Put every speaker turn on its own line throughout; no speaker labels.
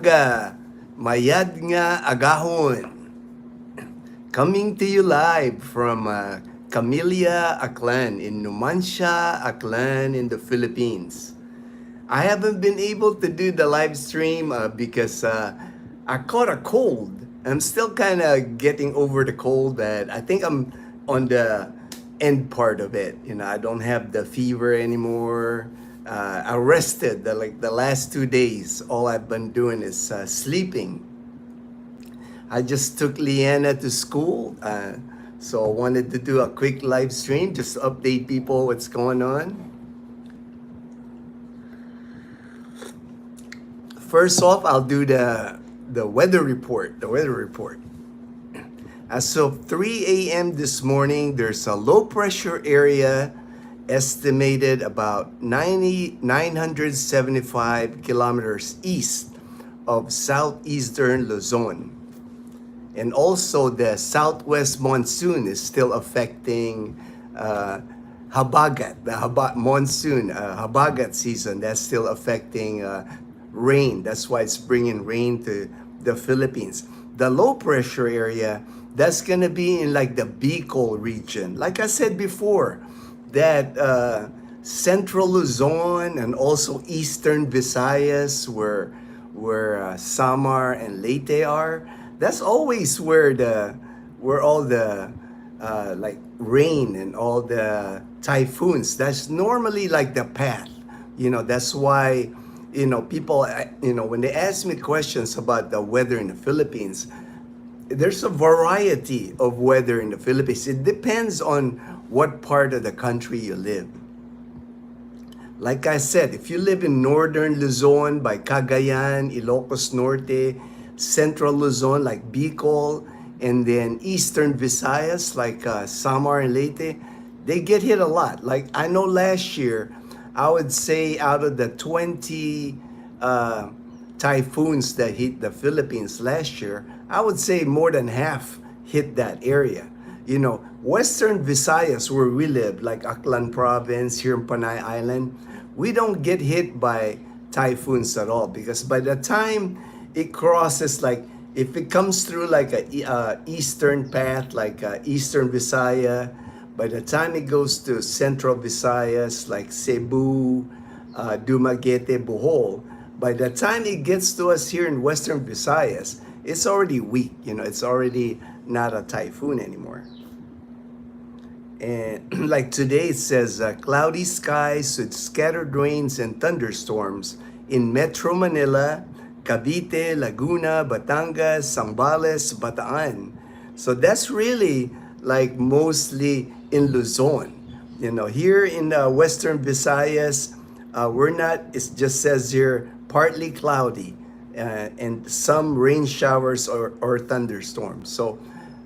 Mayad nga agahon. Coming to you live from Camellia, Aklan in Numancia, Aklan in the Philippines. I haven't been able to do the live stream because I caught a cold. I'm still kind of getting over the cold, but I think I'm on the end part of it. I don't have the fever anymore. I rested the last 2 days. All I've been doing is sleeping. I just took Leanna to school, so I wanted to do a quick live stream, just update people what's going on. First off, I'll do the weather report. As of 3 a.m. this morning, there's a low pressure area estimated about 975 kilometers east of southeastern Luzon. And also the southwest monsoon is still affecting Habagat, the monsoon, Habagat season. That's still affecting rain. That's why it's bringing rain to the Philippines. The low pressure area, that's going to be in like the Bicol region. Like I said before, that central Luzon and also eastern Visayas where Samar and Leyte are, that's always where all the like rain and all the typhoons, that's normally like the path. That's why people, when they ask me questions about the weather in the Philippines, there's a variety of weather in the Philippines. It depends on what part of the country you live. Like I said, if you live in northern Luzon by Cagayan, Ilocos Norte, central Luzon like Bicol, and then eastern Visayas like Samar and Leyte, they get hit a lot. Like I know last year, I would say out of the 20 typhoons that hit the Philippines last year, I would say more than half hit that area. Western Visayas where we live, like Aklan province, here in Panay Island, we don't get hit by typhoons at all because by the time it crosses, like if it comes through like a eastern path, like eastern Visaya, by the time it goes to central Visayas, like Cebu, Dumaguete, Bohol, by the time it gets to us here in western Visayas, it's already weak. It's already not a typhoon anymore. And like today, it says cloudy skies with scattered rains and thunderstorms in Metro Manila, Cavite, Laguna, Batangas, Zambales, Bataan. So that's really like mostly in Luzon. Here in Western Visayas, we're not, it just says here, partly cloudy and some rain showers or thunderstorms. So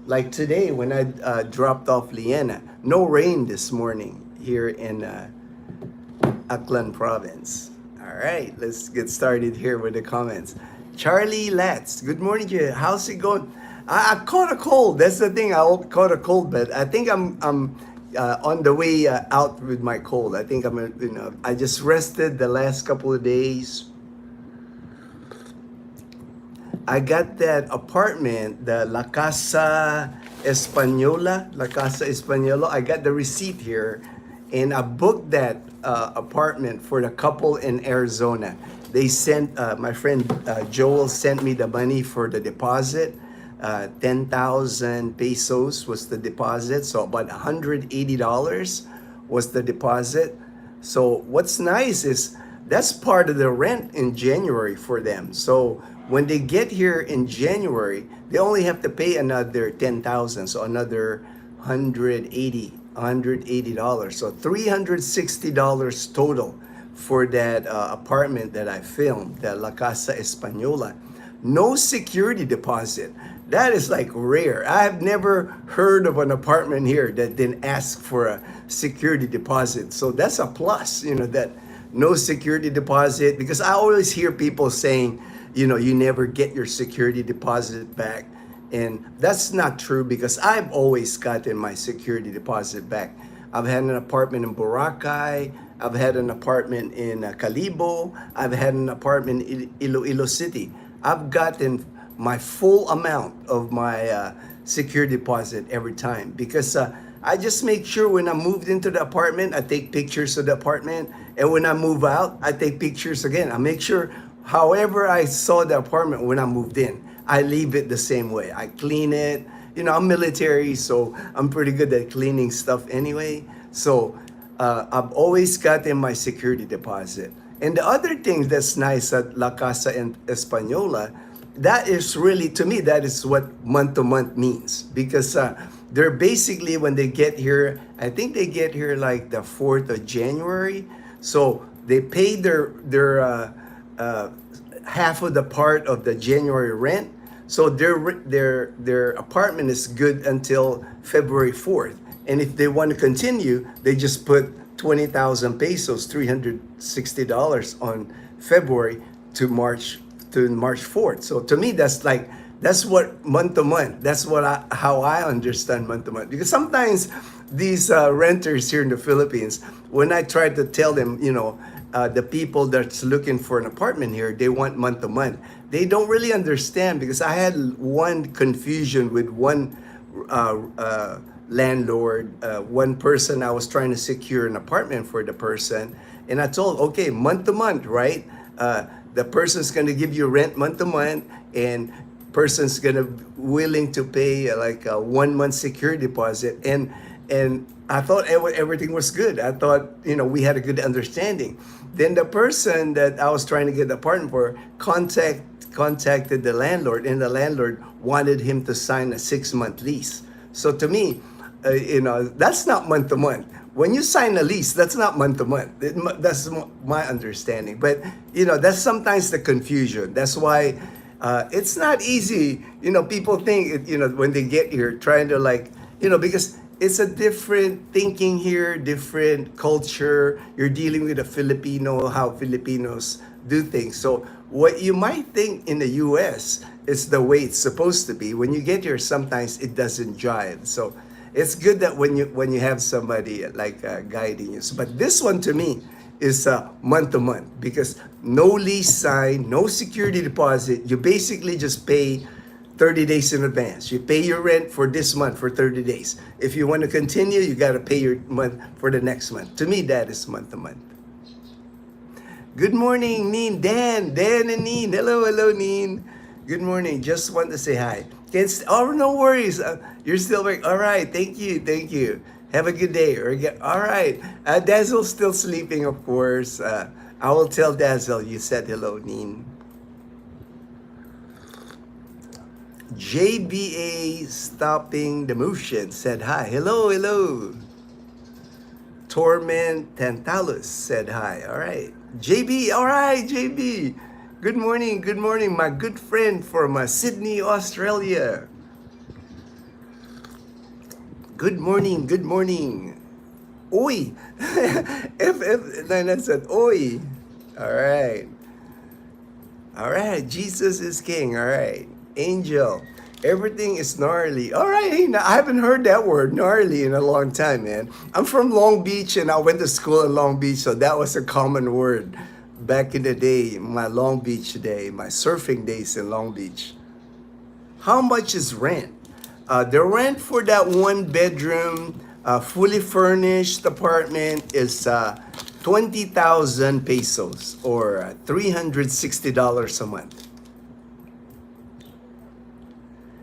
like today when I dropped off Liena, no rain this morning here in Aklan province. All right, let's get started here with the comments. Charlie Latz, good morning to you. How's it going? I caught a cold. That's the thing. I caught a cold, but I think I'm on the way out with my cold. I think I just rested the last couple of days. I got that apartment, the Lacasa Espanola. I got the receipt here, and I booked that apartment for the couple in Arizona. They sent, my friend Joel sent me the money for the deposit. 10,000 pesos was the deposit, so about $180 was the deposit. So what's nice is that's part of the rent in January for them. So when they get here in January, they only have to pay another 10,000, so another $180. So $360 total for that apartment that I filmed, the Lacasa Espanola. No security deposit. That is like rare. I've never heard of an apartment here that didn't ask for a security deposit. So that's a plus, that no security deposit, because I always hear people saying, you never get your security deposit back. And that's not true because I've always gotten my security deposit back. I've had an apartment in Boracay. I've had an apartment in Calibo. I've had an apartment in Iloilo City. I've gotten my full amount of my security deposit every time because I just make sure when I moved into the apartment, I take pictures of the apartment, and when I move out, I take pictures again. I make sure, however I saw the apartment when I moved in, I leave it the same way. I clean it. I'm military, so I'm pretty good at cleaning stuff anyway. So I've always gotten my security deposit. And the other thing that's nice at La Casa Espanola, that is really, to me, that is what month to month means. Because they're basically, when they get here, I think they get here like the 4th of January. So they pay their half of the part of the January rent. So their apartment is good until February 4th. And if they want to continue, they just put 20,000 pesos, $360 on February to March 4th. So to me, that's what month to month. That's how I understand month to month. Because sometimes these renters here in the Philippines, when I try to tell them, the people that's looking for an apartment here, they want month to month. They don't really understand, because I had one confusion with one landlord, one person. I was trying to secure an apartment for the person, and I told, okay, month to month, right? The person's going to give you rent month to month, and person's going to willing to pay like a 1 month security deposit, and I thought everything was good. I thought, we had a good understanding. Then the person that I was trying to get the apartment for contacted the landlord, and the landlord wanted him to sign a 6-month lease. So to me, that's not month to month. When you sign a lease, that's not month to month. That's my understanding. But that's sometimes the confusion. That's why it's not easy. People think when they get here, trying to because it's a different thinking here, different culture. You're dealing with a Filipino, how Filipinos do things. So what you might think in the U.S. is the way it's supposed to be. When you get here, sometimes it doesn't jive. So it's good that when you have somebody guiding you. But this one to me is month to month, because no lease sign, no security deposit. You basically just pay 30 days in advance. You pay your rent for this month for 30 days. If you want to continue, you got to pay your month for the next month. To me, that is month to month. Good morning, Neen, Dan and Neen. Hello, Neen. Good morning. Just want to say hi. No worries. You're still awake. All right. Thank you. Have a good day. All right. Dazzle's still sleeping, of course. I will tell Dazzle you said hello, Neen. JBA Stopping the Motion said hi. Hello. Torment Tantalus said hi. All right. JB, all right, JB. Good morning, my good friend from Sydney, Australia. Good morning. Oi. Nana said, oi. All right, Jesus is king. All right. Angel, everything is gnarly. All right, hey, I haven't heard that word, gnarly, in a long time, man. I'm from Long Beach, and I went to school in Long Beach, so that was a common word back in the day, my Long Beach day, my surfing days in Long Beach. How much is rent? The rent for that 1-bedroom, fully furnished apartment is 20,000 pesos, or $360 a month.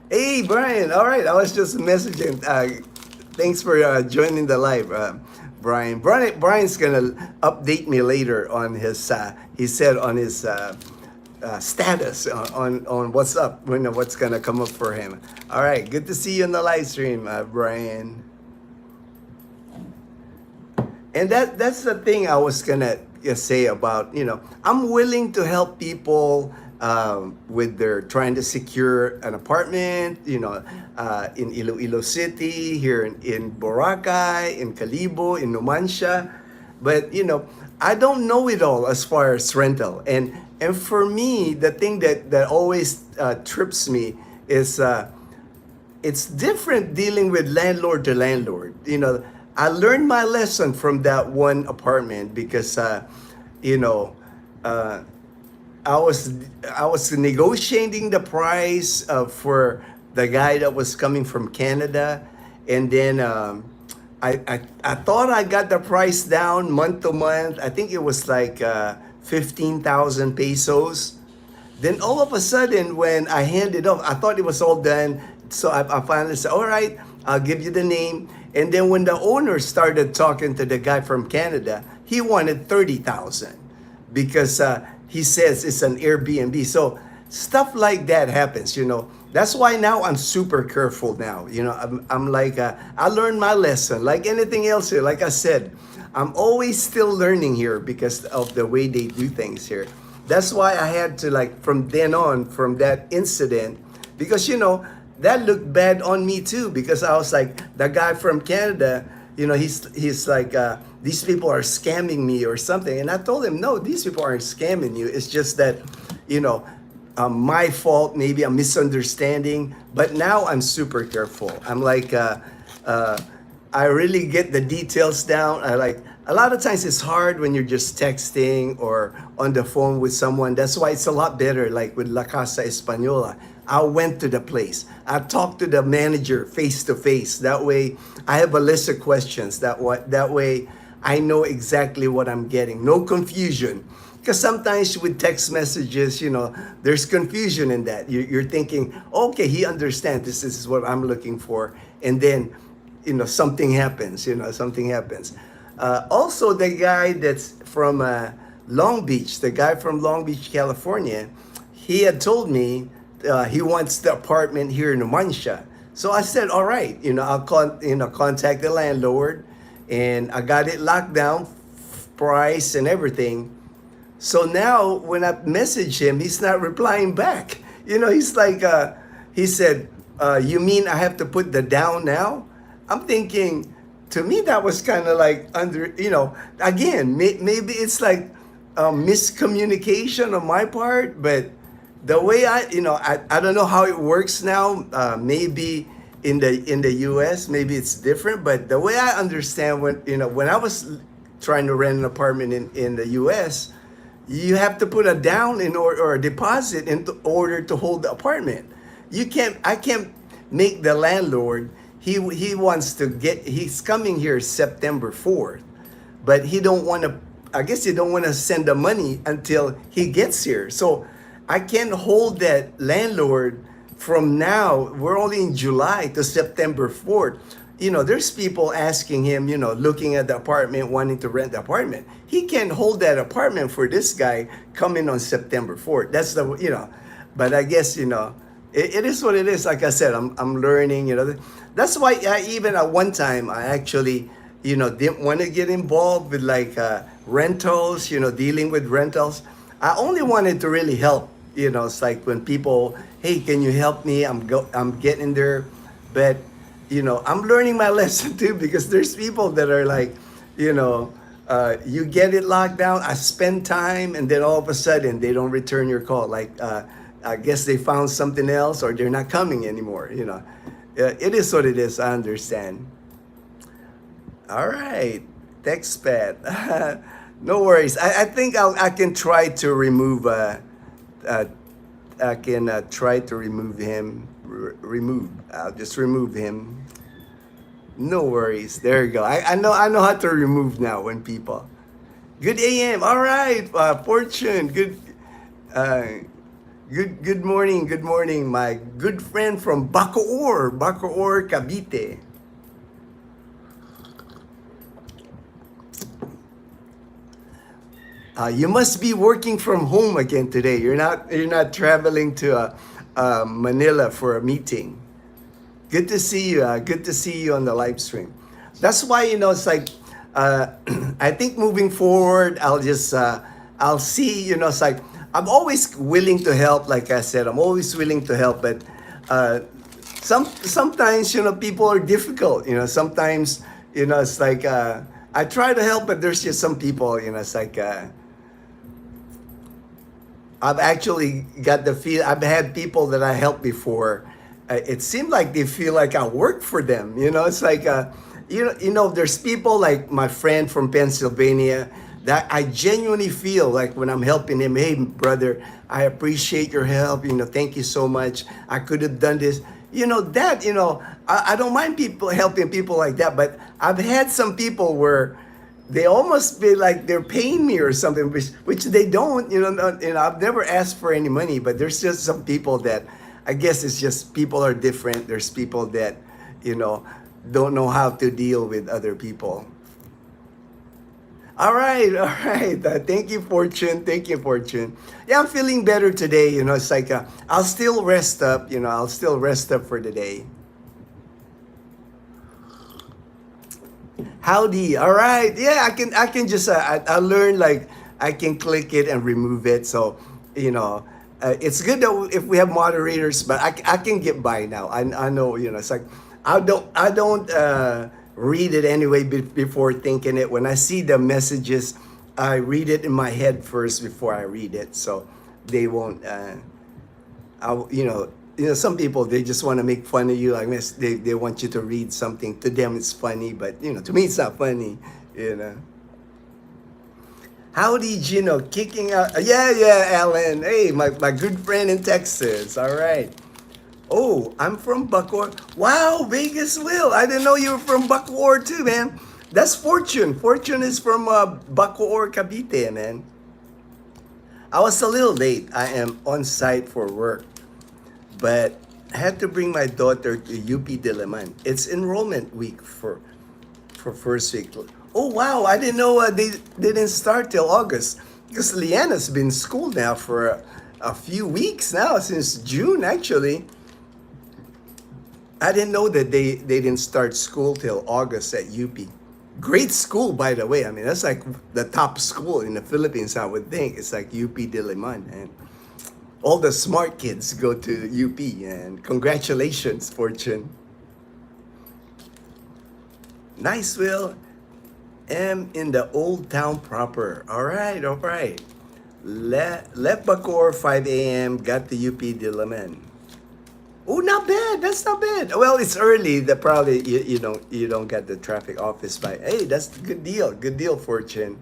Hey, Brian. All right. I was just messaging. Thanks for joining the live, Brian. Brian's going to update me later on his, he said on his status on what's up, what's going to come up for him. All right. Good to see you on the live stream, Brian. And that's the thing I was going to say about, I'm willing to help people with their trying to secure an apartment, in Iloilo City, here in Boracay, in Calibo, in Numancia. But, I don't know it all as far as rental. And for me, the thing that always trips me is it's different dealing with landlord to landlord. I learned my lesson from that one apartment because, I was I was negotiating the price for the guy that was coming from Canada, and then I thought I got the price down month to month. I think it was like 15,000 pesos. Then all of a sudden, when I handed off, I thought it was all done. So I finally said, "All right, I'll give you the name." And then when the owner started talking to the guy from Canada, he wanted 30,000 because he says it's an Airbnb. So stuff like that happens, you know. That's why now I'm super careful now. You know, I'm like, I learned my lesson. Like anything else here, like I said, I'm always still learning here because of the way they do things here. That's why I had to, like, from then on, from that incident, because, you know, that looked bad on me too, because I was like, the guy from Canada, you know, he's like, these people are scamming me or something. And I told him, no, these people aren't scamming you. It's just that, you know, my fault, maybe a misunderstanding. But now I'm super careful. I'm like, I really get the details down. I like, a lot of times it's hard when you're just texting or on the phone with someone. That's why it's a lot better, like with Lacasa Espanola. I went to the place. I talked to the manager face to face. That way, I have a list of questions. That way, I know exactly what I'm getting. No confusion. Because sometimes with text messages, you know, there's confusion in that. You're thinking, okay, he understands. This is what I'm looking for. And then, you know, something happens. You know, something happens. Also, the guy that's from Long Beach, the guy from Long Beach, California, he had told me he wants the apartment here in Numancia. So I said, all right, you know, I'll contact the landlord, and I got it locked down, price and everything. So now when I message him, he's not replying back. You know, he's like, he said, you mean I have to put the down now? I'm thinking, to me, that was kind of like under, you know, again, maybe it's like miscommunication on my part, but the way I don't know how it works now. Maybe in the U.S., maybe it's different, but the way I understand when I was trying to rent an apartment in the U.S., you have to put a down in or a deposit in order to hold the apartment. I can't make the landlord. He wants to he's coming here September 4th, but he don't want to, I guess he don't want to send the money until he gets here. So I can't hold that landlord from now. We're only in July to September 4th. You know, there's people asking him, you know, looking at the apartment, wanting to rent the apartment. He can't hold that apartment for this guy coming on September 4th. That's the, you know, but I guess, you know, it is what it is. Like I said, I'm learning, you know. That's why even at one time, I actually, you know, didn't want to get involved with like rentals, you know, dealing with rentals. I only wanted to really help, you know. It's like when people, hey, can you help me? I'm getting there. But you know, I'm learning my lesson too, because there's people that are like, you know, you get it locked down, I spend time, and then all of a sudden they don't return your call. Like, I guess they found something else or they're not coming anymore, you know. It is what it is, I understand. All right, Expat. No worries. I think I can try to remove, I can try to remove him. I'll just remove him. No worries. There you go. I know how to remove now when people. Good AM. All right, Fortune. Good morning. Good morning, my good friend from Bacoor, Cavite. You must be working from home again today. You're not traveling to Manila for a meeting. Good to see you. Good to see you on the live stream. That's why, you know, it's like I think moving forward, I'll see. You know, it's like I'm always willing to help. Like I said, I'm always willing to help. But sometimes, you know, people are difficult. You know, sometimes, you know, it's like I try to help, but there's just some people. You know, it's like. I've actually got the feel. I've had people that I helped before. It seemed like they feel like I work for them. You know, it's like, you know, there's people like my friend from Pennsylvania. that I genuinely feel like when I'm helping him, hey brother, I appreciate your help. Thank you so much. I could have done this. I don't mind people helping people like that, but I've had some people where they almost feel like they're paying me or something, which they don't. I've never asked for any money, but there's just some people that I guess it's just people are different. There's people that you know don't know how to deal with other people. All right, all right. Thank you, Fortune. Thank you, Fortune. Yeah, I'm feeling better today. It's like I'll still rest up. I'll still rest up for the day. Howdy. All right. Yeah, I can just I learned like I can click it and remove it. So, it's good that if we have moderators, but I can get by now. I know, it's like I don't read it anyway before thinking it. When I see the messages, I read it in my head first before I read it. So they won't some people, they just want to make fun of you. I guess they want you to read something. To them it's funny, but to me it's not funny. Howdy, Ginno, kicking out. Yeah, Alan. Hey, my good friend in Texas. All right. Oh, I'm from Bacoor. Wow, Vegas Will. I didn't know you were from Bacoor too, man. That's Fortune. Fortune is from Bacoor, Cavite, man. I was a little late. I am on site for work, but I had to bring my daughter to UP Diliman. It's enrollment week for first week. Oh wow, I didn't know they didn't start till August, because Leanna's been in school now for a few weeks now, since June actually. I didn't know that they didn't start school till August at UP. Great school, by the way. I mean, that's like the top school in the Philippines, I would think. It's like UP Diliman. And all the smart kids go to UP. And congratulations, Fortune. Nice, Will. Am in the old town proper. All right, all right. Left Bacoor 5 a.m. Got to UP Diliman. Oh, not bad. That's not bad. Well, it's early. That probably you don't get the traffic office by. Hey, that's a good deal. Good deal, Fortune.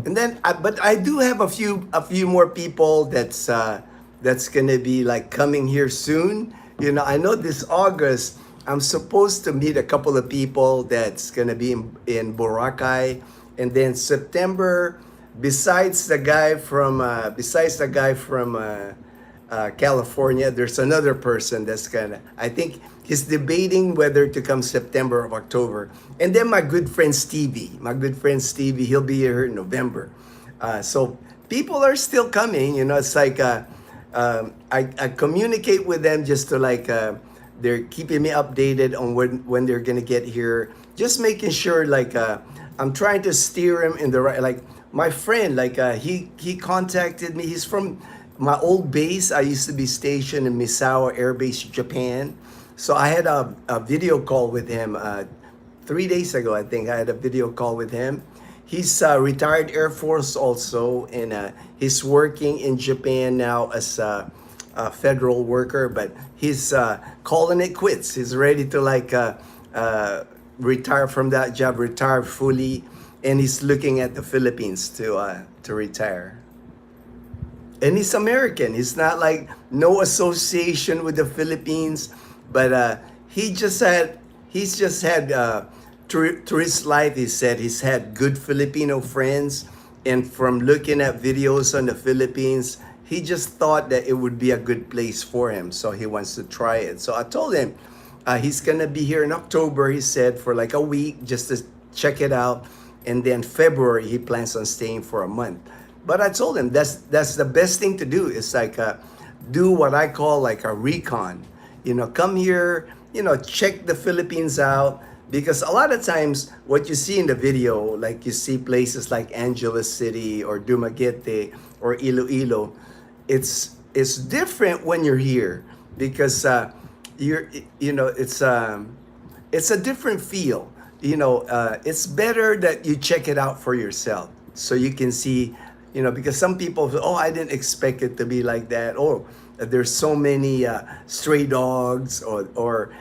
And then, but I do have a few more people that's gonna be like coming here soon. I know this August I'm supposed to meet a couple of people that's gonna be in Boracay, and then September. Besides the guy from California, there's another person that's I think he's debating whether to come September or October. And then my good friend Stevie, he'll be here in November. So people are still coming. It's like I communicate with them just to they're keeping me updated on when they're gonna get here. Just making sure I'm trying to steer him in the right my friend, he contacted me. He's from my old base. I used to be stationed in Misawa Air Base, Japan. So I had a video call with him 3 days ago, I think. I had a video call with him. He's retired Air Force also, and he's working in Japan now as a federal worker, but he's calling it quits. He's ready to retire from that job, retire fully. And he's looking at the Philippines to retire. And he's American. He's not no association with the Philippines, but he's just had through his life. He said he's had good Filipino friends, and from looking at videos on the Philippines, he just thought that it would be a good place for him. So he wants to try it. So I told him he's gonna be here in October. He said for a week just to check it out. And then February, he plans on staying for a month. But I told him that's the best thing to do. It's do what I call a recon. Come here, check the Philippines out. Because a lot of times, what you see in the video, you see places like Angeles City or Dumaguete or Iloilo, it's different when you're here. Because it's a different feel. It's better that you check it out for yourself so you can see, because some people, I didn't expect it to be like that. Or there's so many stray dogs or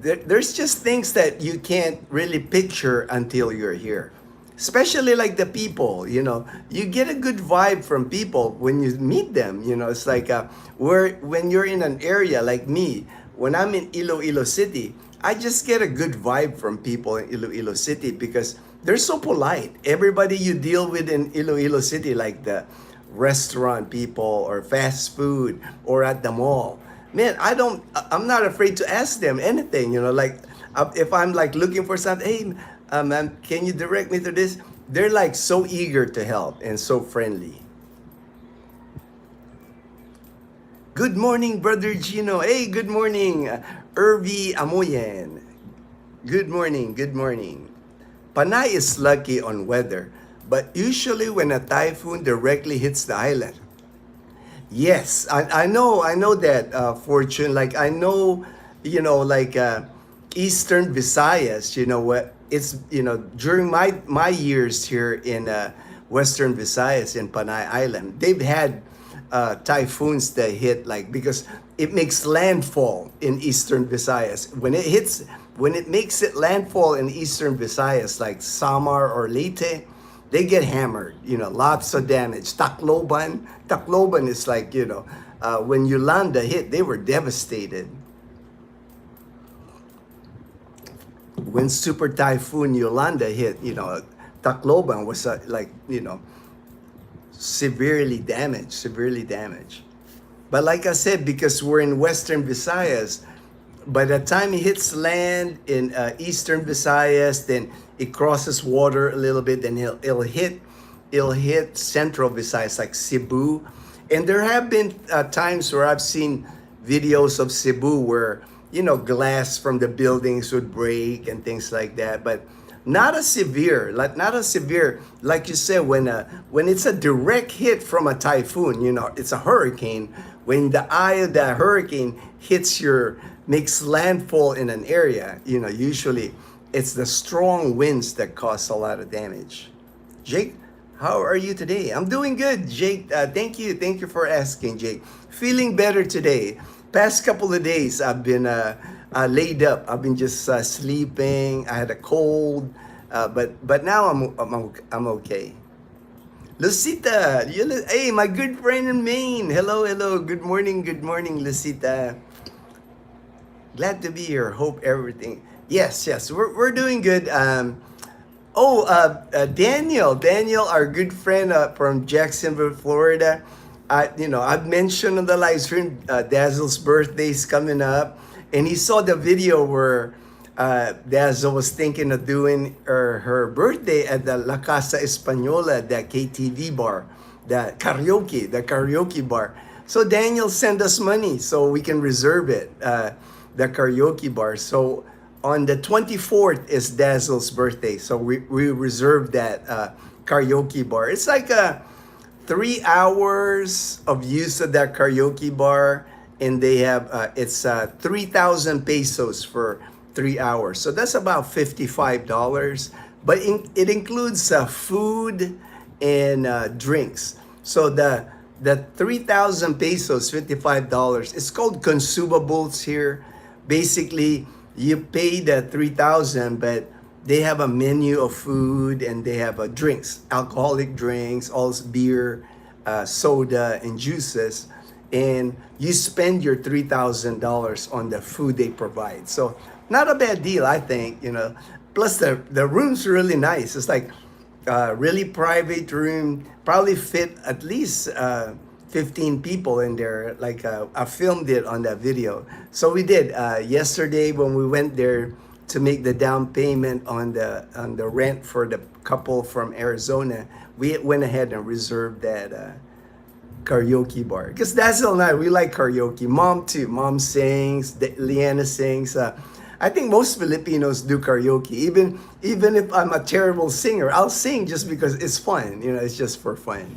there's just things that you can't really picture until you're here. Especially like the people, you get a good vibe from people when you meet them. It's like when you're in an area like me, when I'm in Iloilo City, I just get a good vibe from people in Iloilo City because they're so polite. Everybody you deal with in Iloilo City, like the restaurant people or fast food or at the mall, man, I'm not afraid to ask them anything, like if I'm like looking for something, hey, ma'am, can you direct me to this? They're like so eager to help and so friendly. Good morning, Brother Ginno. Hey, good morning, Irvi Amoyen. Good morning, good morning. Panay is lucky on weather, but usually when a typhoon directly hits the island. Yes, I know that, Fortune. Like I know, like Eastern Visayas. You know what? It's during my years here in Western Visayas in Panay Island, they've had typhoons that hit like because it makes landfall in Eastern Visayas. When it makes it landfall in Eastern Visayas, like Samar or Leyte, they get hammered, lots of damage. Tacloban is like, when Yolanda hit, they were devastated. When Super Typhoon Yolanda hit, Tacloban was like, severely damaged. But like I said, because we're in Western Visayas, by the time it hits land in Eastern Visayas, then it crosses water a little bit, then it'll hit Central Visayas like Cebu. And there have been times where I've seen videos of Cebu where glass from the buildings would break and things like that, but not as severe, like you said, when it's a direct hit from a typhoon, it's a hurricane. When the eye of that hurricane makes landfall in an area, usually it's the strong winds that cause a lot of damage. Jake, how are you today? I'm doing good, Jake. Thank you for asking, Jake. Feeling better today. Past couple of days, I've been laid up. I've been just sleeping. I had a cold, but now I'm okay. Lucita, hey, my good friend in Maine. Hello. Good morning, Lucita. Glad to be here. Hope everything. Yes, we're doing good. Daniel, our good friend from Jacksonville, Florida. I've mentioned on the live stream, Dazzle's birthday is coming up, and he saw the video where Dazzle was thinking of doing her birthday at the Lacasa Espanola, the KTV bar, the karaoke bar. So Daniel sent us money so we can reserve it, the karaoke bar. So on the 24th is Dazzle's birthday, so we reserved that karaoke bar. It's like 3 hours of use of that karaoke bar, and they have it's 3,000 pesos for 3 hours. So that's about $55, but it includes food and drinks. So the 3,000 pesos, $55. It's called consumables here. Basically, you pay the 3,000, but they have a menu of food and they have drinks, alcoholic drinks, also beer, soda, and juices. And you spend your $3,000 on the food they provide. So not a bad deal, I think. Plus the room's really nice. It's like really private room, probably fit at least 15 people in there. Like I filmed it on that video. So we did yesterday when we went there to make the down payment on the rent for the couple from Arizona. We went ahead and reserved that karaoke bar because Dazzle and I, we like karaoke. Mom too. Mom sings. Leanna sings. I think most Filipinos do karaoke. Even if I'm a terrible singer, I'll sing just because it's fun. It's just for fun.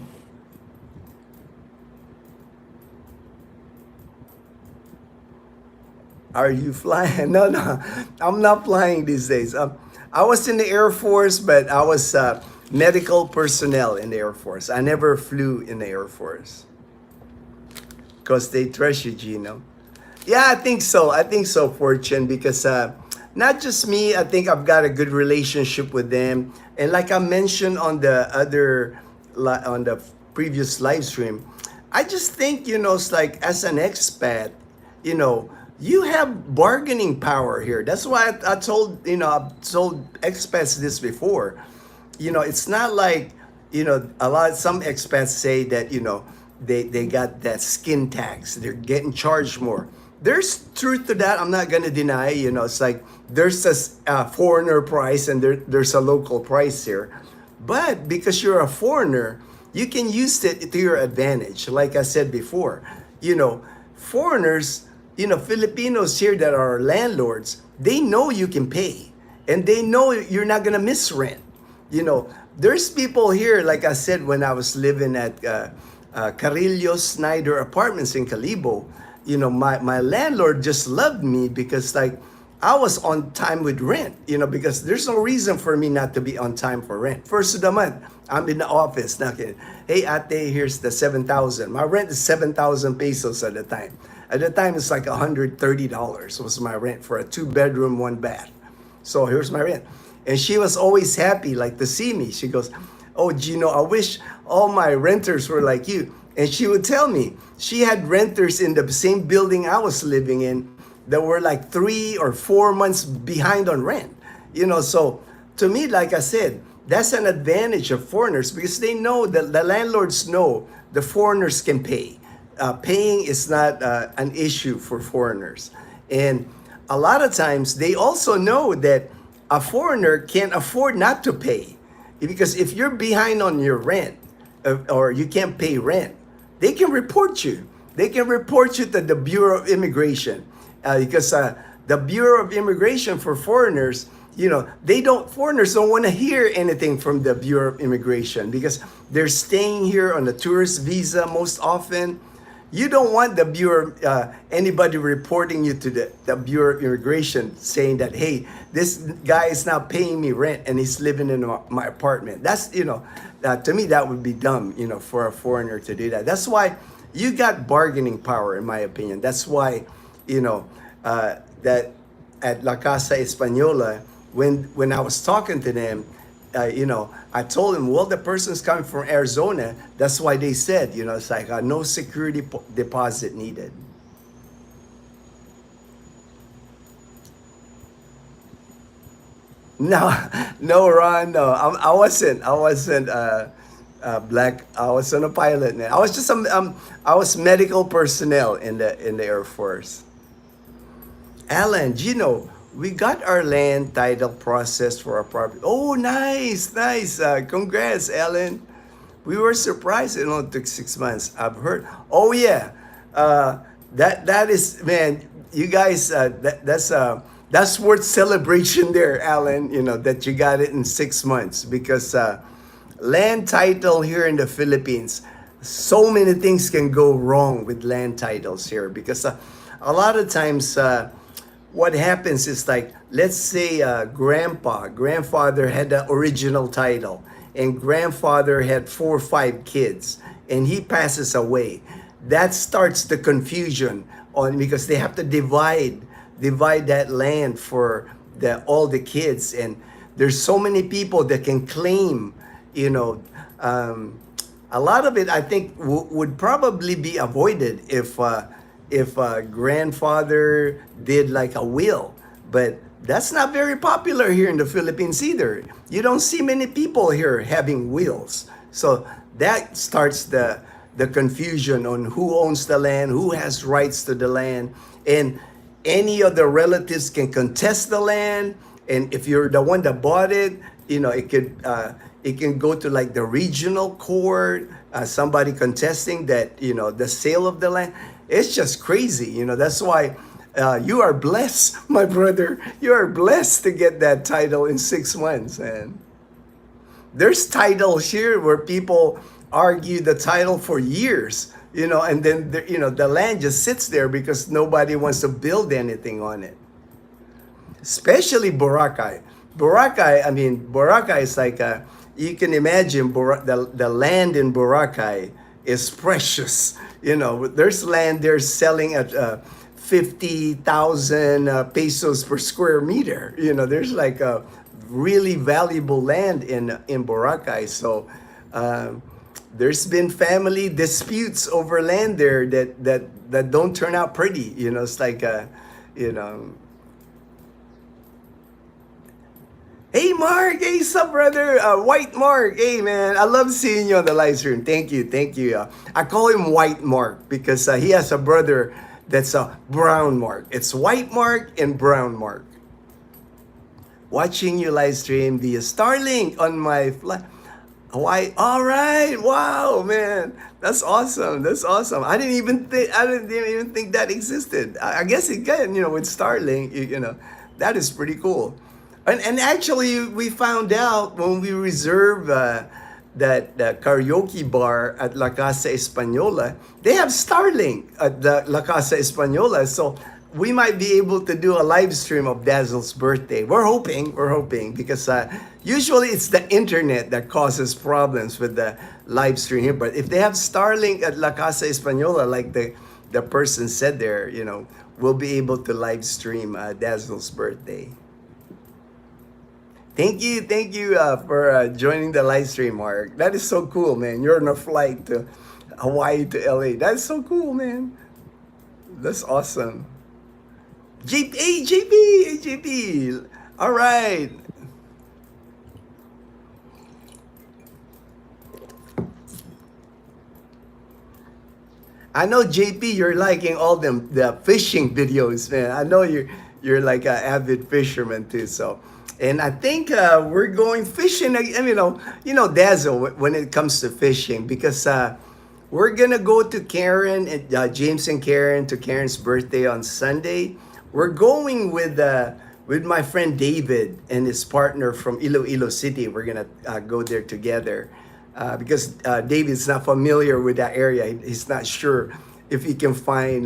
Are you flying? No, I'm not flying these days. I was in the Air Force, but I was medical personnel in the Air Force. I never flew in the Air Force because they trust you, Ginno. Yeah, I think so. I think so, Fortune, because not just me, I think I've got a good relationship with them. And like I mentioned on the on the previous live stream, I just think, it's like as an expat, you know, you have bargaining power here. That's why I told, I've told expats this before. It's not like, some expats say that, they got that skin tax, they're getting charged more. There's truth to that. I'm not going to deny. It's like there's a foreigner price and there's a local price here. But because you're a foreigner, you can use it to your advantage. Like I said before, foreigners, Filipinos here that are landlords, they know you can pay and they know you're not going to miss rent. There's people here, like I said, when I was living at Carillo Snyder Apartments in Calibo, my landlord just loved me because, like, I was on time with rent, because there's no reason for me not to be on time for rent. First of the month, I'm in the office knocking. Hey, ate, here's the 7,000. My rent is 7,000 pesos at the time. At the time, it's like $130 was my rent for a 2-bedroom, 1-bath. So here's my rent. And she was always happy, like, to see me. She goes, oh, Ginno, I wish all my renters were like you. And she would tell me she had renters in the same building I was living in that were like 3 or 4 months behind on rent. So to me, like I said, that's an advantage of foreigners because they know that the landlords know the foreigners can pay. Paying is not an issue for foreigners. And a lot of times they also know that a foreigner can't afford not to pay. Because if you're behind on your rent or you can't pay rent, they can report you. They can report you to the Bureau of Immigration because the Bureau of Immigration for foreigners, foreigners don't want to hear anything from the Bureau of Immigration because they're staying here on a tourist visa most often. You don't want the Bureau, anybody reporting you to the Bureau of Immigration saying that, hey, this guy is not paying me rent and he's living in my apartment. That's, to me, that would be dumb, for a foreigner to do that. That's why you got bargaining power, in my opinion. That's why, that at Lacasa Espanola, when I was talking to them, I told them, well, the person's coming from Arizona. That's why they said, it's like no security deposit needed. No, no, Ron, no. I wasn't. Black. I wasn't a pilot. Man. I was just I was medical personnel in the Air Force. Alan, Gino, we got our land title processed for our property. Oh, nice, nice. Congrats, Alan. We were surprised it only took 6 months. I've heard. Oh yeah, that is, man. You guys, that's worth celebration there, Alan. That you got it in 6 months because land title here in the Philippines, so many things can go wrong with land titles here because a lot of times. What happens is, like, let's say grandfather had the original title and grandfather had 4 or 5 kids and he passes away. That starts the confusion because they have to divide that land for all the kids, and there's so many people that can claim, a lot of it I think would probably be avoided if grandfather did like a will. But that's not very popular here in the Philippines either. You don't see many people here having wills. So that starts the confusion on who owns the land, who has rights to the land, and any of the relatives can contest the land. And if you're the one that bought it, it can go to like the regional court, somebody contesting that, the sale of the land. It's just crazy, that's why you are blessed, my brother. You are blessed to get that title in 6 months, man. There's titles here where people argue the title for years, and then, the land just sits there because nobody wants to build anything on it. Especially Boracay. Boracay is like, you can imagine the land in Boracay is precious. There's land they're selling at 50,000 pesos per square meter. There's like a really valuable land in Boracay. So there's been family disputes over land there that don't turn out pretty. It's like you know. Hey Mark, hey sup brother, White Mark, hey man, I love seeing you on the live stream. Thank you, thank you. I call him White Mark because he has a brother that's a Brown Mark. It's White Mark and Brown Mark. Watching you live stream via Starlink on my flight. Hawaii. All right, wow, man, that's awesome. That's awesome. I didn't even think that existed. I guess it can, with Starlink, that is pretty cool. And actually, we found out when we reserved that karaoke bar at Lacasa Espanola, they have Starlink at the Lacasa Espanola. So we might be able to do a live stream of Dazzle's birthday. We're hoping, because usually it's the internet that causes problems with the live stream here. But if they have Starlink at Lacasa Espanola, like the person said there, we'll be able to live stream Dazzle's birthday. Thank you for joining the live stream, Mark. That is so cool, man. You're on a flight to Hawaii to LA. That's so cool, man. That's awesome. Hey, JP. All right. I know, JP, you're liking all the fishing videos, man. I know you're like an avid fisherman too, so. And I think we're going fishing. Dazzle, when it comes to fishing, because we're gonna go to Karen and James and Karen to Karen's birthday on Sunday. We're going with my friend David and his partner from Iloilo City. We're gonna go there together because David's not familiar with that area. He's not sure if he can find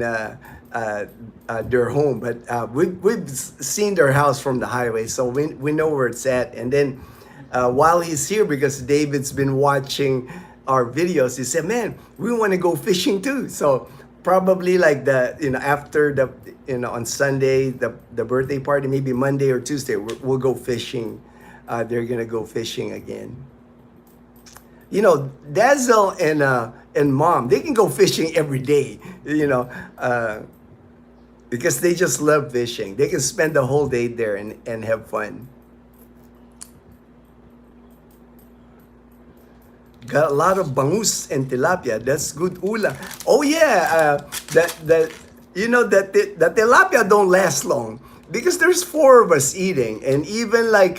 their home, but we've seen their house from the highway, so we know where it's at. And then while he's here, because David's been watching our videos, he said, man, we want to go fishing too. So probably like after on Sunday, the birthday party, maybe Monday or Tuesday, we'll go fishing. They're gonna go fishing again. Dazzle and Mom, they can go fishing every day, because they just love fishing. They can spend the whole day there and have fun. Got a lot of bangus and tilapia. That's good ula. Oh yeah, the tilapia don't last long because there's 4 of us eating, and even like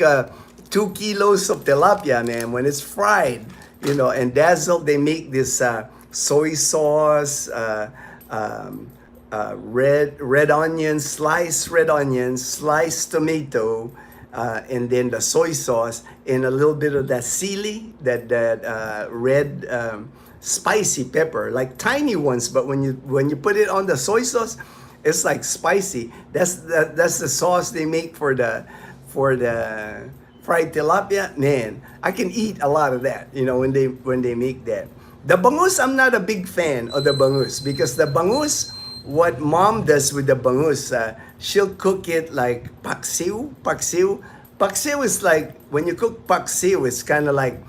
2 kilos of tilapia, man, when it's fried, and Dazzle, they make this soy sauce, red onions, sliced tomato, and then the soy sauce, and a little bit of that sili, that red spicy pepper, like tiny ones, but when you put it on the soy sauce, it's like spicy. That's the sauce they make for the fried tilapia. Man, I can eat a lot of that, when they make that. The bangus, I'm not a big fan of the bangus, because the bangus, what Mom does with the bangus, she'll cook it like paksiw. Paksiw is like, when you cook paksiw, it's kind of like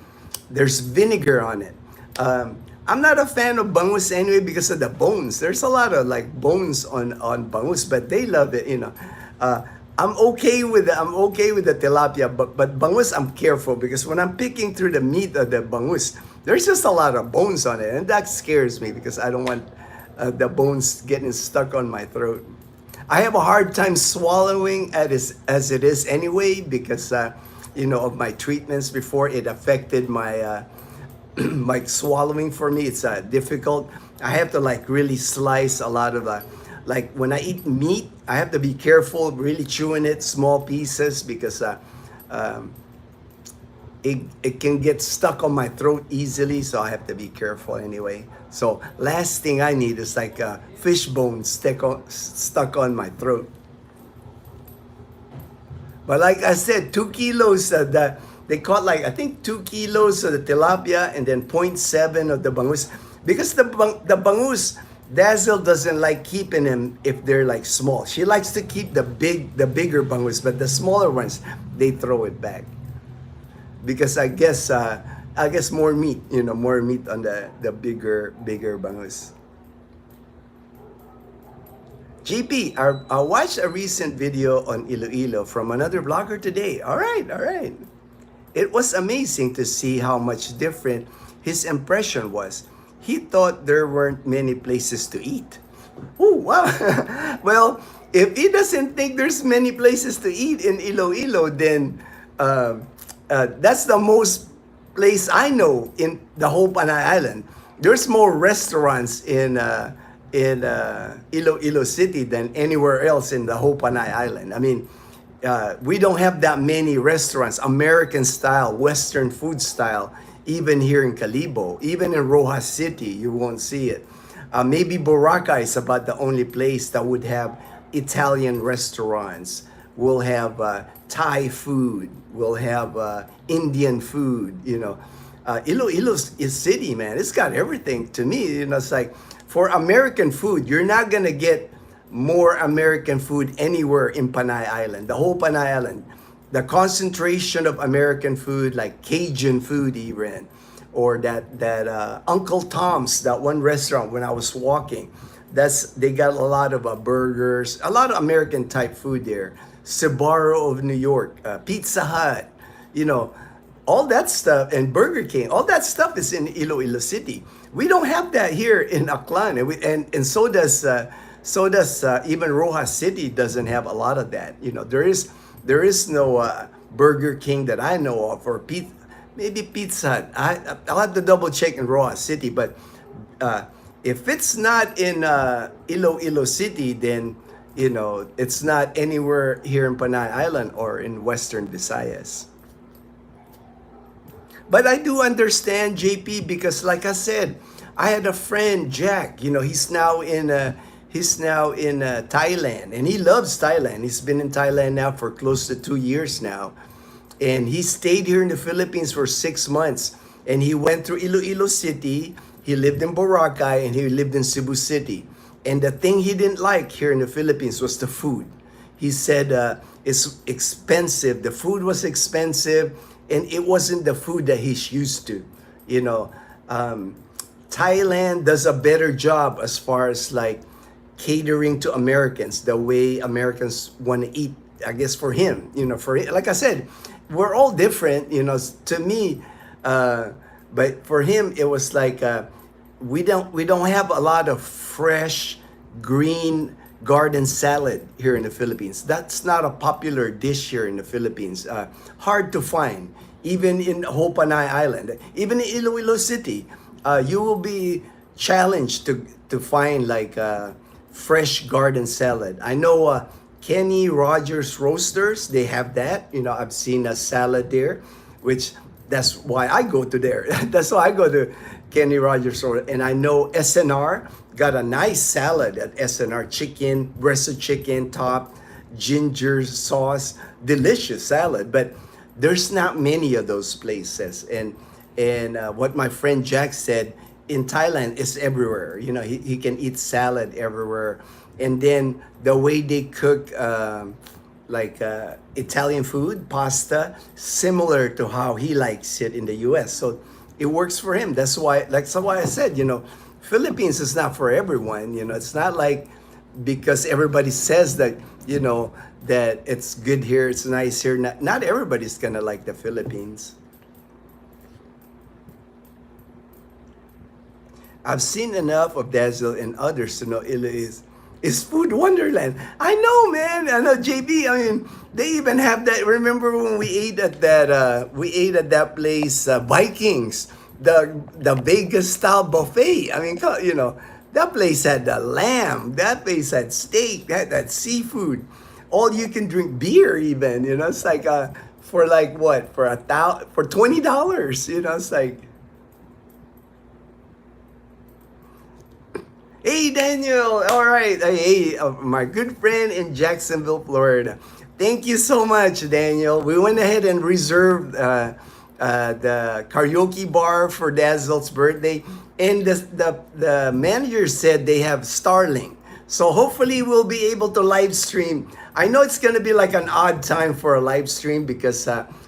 there's vinegar on it. I'm not a fan of bangus anyway because of the bones. There's a lot of like bones on bangus, but they love it. I'm okay with the tilapia, but bangus, I'm careful, because when I'm picking through the meat of the bangus, there's just a lot of bones on it, and that scares me because I don't want the bones getting stuck on my throat. I have a hard time swallowing as it is anyway, because of my treatments before. It affected my my swallowing. For me, it's difficult. I have to like really slice a lot of like when I eat meat, I have to be careful, really chewing it small pieces, because it can get stuck on my throat easily, so I have to be careful anyway. So last thing I need is like a fish bone stuck on my throat. But like I said, 2 kilos they caught, like I think 2 kilos of the tilapia and then 0.7 of the bangus, because the bangus, Dazzle doesn't like keeping them if they're like small. She likes to keep the bigger bangus, but the smaller ones, they throw it back because I guess more meat, more meat on the bigger bangus. GP, I watched a recent video on Iloilo from another vlogger today. All right, all right. It was amazing to see how much different his impression was. He thought there weren't many places to eat. Oh, wow. Well, if he doesn't think there's many places to eat in Iloilo, then that's the most place I know in the whole Panay Island. There's more restaurants in Iloilo City than anywhere else in the whole Panay Island. I mean, we don't have that many restaurants, American style, Western food style, even here in Calibo. Even in Rojas City, you won't see it. Maybe Boracay is about the only place that would have Italian restaurants. We'll have Thai food. We'll have Indian food. Iloilo is city, man. It's got everything to me. It's like for American food, you're not gonna get more American food anywhere in Panay Island, the whole Panay Island. The concentration of American food, like Cajun food even, or that Uncle Tom's, that one restaurant when I was walking, they got a lot of burgers, a lot of American type food there. Sbarro of New York, Pizza Hut, all that stuff, and Burger King, all that stuff is in Iloilo City. We don't have that here in Aklan, and so does even Rojas City doesn't have a lot of that. There is no Burger King that I know of, or maybe Pizza Hut. I'll have to double check in Rojas City, but if it's not in Iloilo City, then it's not anywhere here in Panay Island or in Western Visayas. But I do understand, JP, because like I said, I had a friend, Jack. He's now in Thailand, and he loves Thailand. He's been in Thailand now for close to 2 years now, and he stayed here in the Philippines for 6 months. And he went through Iloilo City. He lived in Boracay, and he lived in Cebu City. And the thing he didn't like here in the Philippines was the food. He said it's expensive. The food was expensive, and it wasn't the food that he's used to. Thailand does a better job as far as like catering to Americans, the way Americans want to eat. I guess for him, like I said, we're all different, to me. But for him, it was like we don't have a lot of fresh green garden salad here in the Philippines. That's not a popular dish here in the Philippines. Hard to find, even in whole Panay Island, even in Iloilo City. You will be challenged to find like fresh garden salad. I know Kenny Rogers Roasters, they have that. I've seen a salad there, which that's why I go to there. That's why I go to Kenny Rogers Roasters. And I know SNR got a nice salad at SNR, chicken, breast of chicken, top, ginger sauce, delicious salad. But there's not many of those places. And what my friend Jack said, in Thailand, it's everywhere. He can eat salad everywhere. And then the way they cook Italian food, pasta, similar to how he likes it in the U.S. So it works for him. That's why I said, Philippines is not for everyone. It's not like because everybody says that, that it's good here, it's nice here. Not everybody's gonna like the Philippines. I've seen enough of Dazzle and others to know Iloilo is food wonderland. I know, man. I know, JB. I mean, they even have that. Remember when we ate at that place, Vikings, the Vegas style buffet. I mean, that place had the lamb. That place had steak. That seafood. All you can drink beer even. It's like for like what for $20. It's like. Hey, Daniel. All right. Hey, my good friend in Jacksonville, Florida. Thank you so much, Daniel. We went ahead and reserved the karaoke bar for Dazzle's birthday, and the manager said they have Starlink. So hopefully we'll be able to live stream. I know it's gonna be like an odd time for a live stream because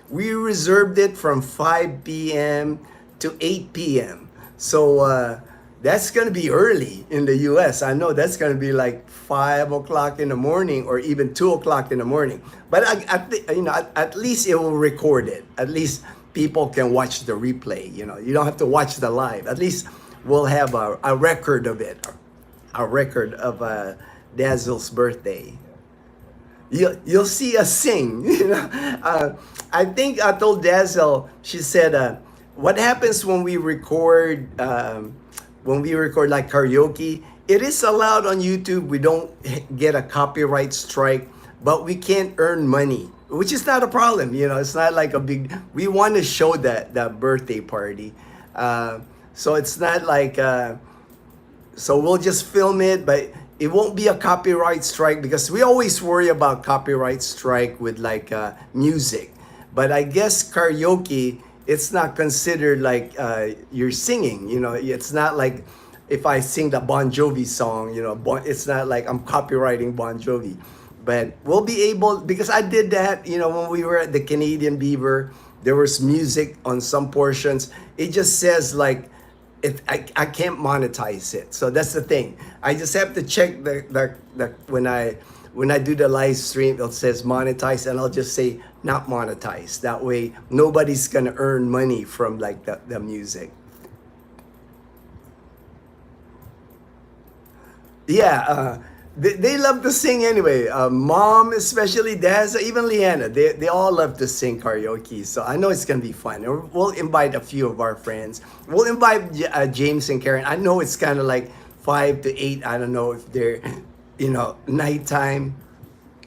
we reserved it from 5 p.m. to 8 p.m. So that's gonna be early in the U.S. I know that's gonna be like 5 o'clock in the morning or even 2 o'clock in the morning. But at least it will record it. At least people can watch the replay. You don't have to watch the live. At least we'll have a record of it, a record of Dazzle's birthday. You'll see us sing. I think I told Dazzle. She said, "What happens when we record? Like karaoke? It is allowed on YouTube. We don't get a copyright strike, but we can't earn money, which is not a problem. It's not like a big. We want to show that birthday party, so it's not like." So we'll just film it, but it won't be a copyright strike because we always worry about copyright strike with like music. But I guess karaoke, it's not considered like you're singing. It's not like if I sing the Bon Jovi song. It's not like I'm copywriting Bon Jovi. But we'll be able, because I did that. When we were at the Canadian Beaver, there was music on some portions. It just says like. I can't monetize it, so that's the thing. I just have to check the when I do the live stream, it says monetize, and I'll just say not monetized. That way, nobody's gonna earn money from like the music. Yeah, they love to sing anyway. Mom, especially, Daz, even Leanna, they all love to sing karaoke. So I know it's gonna be fun. We'll invite a few of our friends. We'll invite James and Karen. I know it's kind of like 5 to 8. I don't know if they're, nighttime,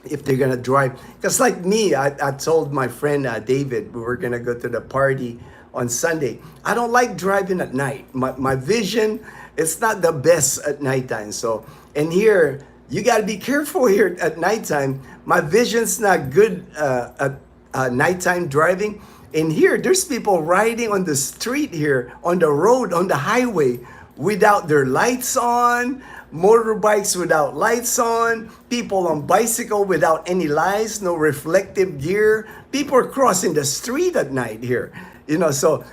if they're gonna drive. Because like me, I told my friend David we were gonna go to the party on Sunday. I don't like driving at night. My vision, it's not the best at nighttime. So, and here, you got to be careful here at nighttime. My vision's not good at nighttime driving. And here, there's people riding on the street here, on the road, on the highway, without their lights on, motorbikes without lights on, people on bicycle without any lights, no reflective gear. People are crossing the street at night here. So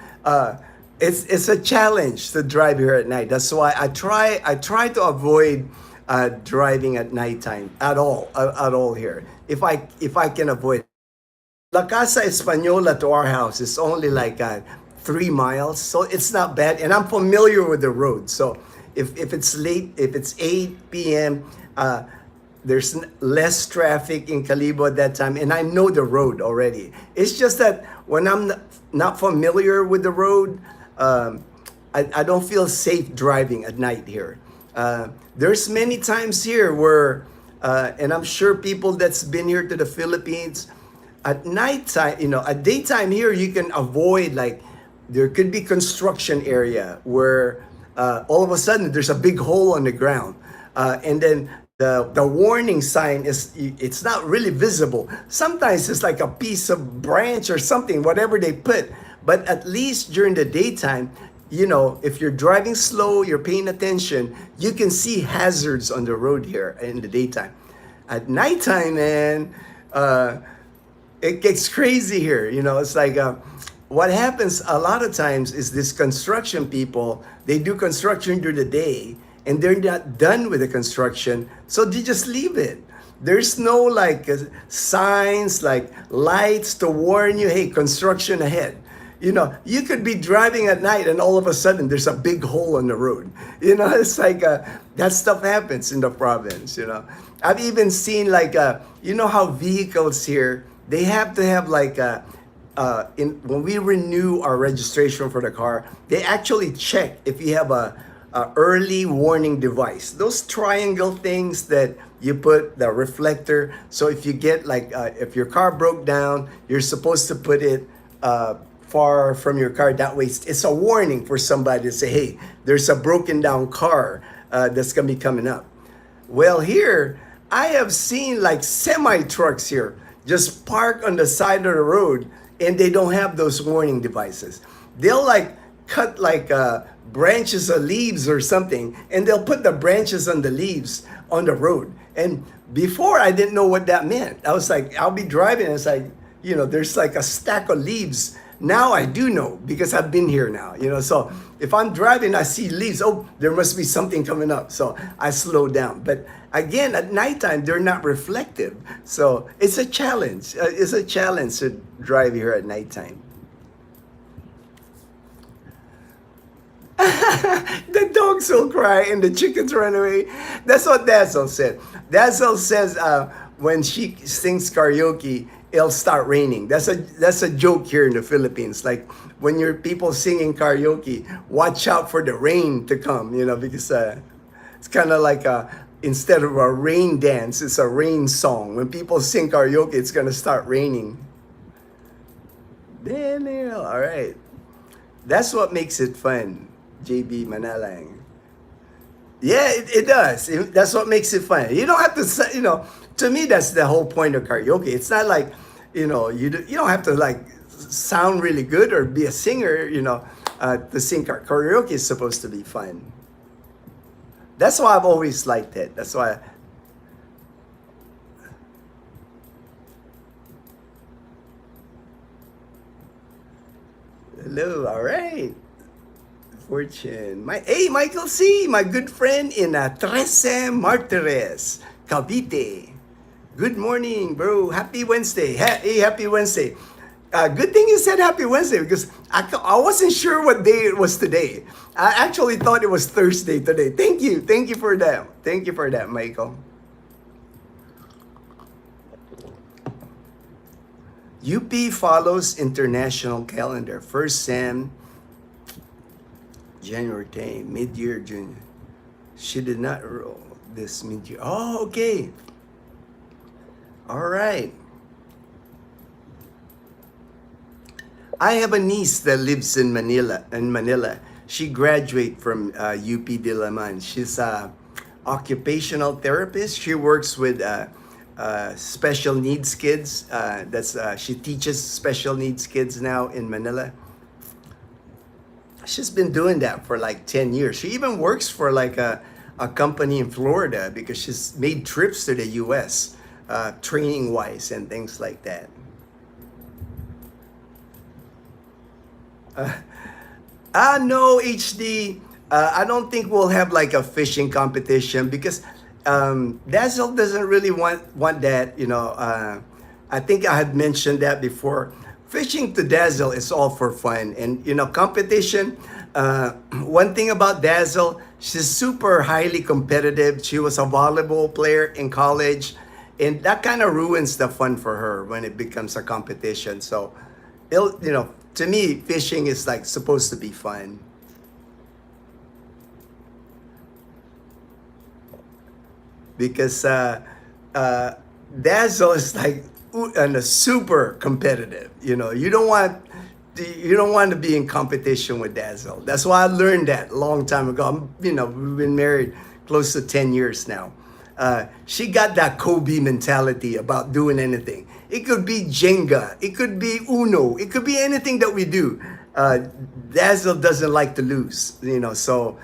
it's a challenge to drive here at night. That's why I try to avoid driving at nighttime at all here. If I can avoid. Lacasa Espanola to our house is only like 3 miles, so it's not bad, and I'm familiar with the road. So if it's late, if it's 8 p.m., there's less traffic in Calibo at that time, and I know the road already. It's just that when I'm not familiar with the road, I don't feel safe driving at night here. There's many times here where, and I'm sure people that's been here to the Philippines, at nighttime, at daytime here, you can avoid, like, there could be construction area where all of a sudden there's a big hole on the ground. And then the warning sign it's not really visible. Sometimes it's like a piece of branch or something, whatever they put. But at least during the daytime, if you're driving slow, you're paying attention, you can see hazards on the road here in the daytime. At nighttime, man, it gets crazy here. It's like what happens a lot of times is this construction people, they do construction during the day and they're not done with the construction, so they just leave it. There's no like signs, like lights to warn you, hey, construction ahead. You could be driving at night and all of a sudden there's a big hole on the road. It's like that stuff happens in the province. I've even seen like how vehicles here, they have to have like when we renew our registration for the car, they actually check if you have a early warning device. Those triangle things that you put the reflector. So if you get like if your car broke down, you're supposed to put it far from your car. That way, it's a warning for somebody to say, hey, there's a broken down car that's gonna be coming up. Well, here, I have seen like semi trucks here just park on the side of the road and they don't have those warning devices. They'll like cut like branches of leaves or something, and they'll put the branches on the leaves on the road. And before, I didn't know what that meant. I was like, I'll be driving, and it's like, there's like a stack of leaves. Now I do know because I've been here now, so if I'm driving, I see leaves, oh, there must be something coming up. So I slow down. But again, at nighttime, they're not reflective. So it's a challenge. It's a challenge to drive here at nighttime. The dogs will cry and the chickens run away. That's what Dazzle said. Dazzle says when she sings karaoke, it'll start raining. That's a joke here in the Philippines. Like when you're people singing karaoke, watch out for the rain to come, because it's kind of like instead of a rain dance, it's a rain song. When people sing karaoke, it's going to start raining. Daniel, all right. That's what makes it fun, JB Manalang. Yeah, it does. That's what makes it fun. You don't have to, to me, that's the whole point of karaoke. It's not like, you don't have to like sound really good or be a singer, to sing karaoke is supposed to be fun. That's why I've always liked it. That's why. Hello, all right. Fortune. Hey, Michael C., my good friend in Trece Martires, Cavite. Good morning, bro. Happy Wednesday. Hey, happy Wednesday. Good thing you said happy Wednesday because I wasn't sure what day it was today. I actually thought it was Thursday today. Thank you. Thank you for that. Thank you for that, Michael. UP follows international calendar. First Sam, January 10, mid-year, June. She did not roll this mid-year. Oh, okay. All right. I have a niece that lives in Manila. She graduated from UP Diliman. She's a occupational therapist. She works with special needs kids. She teaches special needs kids now in Manila. She's been doing that for like 10 years. She even works for like a company in Florida because she's made trips to the US, training wise and things like that. No, HD. I don't think we'll have like a fishing competition because Dazzle doesn't really want that. I think I had mentioned that before. Fishing to Dazzle is all for fun, and competition. One thing about Dazzle, she's super highly competitive. She was a volleyball player in college, and that kind of ruins the fun for her when it becomes a competition. So, to me, fishing is like supposed to be fun. Because Dazzle is like super competitive. You don't want to be in competition with Dazzle. That's why I learned that a long time ago. We've been married close to 10 years now. She got that Kobe mentality about doing anything. It could be Jenga. It could be Uno. It could be anything that we do. Dazzle doesn't like to lose, so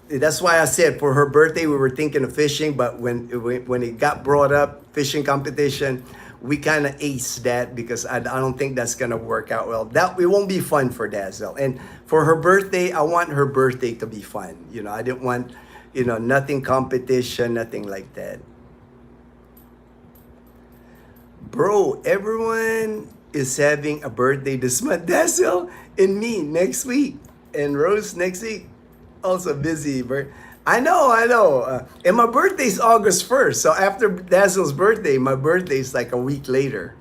that's why I said for her birthday, we were thinking of fishing, but when it got brought up, fishing competition, we kind of aced that because I don't think that's going to work out well. It won't be fun for Dazzle. And for her birthday, I want her birthday to be fun. I didn't want, nothing competition, nothing like that. Bro, everyone is having a birthday this month. Dazzle and me next week. And Rose next week. Also busy, but I know. And my birthday's August 1st. So after Dazzle's birthday, my birthday's like a week later.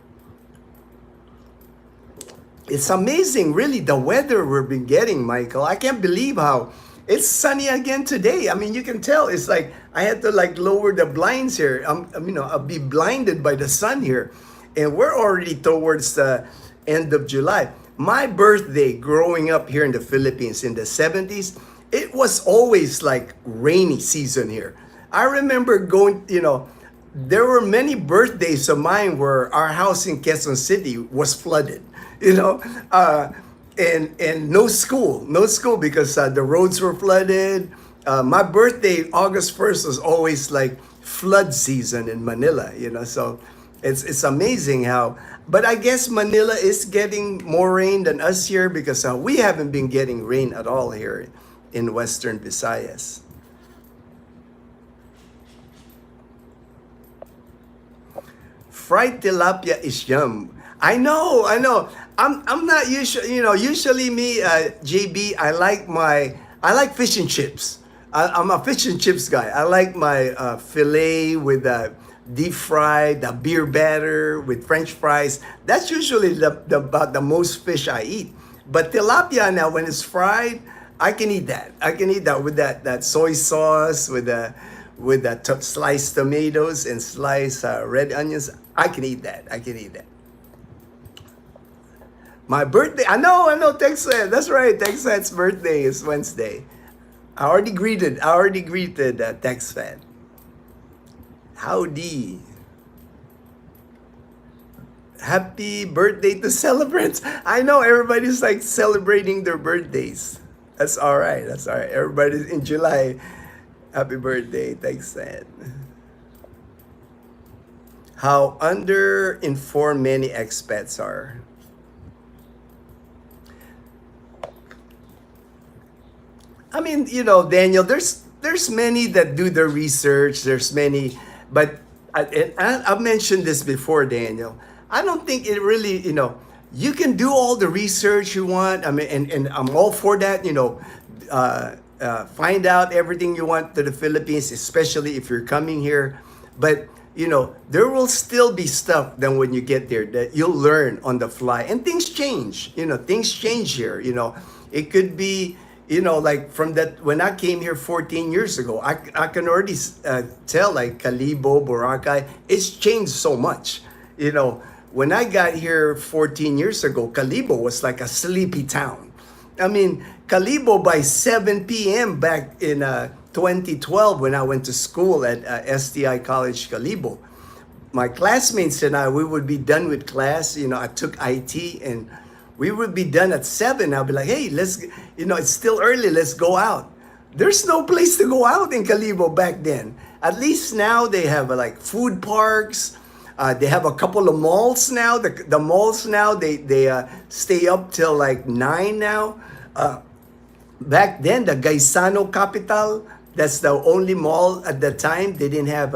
It's amazing, really, the weather we've been getting, Michael. I can't believe how it's sunny again today. I mean, you can tell it's like I had to like lower the blinds here. I'll be blinded by the sun here. And we're already towards the end of July. My birthday growing up here in the Philippines in the 70s, it was always like rainy season here. I remember going, there were many birthdays of mine where our house in Quezon City was flooded, you know, and no school because the roads were flooded. My birthday, August 1st, was always like flood season in Manila, you know, so it's amazing how. But I guess Manila is getting more rain than us here because we haven't been getting rain at all here in Western Visayas. Fried tilapia is yum. I know. I'm not usually, you know, usually me, JB, I like fish and chips. I'm a fish and chips guy. I like my filet with deep fried, the beer batter with French fries. That's usually about the most fish I eat. But tilapia now, when it's fried, I can eat that. I can eat that with that soy sauce, with the sliced tomatoes and sliced red onions. I can eat that. I can eat that. My birthday, I know, Texas. That's right. Texas' birthday is Wednesday. I already greeted Tex fan. Howdy. Happy birthday to celebrants. I know everybody's like celebrating their birthdays. That's all right. That's all right. Everybody's in July. Happy birthday, Tex fan. How underinformed many expats are. I mean, you know, Daniel, there's many that do their research. There's many, but I've mentioned this before, Daniel. I don't think it really, you know, you can do all the research you want. I mean, and I'm all for that. You know, find out everything you want to the Philippines, especially if you're coming here. But you know, there will still be stuff then when you get there that you'll learn on the fly, and things change. You know, things change here. You know, it could be, you know, like from that, when I came here 14 years ago, I can already tell like Calibo, Boracay, it's changed so much. You know, when I got here 14 years ago, Calibo was like a sleepy town. I mean, Calibo by 7 p.m. back in 2012 when I went to school at STI College Calibo, my classmates and I, we would be done with class. You know, I took IT and we would be done at 7. I'll be like, hey, let's, you know, it's still early. Let's go out. There's no place to go out in Calibo back then. At least now they have like food parks. They have a couple of malls now. The malls now, they stay up till like 9 now. Back then, the Gaisano Capital, that's the only mall at the time. They didn't have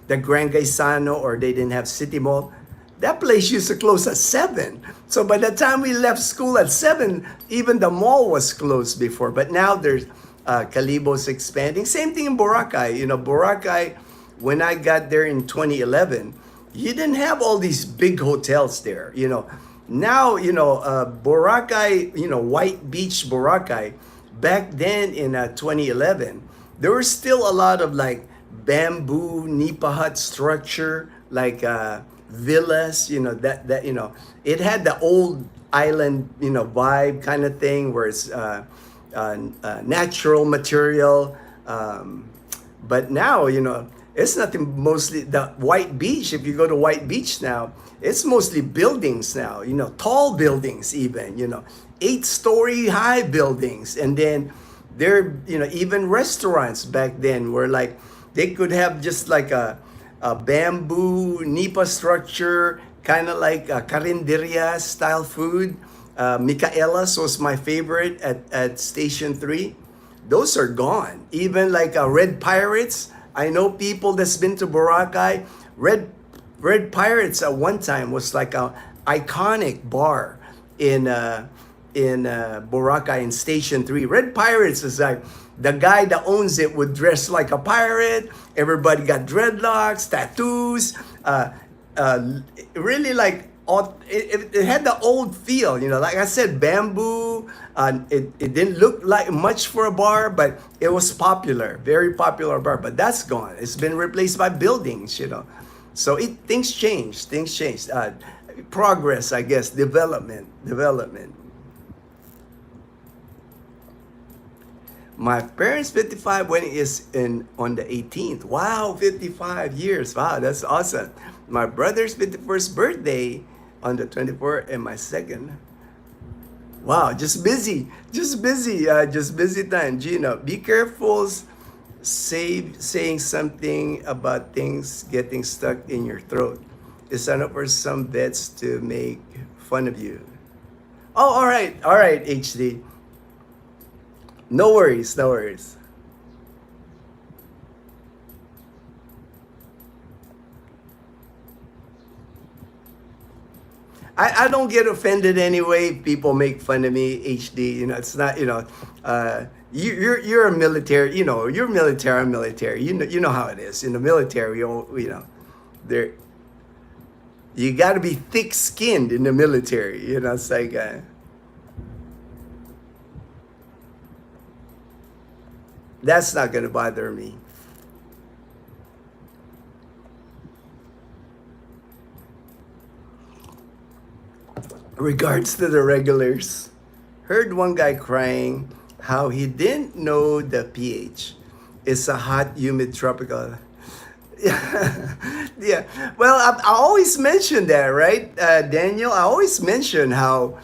the Grand Gaisano, or they didn't have City Mall. That place used to close at 7. So by the time we left school at 7, even the mall was closed before. But now there's Calibo's expanding. Same thing in Boracay. You know, Boracay, when I got there in 2011, you didn't have all these big hotels there. You know, now, you know, Boracay, you know, White Beach, Boracay, back then in 2011, there was still a lot of like bamboo nipa hut structure, like villas, you know, that you know, it had the old island, you know, vibe kind of thing where it's natural material. But now, you know, it's nothing, mostly the White Beach. If you go to White Beach now, it's mostly buildings now, you know, tall buildings even, you know, 8-story high buildings. And then there, you know, even restaurants back then were like, they could have just like a bamboo nipa structure, kind of like a carinderia style food. Micaela's was my favorite at Station 3. Those are gone. Even like Red Pirates. I know people that's been to Boracay. Red Pirates at one time was like a iconic bar in Boracay in Station 3. Red Pirates is like, the guy that owns it would dress like a pirate. Everybody got dreadlocks, tattoos. Really like, it had the old feel, you know, like I said, bamboo. It didn't look like much for a bar, but it was popular, very popular bar. But that's gone. It's been replaced by buildings, you know. So things change. Progress, I guess, development. My parents 55 wedding is on the 18th. Wow, 55 years. Wow, that's awesome. My brother's 51st birthday on the 24th, and my second. Wow, just busy. Just busy. Just busy time. Ginno, be careful saying something about things getting stuck in your throat. It's enough for some vets to make fun of you. Oh, all right, HD. No worries, no worries. I don't get offended anyway. People make fun of me, HD. You know, it's not. You know, you're a military. You know, you're military. I'm military. You know how it is in the military. You know, there you got to be thick-skinned in the military. You know, it's like. That's not gonna bother me. Regards to the regulars, heard one guy crying how he didn't know the pH. It's a hot, humid, tropical. Yeah, yeah. Well, I always mention that, right, Daniel? I always mention how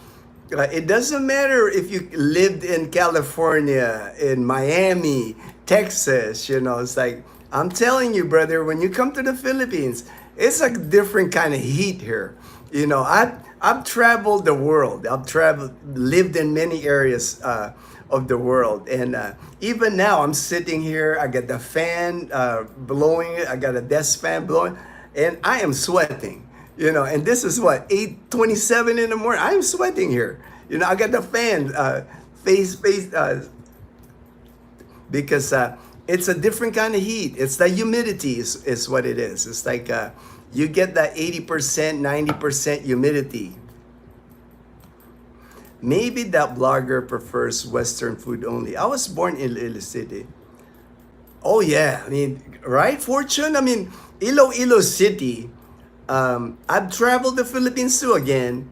it doesn't matter if you lived in California, in Miami, Texas. You know, it's like I'm telling you, brother. When you come to the Philippines, it's a different kind of heat here. You know, I've traveled the world. I've traveled, lived in many areas of the world, and even now I'm sitting here. I got the fan blowing. I got a desk fan blowing, and I am sweating. You know, and this is what 8:27 in the morning. I'm sweating here. You know, I got the fan face because it's a different kind of heat. It's the humidity is what it is. It's like you get that 80%, 90% humidity. Maybe that blogger prefers Western food only. I was born in Iloilo City. Oh yeah, I mean, right, Fortune? I mean, Iloilo City. I've traveled the Philippines too again.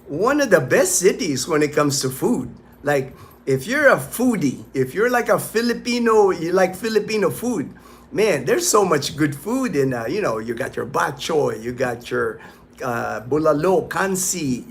One of the best cities when it comes to food. Like, if you're a foodie, if you're like a Filipino, you like Filipino food, man, there's so much good food in, you know, you got your bak choy, you got your bulalo, kansi,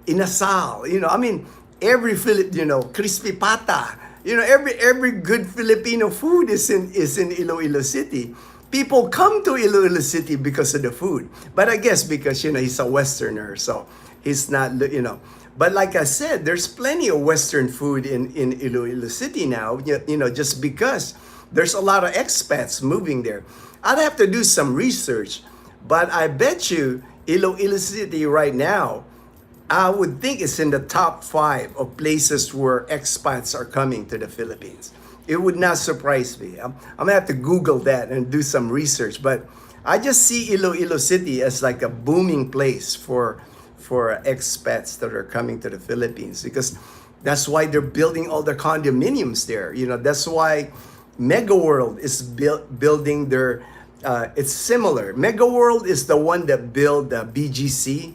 inasal, you know, I mean, every you know, crispy pata, you know, every good Filipino food is in Iloilo City. People come to Iloilo City because of the food. But I guess because, you know, he's a Westerner, so he's not, you know. But like I said, there's plenty of Western food in Iloilo City now, you know, just because there's a lot of expats moving there. I'd have to do some research, but I bet you Iloilo City right now, I would think it's in the top 5 of places where expats are coming to the Philippines. It would not surprise me. I'm gonna have to Google that and do some research. But I just see Iloilo City as like a booming place for expats that are coming to the Philippines, because that's why they're building all the condominiums there. You know, that's why Mega World is building their. It's similar. Mega World is the one that built the BGC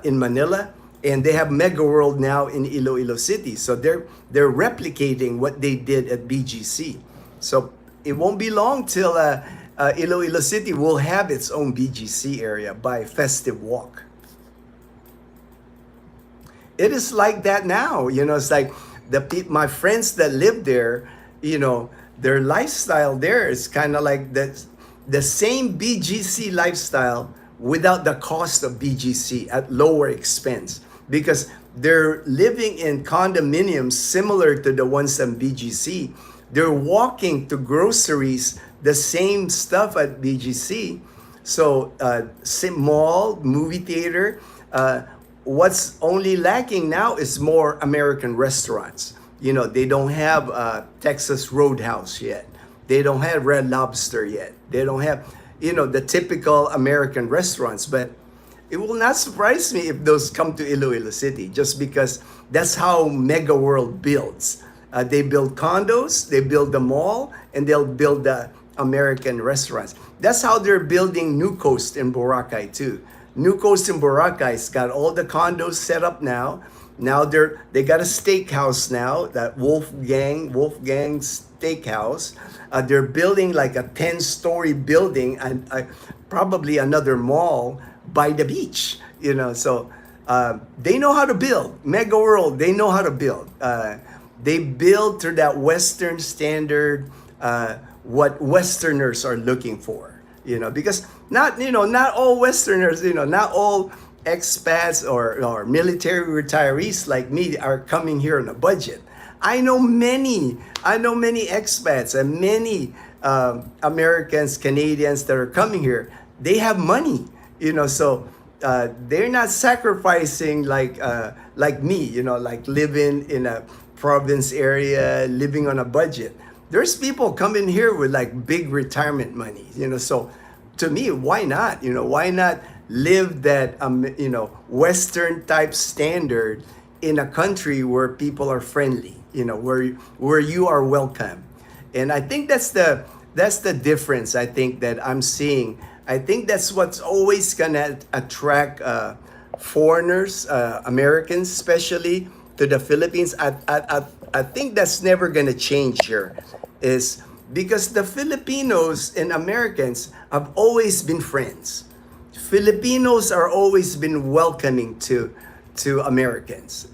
in Manila. And they have Mega World now in Iloilo City. So they're replicating what they did at BGC. So it won't be long till Iloilo City will have its own BGC area by Festive Walk. It is like that now. You know, it's like my friends that live there, you know, their lifestyle there is kind of like the same BGC lifestyle without the cost of BGC at lower expense, because they're living in condominiums similar to the ones on BGC. They're walking to groceries, the same stuff at BGC. So mall, movie theater. What's only lacking now is more American restaurants. You know, they don't have Texas Roadhouse yet. They don't have Red Lobster yet. They don't have, you know, the typical American restaurants. But it will not surprise me if those come to Iloilo City, just because that's how Mega World builds. They build condos, they build the mall, and they'll build the American restaurants. That's how they're building New Coast in Boracay too. New Coast in Boracay's got all the condos set up now. Now they got a steakhouse now, that Wolfgang Steakhouse. They're building like a 10-story building and probably another mall by the beach. So they know how to build. Mega World, they know how to build. They build to that Western standard, what Westerners are looking for. Because not all Westerners, not all expats or military retirees like me are coming here on a budget. I know many expats and many Americans, Canadians that are coming here. They have money, so they're not sacrificing like me, like living in a province area, living on a budget. There's people coming here with like big retirement money, so to me, why not? Why not live that, Western type standard in a country where people are friendly, where you are welcome. And I think that's the difference I think that I'm seeing. I think that's what's always gonna attract foreigners, Americans especially, to the Philippines. I think that's never gonna change here, is because the Filipinos and Americans have always been friends. Filipinos are always been welcoming to Americans.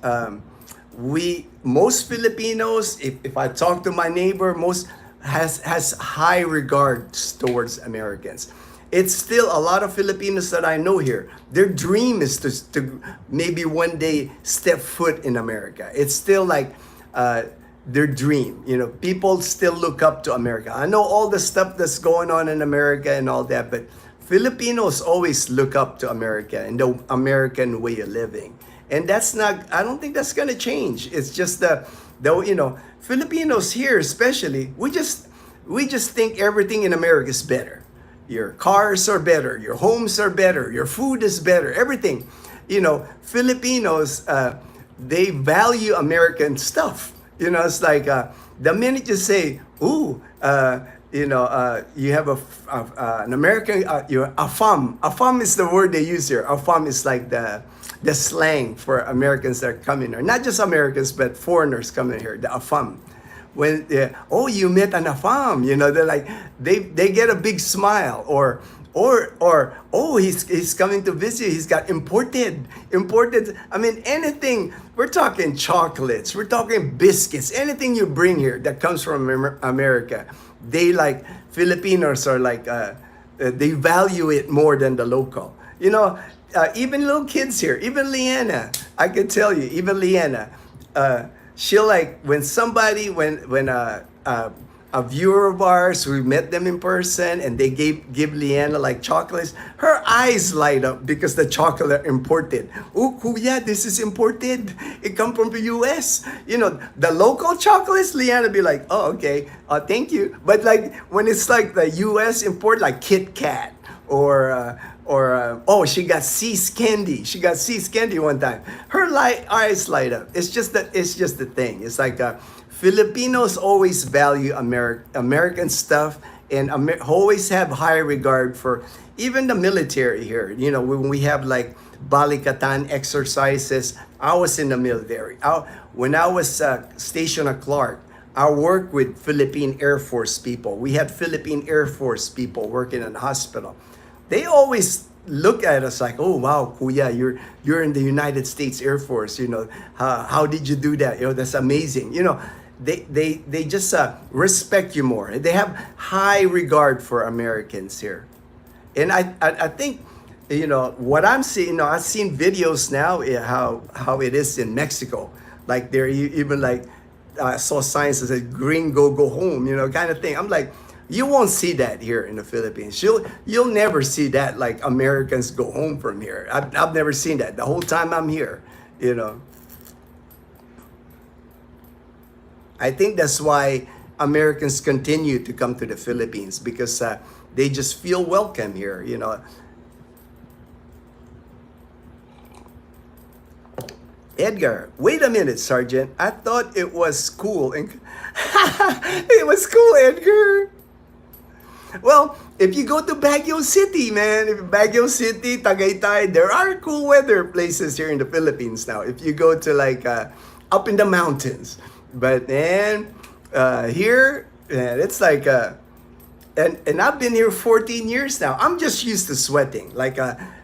Most Filipinos, if I talk to my neighbor, most has high regards towards Americans. It's still a lot of Filipinos that I know here. Their dream is to maybe one day step foot in America. It's still like their dream. People still look up to America. I know all the stuff that's going on in America and all that, but Filipinos always look up to America and the American way of living. And that's not, I don't think that's gonna change. It's just the Filipinos here especially, we just think everything in America is better. Your cars are better, your homes are better, your food is better, everything. Filipinos, they value American stuff. It's like the minute you say, ooh, you have an American, you're afam. Afam is the word they use here. Afam is like the slang for Americans that are coming here. Not just Americans, but foreigners coming here, the afam. When, you met an afam, they're like, they get a big smile. Or oh, he's coming to visit. He's got imported. I mean, anything. We're talking chocolates. We're talking biscuits. Anything you bring here that comes from America, they like, Filipinos are like, they value it more than the local. Even little kids here, even Leanna, I can tell you, even Leanna, she'll like, when somebody, when a viewer of ours, we met them in person and they give Leanna like chocolates, her eyes light up because the chocolate imported. Oh, kuya, this is imported. It come from the US. The local chocolates, Leanna be like, oh, okay, thank you. But like when it's like the US import, like Kit Kat or she got See's candy. She got See's candy one time. Her eyes light up. It's just the thing. It's like Filipinos always value American stuff and always have high regard for even the military here. When we have like Balikatan exercises, I was in the military. When I was stationed at Clark, I worked with Philippine Air Force people. We had Philippine Air Force people working in the hospital. They always look at us like, oh wow, kuya, you're in the United States Air Force. How did you do that? That's amazing. They just respect you more. They have high regard for Americans here, and I think what I'm seeing. I've seen videos now how it is in Mexico. Like they're even like I saw signs that said "Gringo, go home," kind of thing. I'm like, you won't see that here in the Philippines. You'll never see that, like Americans go home from here. I've never seen that the whole time I'm here. I think that's why Americans continue to come to the Philippines because they just feel welcome here. Edgar, wait a minute, Sergeant. I thought it was cool. It was cool, Edgar. Well, if you go to Baguio City, man, if Baguio City, Tagaytay, there are cool weather places here in the Philippines now. If you go to like up in the mountains, but man, here, man, it's like and I've been here 14 years now. I'm just used to sweating. Like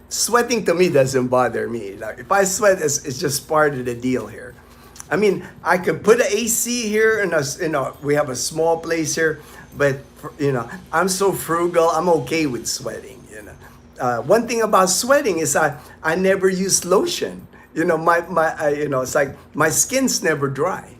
sweating to me doesn't bother me. Like if I sweat, it's just part of the deal here. I mean, I could put an AC here, and we have a small place here, but I'm so frugal. I'm okay with sweating. One thing about sweating is I never use lotion. It's like my skin's never dry.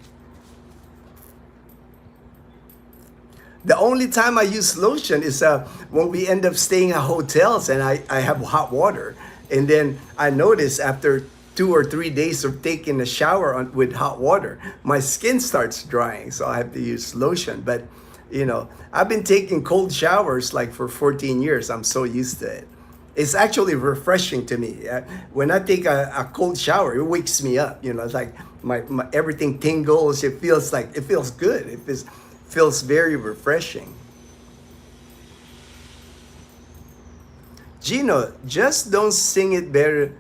The only time I use lotion is when we end up staying at hotels and I have hot water. And then I notice after 2 or 3 days of taking a shower with hot water, my skin starts drying. So I have to use lotion. But, I've been taking cold showers like for 14 years. I'm so used to it. It's actually refreshing to me. When I take a cold shower, it wakes me up. It's like my everything tingles. It feels good. It feels very refreshing. Ginno, just don't sing it better.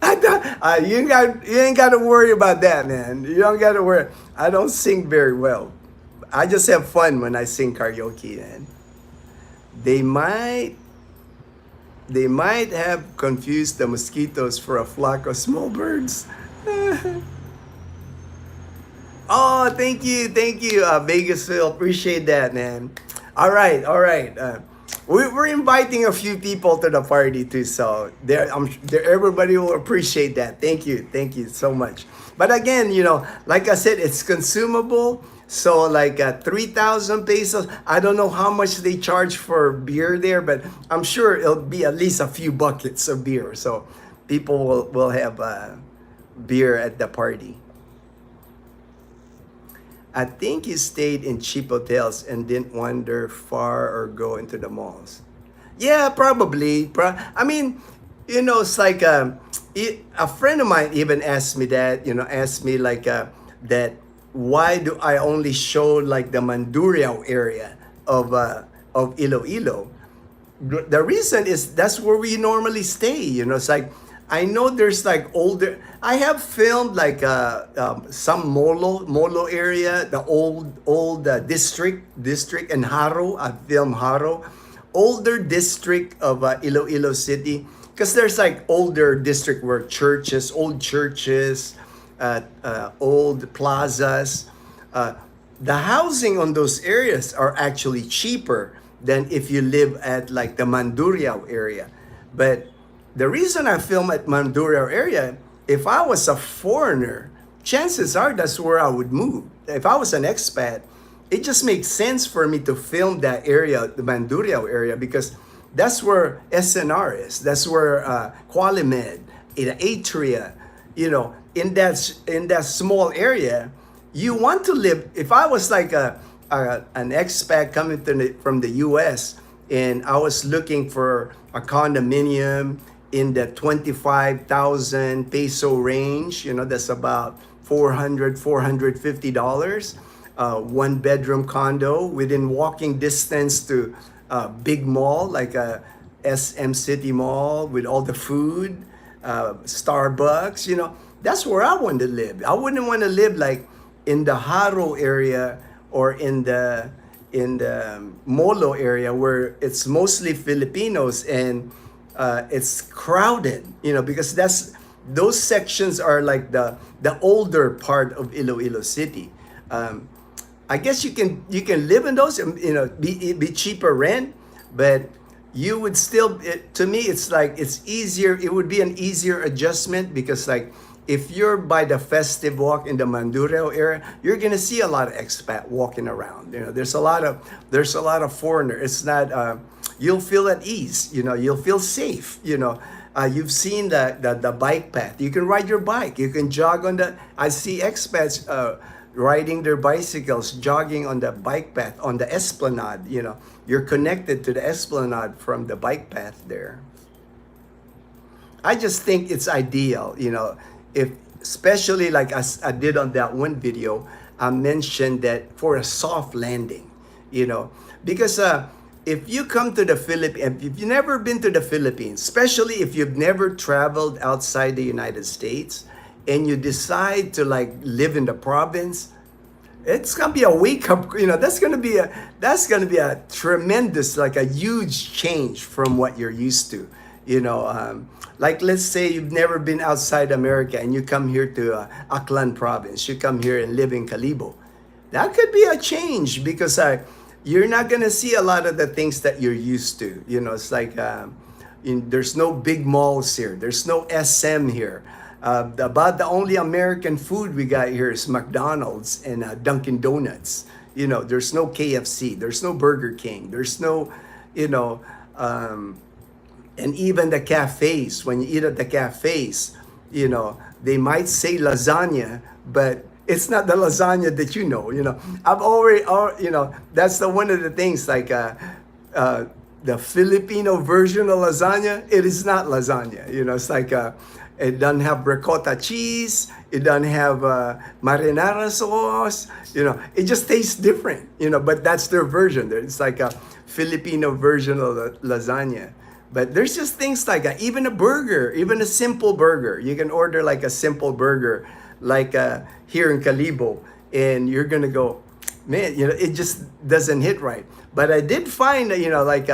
You ain't got to worry about that, man. You don't got to worry. I don't sing very well. I just have fun when I sing karaoke, man. They might have confused the mosquitoes for a flock of small birds. Oh, thank you, Vegasville. Appreciate that, man. All right. We're inviting a few people to the party too, so everybody will appreciate that. Thank you so much. But again, like I said, it's consumable. So like 3,000 pesos. I don't know how much they charge for beer there, but I'm sure it'll be at least a few buckets of beer. So people will have beer at the party. I think he stayed in cheap hotels and didn't wander far or go into the malls. Yeah, probably. I mean, it's like a friend of mine even asked me that. Asked me like that. Why do I only show like the Mandurriao area of Iloilo? The reason is that's where we normally stay. It's like I know there's like older. I have filmed like some Molo area, the old district and Haro. I filmed Haro, older district of Iloilo City, because there's like older district where old churches, old plazas. The housing on those areas are actually cheaper than if you live at like the Mandurriao area, but the reason I film at Mandurriao area, if I was a foreigner, chances are that's where I would move. If I was an expat, it just makes sense for me to film that area, the Mandurriao area, because that's where SNR is. That's where Qualimed, in Atria, in that small area, you want to live. If I was like an expat coming from the U.S. and I was looking for a condominium in the 25,000 peso range, that's about $450, one bedroom condo within walking distance to a big mall like a SM City Mall with all the food, Starbucks, that's where I want to live. I wouldn't want to live like in the Haro area or in the Molo area where it's mostly Filipinos and it's crowded, because those sections are like the older part of Iloilo City. I guess you can live in those, be cheaper rent, but you would still. To me, it's like it's easier. It would be an easier adjustment because like if you're by the festive walk in the Mandurriao area, you're gonna see a lot of expat walking around. There's a lot of foreigners. It's not. You'll feel at ease. You'll feel safe. You've seen the bike path. You can ride your bike. You can jog on the. I see expats riding their bicycles, jogging on the bike path on the esplanade. You're connected to the esplanade from the bike path there. I just think it's ideal. If especially like as I did on that one video, I mentioned that for a soft landing. you know, because if you come to the Philippines, if you've never been to the Philippines, especially if you've never traveled outside the United States, and you decide to like live in the province, it's gonna be a wake up. You know, that's gonna be a tremendous, like a huge change from what you're used to. You know, like let's say you've never been outside America and you come here to Aklan province. You come here and live in Calibo. That could be a change because you're not gonna see a lot of the things that you're used to. You know, it's like there's no big malls here. There's no SM here. About the only American food we got here is McDonald's and Dunkin' Donuts. You know, there's no KFC, there's no Burger King, there's no, you know, and even the cafes, when you eat at the cafes, you know, they might say lasagna, but it's not the lasagna that you know. You know, you know, that's one of the things like the Filipino version of lasagna. It is not lasagna. You know, it's like it doesn't have ricotta cheese. It doesn't have marinara sauce. You know, it just tastes different. You know, but that's their version. It's like a Filipino version of lasagna. But there's just things like even a burger, even a simple burger. You can order like a simple burger, like here in Calibo, and you're gonna go, man, you know, it just doesn't hit right. But I did find, you know, like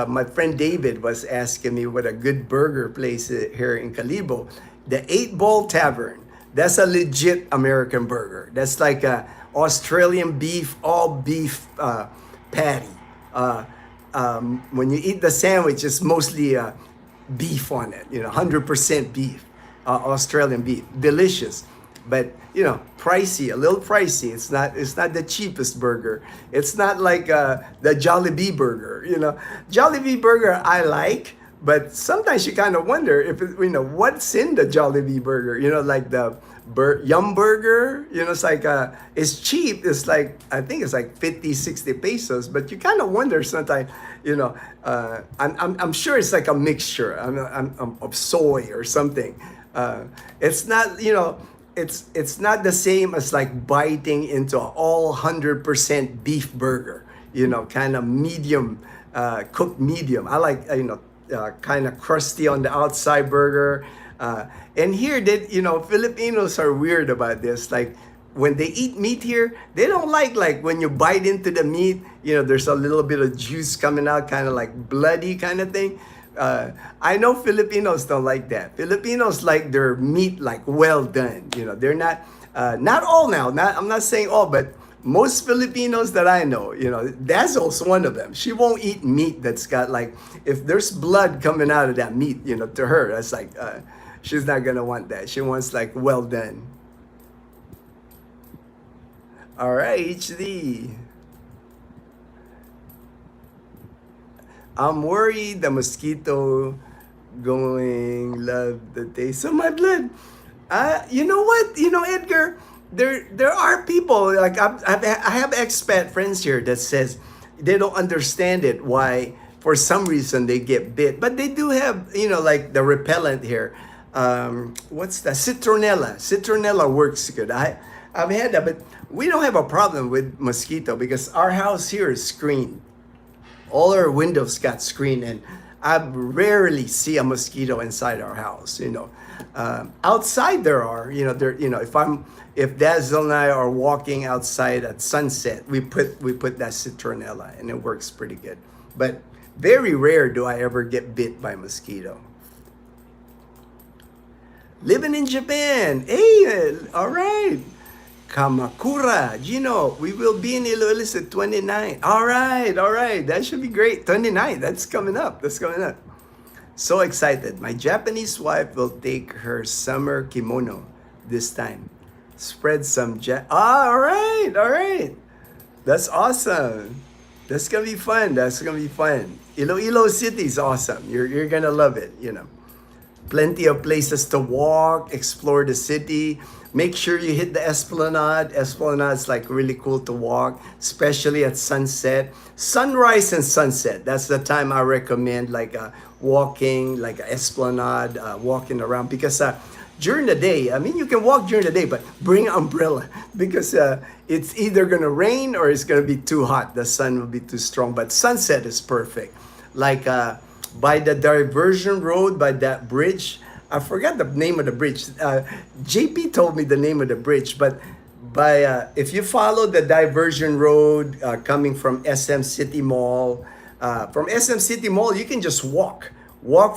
my friend David was asking me what a good burger place is here in Calibo. The 8 Ball Tavern. That's a legit American burger. That's like a Australian beef, all beef patty. When you eat the sandwich, it's mostly beef on it. You know, 100% beef, Australian beef. Delicious. But you know, pricey, a little pricey. It's not the cheapest burger. It's not like the Jollibee burger. You know, Jollibee burger I like, but sometimes you kind of wonder if you know what's in the Jollibee burger. You know, like the Yum Burger. You know, it's like it's cheap. It's like I think it's like 50, 60 pesos. But you kind of wonder sometimes. You know, I'm sure it's like a mixture of soy or something. It's not, you know. It's not the same as like biting into an all 100% beef burger, you know, kind of medium, cooked medium. I like, you know, kind of crusty on the outside burger. And here, you know, Filipinos are weird about this. Like when they eat meat here, they don't like when you bite into the meat, you know, there's a little bit of juice coming out, kind of like bloody kind of thing. I know Filipinos don't like that. Filipinos like their meat like well done. You know, they're not all now. I'm not saying all, but most Filipinos that I know, you know, Dazzle's one of them. She won't eat meat that's got like, if there's blood coming out of that meat, you know, to her, that's like, she's not gonna want that. She wants like well done. All right, HD. I'm worried the mosquito going love the taste of my blood. You know what? You know, Edgar, there are people like I have expat friends here that says they don't understand it why for some reason they get bit, but they do have, you know, like the repellent here. What's that? Citronella. Citronella works good. I've had that, but we don't have a problem with mosquito because our house here is screened. All our windows got screened, and I rarely see a mosquito inside our house. You know, outside there are. You know, You know, if Dazzle and I are walking outside at sunset, we put that citronella, and it works pretty good. But very rare do I ever get bit by mosquito. Living in Japan, hey, all right. Kamakura, Ginno, we will be in Iloilo at 29. All right, that should be great. 29, that's coming up. So excited. My Japanese wife will take her summer kimono this time. Spread some all right. That's awesome. That's gonna be fun. Iloilo City is awesome. You're gonna love it, you know. Plenty of places to walk, explore the city. Make sure you hit the Esplanade. Esplanade's like really cool to walk, especially at sunset. Sunrise and sunset, that's the time I recommend like walking, like Esplanade, walking around because during the day. I mean, you can walk during the day, but bring an umbrella because it's either gonna rain or it's gonna be too hot. The sun will be too strong. But sunset is perfect. Like by the diversion road, by that bridge. I forgot the name of the bridge. JP told me the name of the bridge, but by if you follow the diversion road coming from SM City Mall, from SM City Mall, you can just walk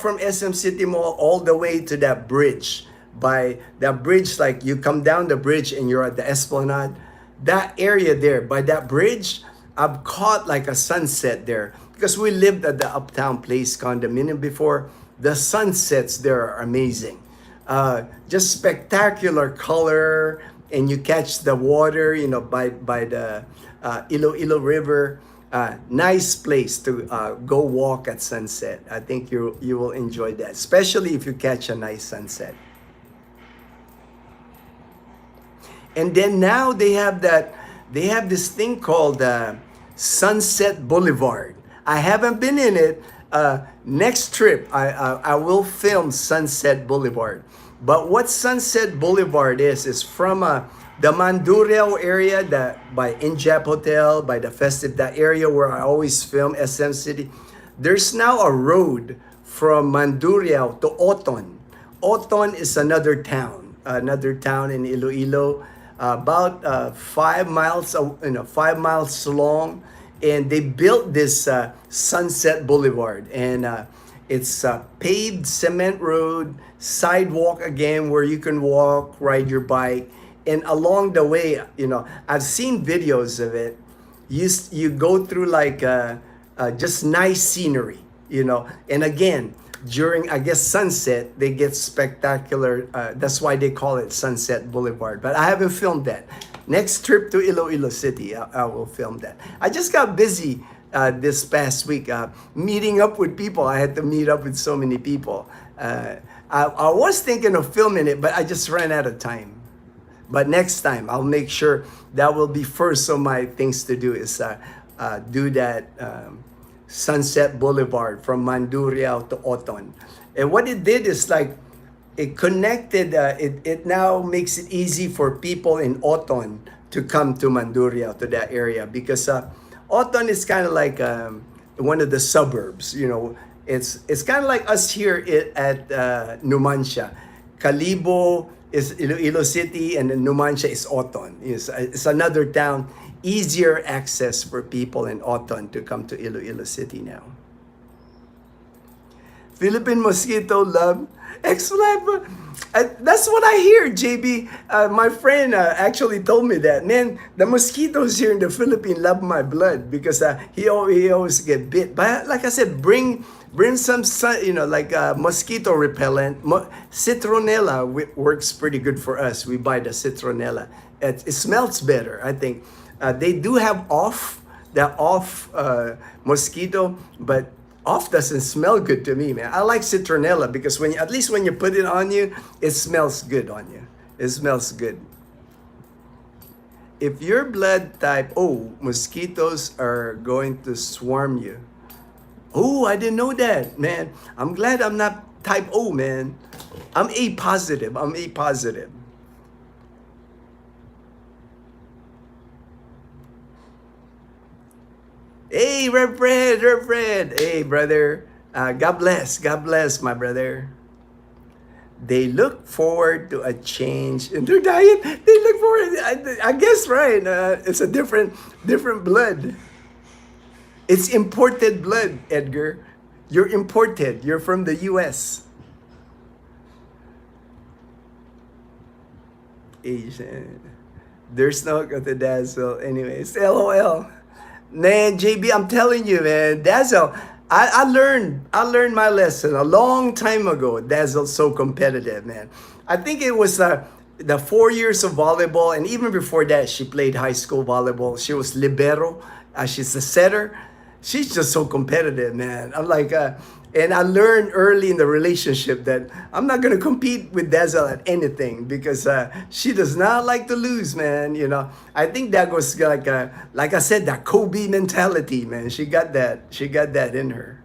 from SM City Mall all the way to that bridge. By that bridge, like you come down the bridge and you're at the Esplanade. That area there, by that bridge, I've caught like a sunset there because we lived at the Uptown Place condominium before. The sunsets there are amazing. Just spectacular color, and you catch the water, you know, by the Iloilo River. Nice place to go walk at sunset. I think you will enjoy that, especially if you catch a nice sunset. And then now they have this thing called Sunset Boulevard. I haven't been in it. Next trip, I will film Sunset Boulevard. But what Sunset Boulevard is from the Mandurriao area, by Injap Hotel, by the Festive, that area where I always film SM City. There's now a road from Mandurriao to Oton. Oton is another town in Iloilo, about 5 miles, 5 miles long. And they built this Sunset Boulevard, and it's a paved cement road, sidewalk again, where you can walk, ride your bike, and along the way, you know, I've seen videos of it. You go through like just nice scenery, you know, and again during, I guess, sunset, they get spectacular. That's why they call it Sunset Boulevard. But I haven't filmed that. Next trip to Iloilo City, I will film that. I just got busy this past week meeting up with people. I had to meet up with so many people. I was thinking of filming it, but I just ran out of time. But next time, I'll make sure that will be first of my things to do is do that Sunset Boulevard from Mandurriao to Oton. And what it did is like, it connected, it now makes it easy for people in Oton to come to Mandurriao, to that area, because Oton is kind of like one of the suburbs, you know. It's kind of like us here at Numancia. Calibo is Iloilo City, and then Numancia is Oton. It's another town. Easier access for people in Oton to come to Iloilo City now. Philippine mosquito love Expat. That's what I hear, JB. My friend actually told me that. Man, the mosquitoes here in the Philippines love my blood because he always get bit. But like I said, bring some, you know, like mosquito repellent. Citronella works pretty good for us. We buy the citronella. It smells better, I think. They do have the off mosquito, but off doesn't smell good to me, man. I like citronella because at least when you put it on you, it smells good on you. It smells good. If your blood type O, mosquitoes are going to swarm you. Oh, I didn't know that, man. I'm glad I'm not type O, man. I'm A positive. Hey, Rev Fred. Hey, brother. God bless, my brother. They look forward to a change in their diet. They look forward, I guess, right? It's a different blood. It's imported blood, Edgar. You're imported. You're from the U.S. Asian. There's no dazzle. Anyways, LOL. Man, JB, I'm telling you, man, Dazzle, I learned my lesson a long time ago. Dazzle's so competitive, man. I think it was the 4 years of volleyball, and even before that, she played high school volleyball. She was libero. She's a setter. She's just so competitive, man. I'm like, and I learned early in the relationship that I'm not gonna compete with Dazzle at anything because she does not like to lose, man. You know, I think that goes like I said, that Kobe mentality, man. She got that in her.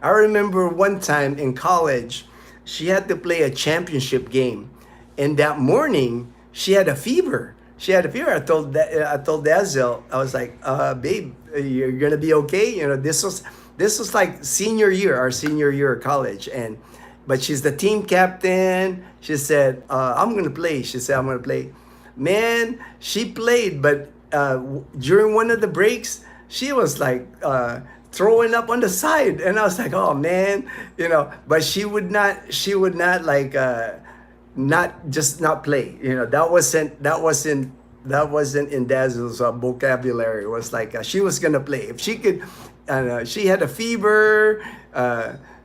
I remember one time in college, she had to play a championship game, and that morning she had a fever. She had a fever. I told Dazzle, I was like, babe, you're gonna be okay. You know, this was like senior year, our senior year of college, and but she's the team captain. She said, I'm gonna play. She said, I'm gonna play. Man, she played, but during one of the breaks, she was like throwing up on the side, and I was like, oh man, But she would not like not play. That wasn't in Dazzle's vocabulary. It was like she was gonna play if she could. She had a fever.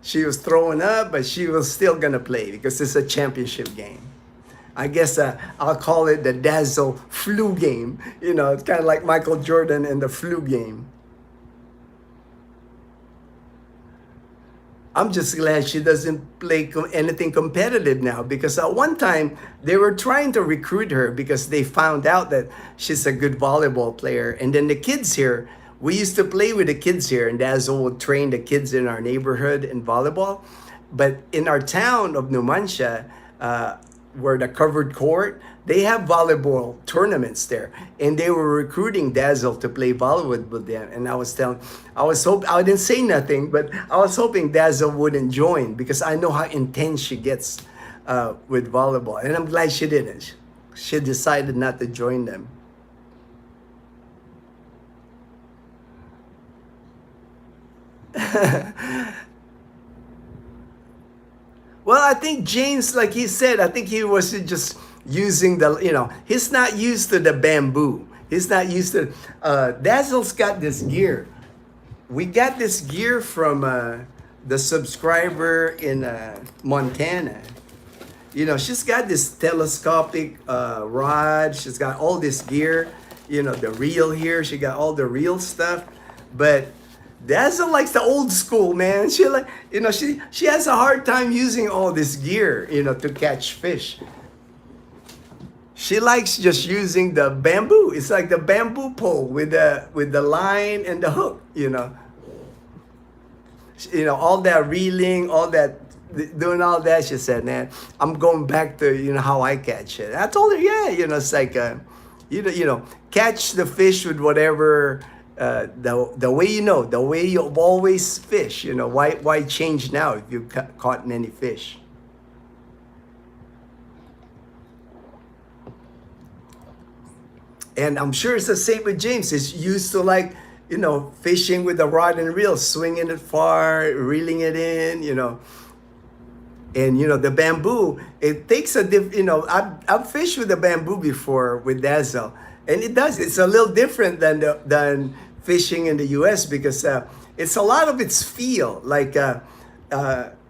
She was throwing up, but she was still gonna play because it's a championship game. I guess I'll call it the Dazzle flu game. It's kind of like Michael Jordan and the flu game. I'm just glad she doesn't play anything competitive now, because at one time they were trying to recruit her because they found out that she's a good volleyball player. And then the kids here, we used to play with the kids here, and Dazzle would train the kids in our neighborhood in volleyball. But in our town of Numancia, where the covered court, they have volleyball tournaments there, and they were recruiting Dazzle to play volleyball with them. And I didn't say nothing, but I was hoping Dazzle wouldn't join because I know how intense she gets with volleyball, and I'm glad she didn't. She decided not to join them. Well, I think James, like he said, I think he was just using he's not used to the bamboo. He's not used to, Dazzle's got this gear. We got this gear from the subscriber in Montana. She's got this telescopic rod. She's got all this gear, the reel here. She got all the reel stuff. But Dazzle likes the old school, man. She has a hard time using all this gear, to catch fish. She likes just using the bamboo. It's like the bamboo pole with the line and the hook, all that reeling, all that doing all that. She said, man, I'm going back to how I catch it. I told her, yeah, it's like catch the fish with whatever the way the way you've always fish. Why change now if you've caught many fish? And I'm sure it's the same with James. He's used to fishing with a rod and reel, swinging it far, reeling it in, And the bamboo, it takes I've fished with the bamboo before with Dazzle, and it's a little different than fishing in the U.S. because it's a lot of its feel.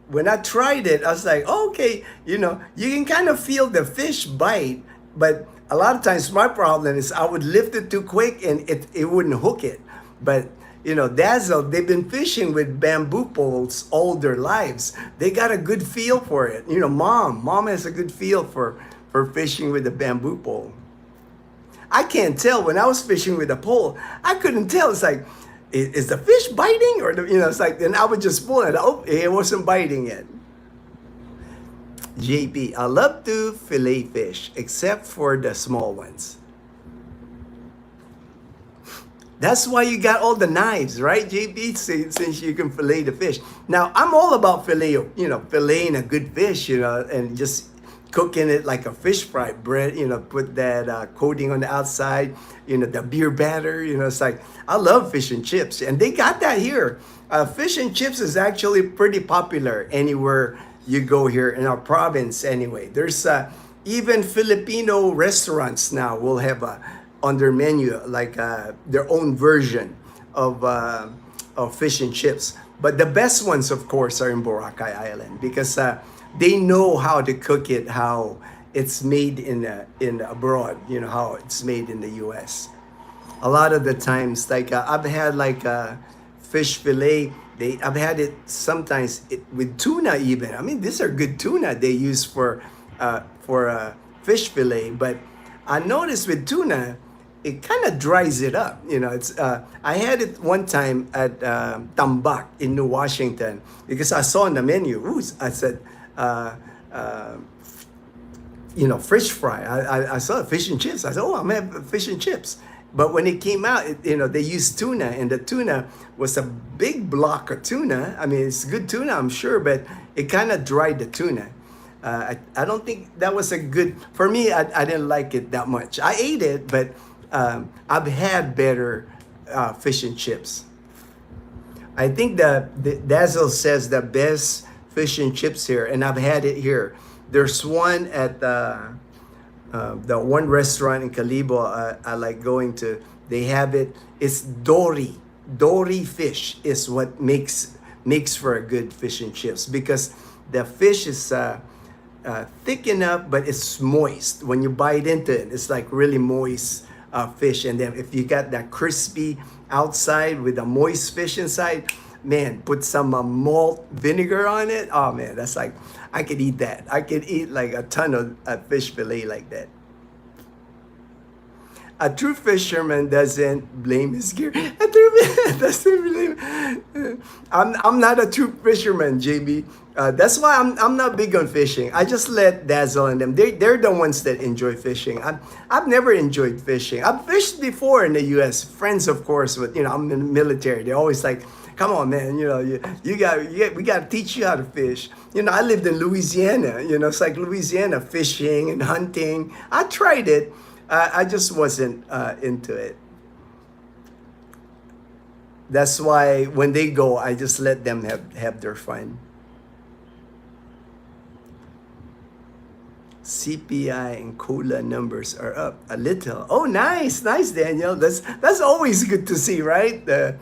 When I tried it, I was like, oh, okay, you can kind of feel the fish bite, but a lot of times my problem is I would lift it too quick and it wouldn't hook it. But Dazzle, they've been fishing with bamboo poles all their lives. They got a good feel for it. Mom has a good feel for fishing with a bamboo pole. I can't tell when I was fishing with a pole. I couldn't tell. It's like, is the fish biting or it's like, then I would just pull it. Oh, it wasn't biting it. JP, I love to fillet fish, except for the small ones. That's why you got all the knives, right, JP? Since you can fillet the fish. Now, I'm all about filleting a good fish, and just cooking it like a fish fry bread, put that coating on the outside, the beer batter, it's like, I love fish and chips. And they got that here. Fish and chips is actually pretty popular anywhere you go here in our province anyway. There's even Filipino restaurants now will have on their menu their own version of fish and chips. But the best ones, of course, are in Boracay Island because they know how to cook it, how it's made in abroad, how it's made in the U.S. A lot of the times, I've had fish fillet. I've had it sometimes with tuna even. I mean, these are good tuna they use for fish fillet. But I noticed with tuna, it kind of dries it up. You know, it's I had it one time at Tambak in New Washington because I saw on the menu. Ooh, I said, uh, uh, you know, fish fry. I saw fish and chips. I said, oh, I'm gonna have fish and chips. But when it came out, you know, they used tuna, and the tuna was a big block of tuna. I mean, it's good tuna, I'm sure, but it kind of dried the tuna. I don't think that was a good, for me, I didn't like it that much. I ate it, but I've had better fish and chips. I think the Dazzle says the best fish and chips here, and I've had it here. There's one at the one restaurant in Calibo I like going to. They have it. It's dory. Dory fish is what makes for a good fish and chips because the fish is thick enough, but it's moist. When you bite into it, it's like really moist fish. And then if you got that crispy outside with a moist fish inside, man, put some malt vinegar on it. Oh man, that's like, I could eat that. I could eat like a ton of fish fillet like that. A true fisherman doesn't blame his gear. A true doesn't blame. I'm not a true fisherman, JB. That's why I'm not big on fishing. I just let Dazzle and them. They're the ones that enjoy fishing. I've never enjoyed fishing. I've fished before in the U.S. Friends, of course, but you know I'm in the military. They're always like, come on, man, you know, we got to teach you how to fish. You know, I lived in Louisiana. You know, it's like Louisiana fishing and hunting. I tried it. I just wasn't into it. That's why when they go, I just let them have their fun. CPI and cola numbers are up a little. Oh, nice, Daniel. That's always good to see, right? The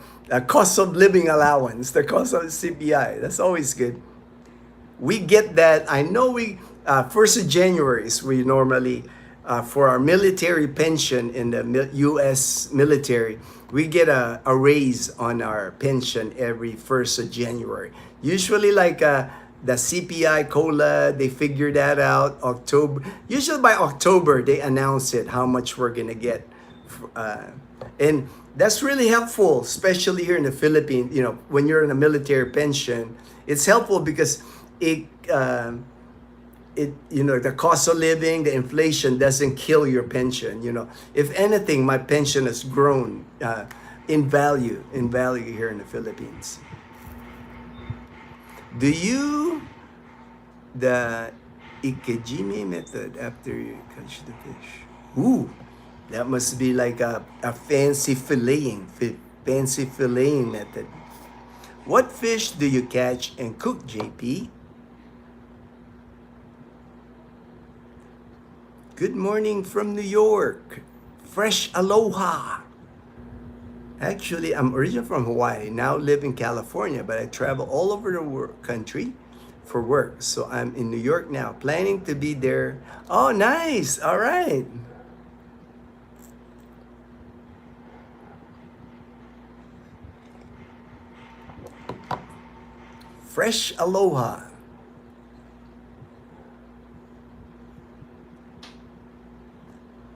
cost of living allowance, the cost of CPI. That's always good. We get that. I know we 1st of January is we normally for our military pension in the U.S. military, we get a raise on our pension every 1st of January. Usually like the CPI COLA, they figure that out October. Usually by October, they announce it, how much we're gonna get. And that's really helpful, especially here in the Philippines. You know, when you're in a military pension, it's helpful because it you know, the cost of living, the inflation doesn't kill your pension. You know, if anything, my pension has grown in value here in the Philippines. Do you the ikejime method after you catch the fish? Ooh, that must be like a fancy filleting method. What fish do you catch and cook, JP? Good morning from New York. Fresh aloha. Actually, I'm originally from Hawaii, now live in California, but I travel all over the country for work. So I'm in New York now, planning to be there. Oh, nice. All right. Fresh aloha.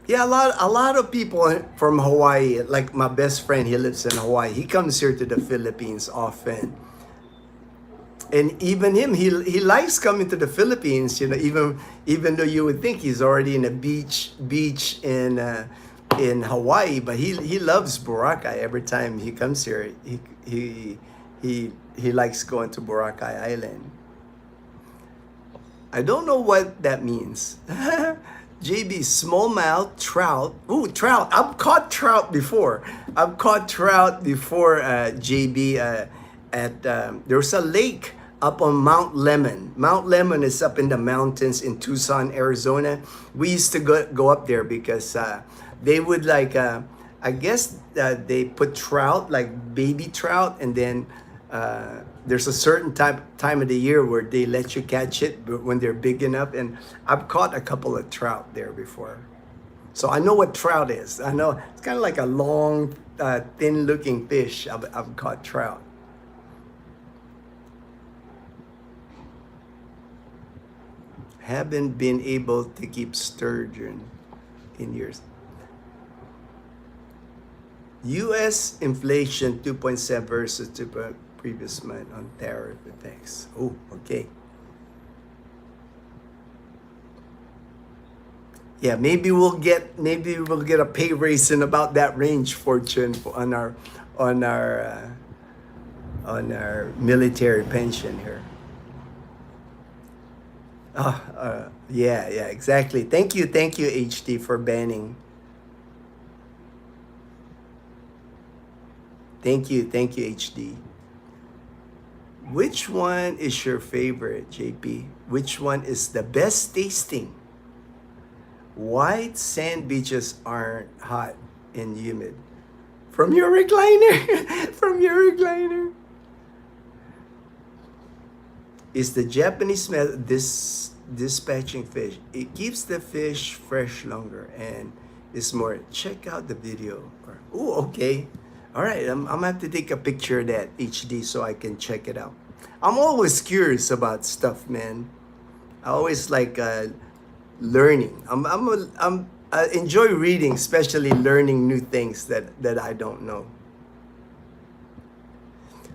Yeah, a lot of people from Hawaii, like my best friend, he lives in Hawaii. He comes here to the Philippines often. And even him, he likes coming to the Philippines, you know, even though you would think he's already in a beach in Hawaii, but he loves Boracay. Every time he comes here, he likes going to Boracay Island. I don't know what that means. JB, smallmouth, trout. Ooh, trout. I've caught trout before. JB, at there's a lake up on Mount Lemon. Mount Lemon is up in the mountains in Tucson, Arizona. We used to go up there because they would like, I guess they put trout, like baby trout, and then there's a certain time of the year where they let you catch it when they're big enough. And I've caught a couple of trout there before. So I know what trout is. I know it's kind of like a long, thin looking fish. I've caught trout. Haven't been able to keep sturgeon in years. U.S. inflation 2.7 versus 2 previous month on tariff effects. Oh, okay. Yeah, maybe we'll get a pay raise in about that range, Fortune, on our military pension here. Yeah, exactly. Thank you, HD, for banning. Thank you, HD. Which one is your favorite, JP? Which one is the best tasting? White sand beaches aren't hot and humid. From your recliner. From your recliner. Is the Japanese method dispatching fish? It keeps the fish fresh longer and is more. Check out the video. Oh, okay. All right, I'm gonna have to take a picture of that HD so I can check it out. I'm always curious about stuff, man. I always like learning. I enjoy reading, especially learning new things that I don't know.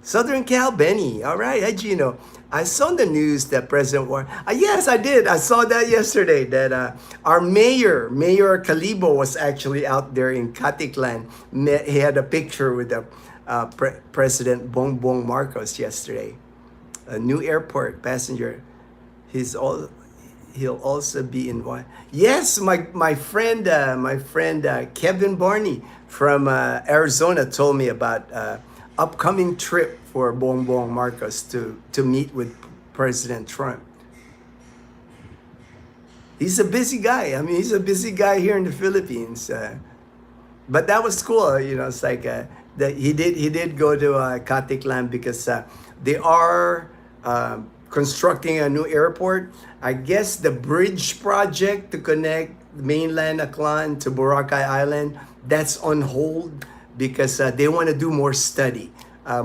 Southern Cal, Benny. All right, hi Ginno. I saw in the news that President Warren. Yes, I did. I saw that yesterday. That our Mayor Calibo, was actually out there in Caticlan. He had a picture with the President Bongbong Marcos yesterday. A new airport passenger. He'll also be in one. Yes, my friend Kevin Barney from Arizona told me about upcoming trip for Bongbong Marcos to meet with President Trump. He's a busy guy. I mean, he's a busy guy here in the Philippines. But that was cool. You know, it's like that he did go to Caticlan because they are constructing a new airport. I guess the bridge project to connect mainland Aklan to Boracay Island, that's on hold because they want to do more study. There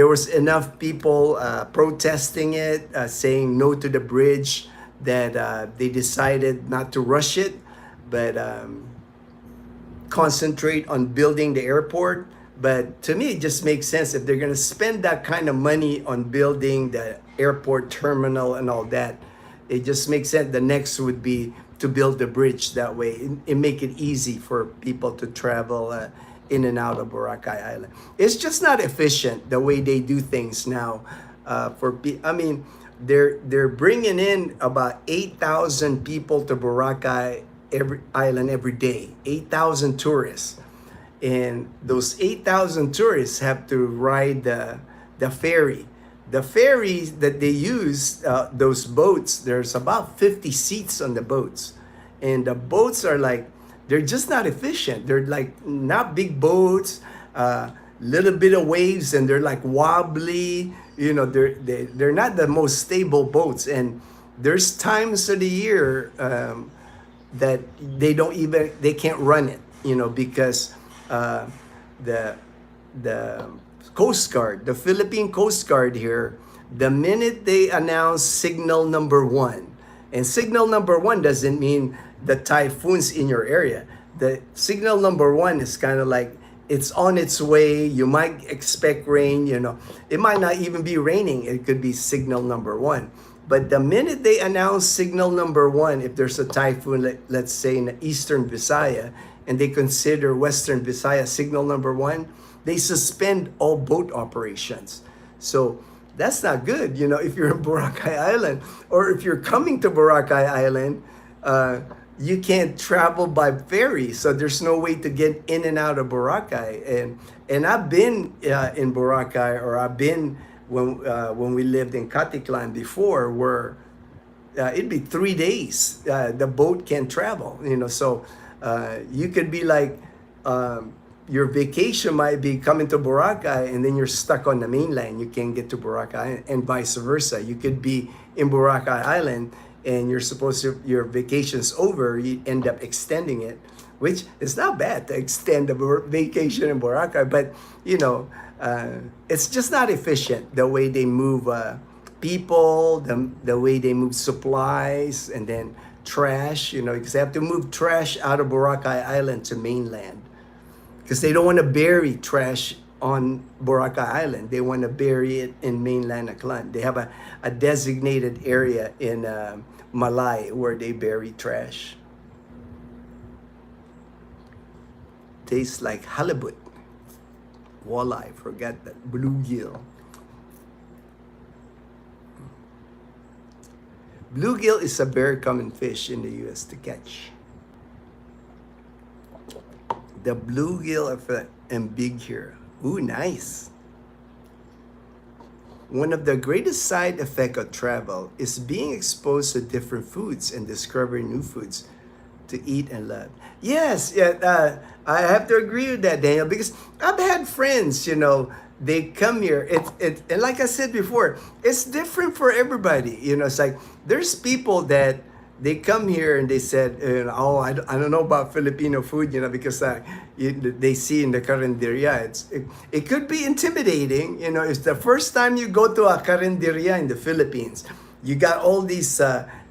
was enough people protesting it, saying no to the bridge, that they decided not to rush it, but concentrate on building the airport. But to me, it just makes sense if they're going to spend that kind of money on building the airport terminal and all that. It just makes sense. The next would be to build the bridge that way and make it easy for people to travel in and out of Boracay Island. It's just not efficient the way they do things now. I mean, they're bringing in about 8,000 people to Boracay Island every day. 8,000 tourists. And those 8,000 tourists have to ride the ferry. The ferries that they use, those boats, there's about 50 seats on the boats. And the boats are like, they're just not efficient. They're like not big boats, little bit of waves, and they're like wobbly. You know, they're not the most stable boats. And there's times of the year that they can't run it, you know, because the Coast Guard, the Philippine Coast Guard here, the minute they announce signal number 1, and signal number 1 doesn't mean the typhoon's in your area. The signal number 1 is kind of like it's on its way. You might expect rain, you know. It might not even be raining. It could be signal number 1. But the minute they announce signal number 1, if there's a typhoon, let's say in the Eastern Visaya, and they consider Western Visaya signal number 1, they suspend all boat operations. So that's not good, you know, if you're in Boracay Island, or if you're coming to Boracay Island, you can't travel by ferry, so there's no way to get in and out of Boracay. And I've been in Boracay, or I've been when we lived in Caticlan before, where it'd be 3 days the boat can't travel, you know. So you could be like, your vacation might be coming to Boracay and then you're stuck on the mainland. You can't get to Boracay, and vice versa. You could be in Boracay Island and you're supposed to, your vacation's over, you end up extending it, which is not bad to extend the vacation in Boracay, but you know, it's just not efficient the way they move people, the way they move supplies, and then trash, because they have to move trash out of Boracay Island to mainland. Because they don't want to bury trash on Boracay Island. They want to bury it in mainland Aklan. They have a designated area in Malay where they bury trash. Tastes like halibut. Walleye, forgot that. Bluegill. Bluegill is a very common fish in the U.S. to catch. The bluegill and big here. Ooh, nice. One of the greatest side effects of travel is being exposed to different foods and discovering new foods to eat and love. Yes, yeah, I have to agree with that, Daniel, because I've had friends, they come here. And like I said before, it's different for everybody. It's like there's people that they come here and they said, oh, I don't know about Filipino food, because they see in the karinderya. It could be intimidating. It's the first time you go to a karinderya in the Philippines. You got all these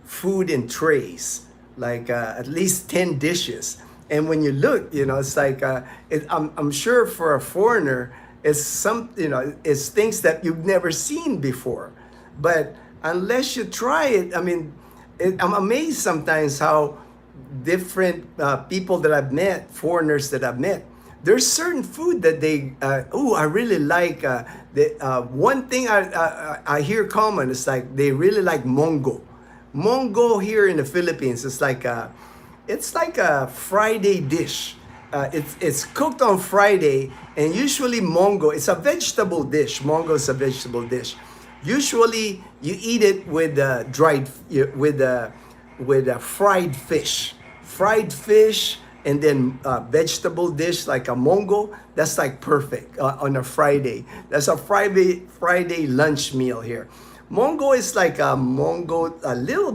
food in trays, like at least 10 dishes. And when you look, it's like, I'm sure for a foreigner, it's it's things that you've never seen before. But unless you try it, I'm amazed sometimes how different people that I've met, foreigners that I've met, there's certain food that they, I really like. One thing I hear common is like they really like mongo. Mongo here in the Philippines is like it's like a Friday dish. It's cooked on Friday, and usually mongo, it's a vegetable dish. Mongo is a vegetable dish. Usually, you eat it with fried fish, and then vegetable dish like a mongo. That's like perfect on a Friday. That's a Friday lunch meal here. Mongo is like little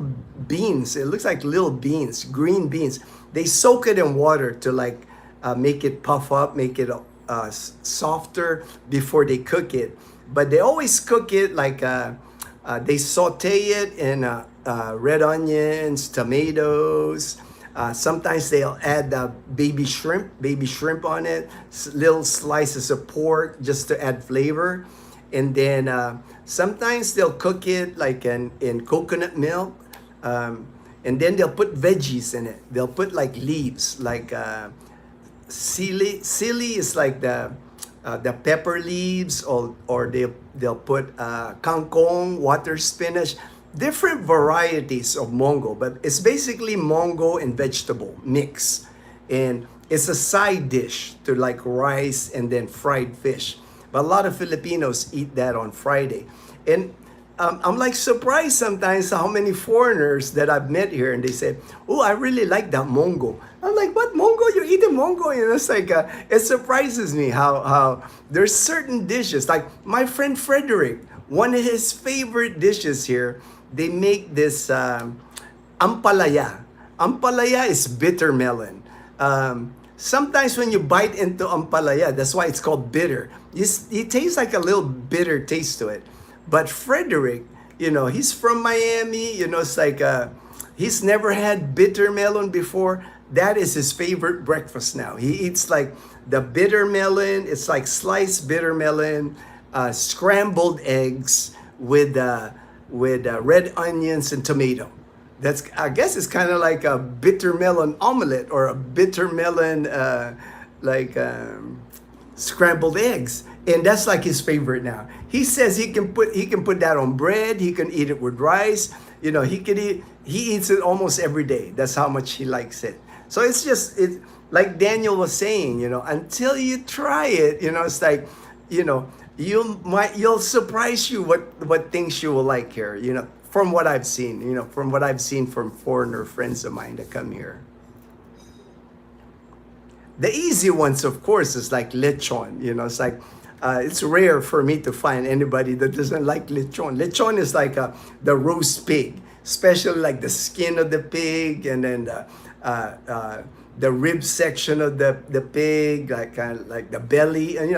beans. It looks like little beans, green beans. They soak it in water to like make it puff up, make it softer before they cook it. But they always cook it like they saute it in red onions, tomatoes. Sometimes they'll add baby shrimp on it, little slices of pork just to add flavor. And then sometimes they'll cook it like in coconut milk. And then they'll put veggies in it. They'll put like leaves, like sili. Sili is like the pepper leaves, or they'll put kangkong, water spinach, different varieties of mongo, but it's basically mongo and vegetable mix, and it's a side dish to like rice and then fried fish. But a lot of Filipinos eat that on Friday, and I'm like surprised sometimes how many foreigners that I've met here, and they say, "Oh, I really like that mongo." I'm like, "What mongo? You're eating mongo?" It's like it surprises me how there's certain dishes. Like my friend Frederick, one of his favorite dishes here, they make this ampalaya. Ampalaya is bitter melon. Sometimes when you bite into ampalaya, that's why it's called bitter. It tastes like a little bitter taste to it. But Frederick, he's from Miami, it's like he's never had bitter melon before. That is his favorite breakfast now. He eats like the bitter melon. It's like sliced bitter melon, scrambled eggs with red onions and tomato. I guess it's kind of like a bitter melon omelet or a bitter melon scrambled eggs. And that's like his favorite now. He says he can put that on bread. He can eat it with rice. He eats it almost every day. That's how much he likes it. So it's like Daniel was saying, until you try it, it's like, you'll surprise you what things you will like here, from what I've seen, from foreigner friends of mine that come here. The easy ones, of course, is like lechon. It's like it's rare for me to find anybody that doesn't like lechon. Lechon is like the roast pig, especially like the skin of the pig, and then the rib section of the pig, like kind of like the belly, and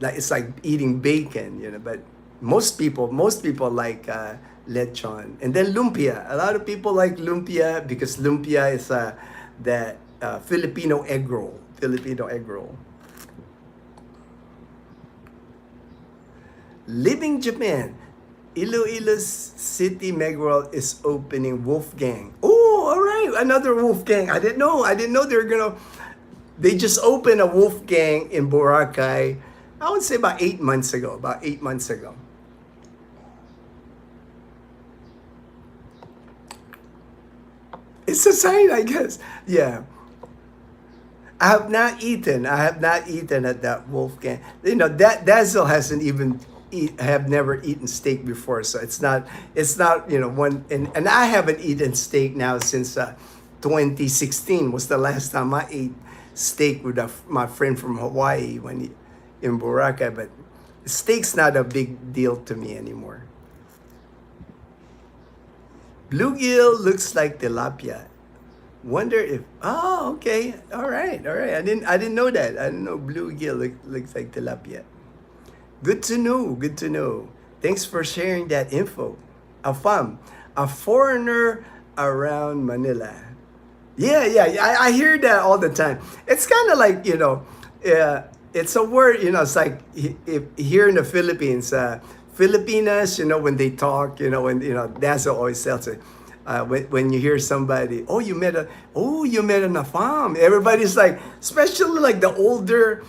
like it's like eating bacon. But most people like lechon. And then lumpia. A lot of people like lumpia because lumpia is that Filipino egg roll. Filipino egg roll. Living Japan. Iloilo City Megworld is opening Wolfgang. Oh, all right, another Wolfgang. I didn't know. They were gonna. They just opened a Wolfgang in Boracay. I would say about 8 months ago. About 8 months ago. It's a sign, I guess. Yeah. I have not eaten. at that Wolfgang. You know, that Dazzle hasn't even have never eaten steak before, so it's not you know one. And I haven't eaten steak now since 2016 was the last time I ate steak with my friend from Hawaii in Boracay. But steak's not a big deal to me anymore. Bluegill looks like tilapia. Wonder if okay, all right. I didn't know that. I didn't know bluegill looks like tilapia. Good to know. Thanks for sharing that info. Afam, a foreigner around Manila. Yeah. I hear that all the time. It's kind of like, you know, it's a word, you know, it's like here in the Philippines, Filipinas, you know, when they talk, you know, that's what always tells it. When you hear somebody, you met an afam. Everybody's like, especially like the older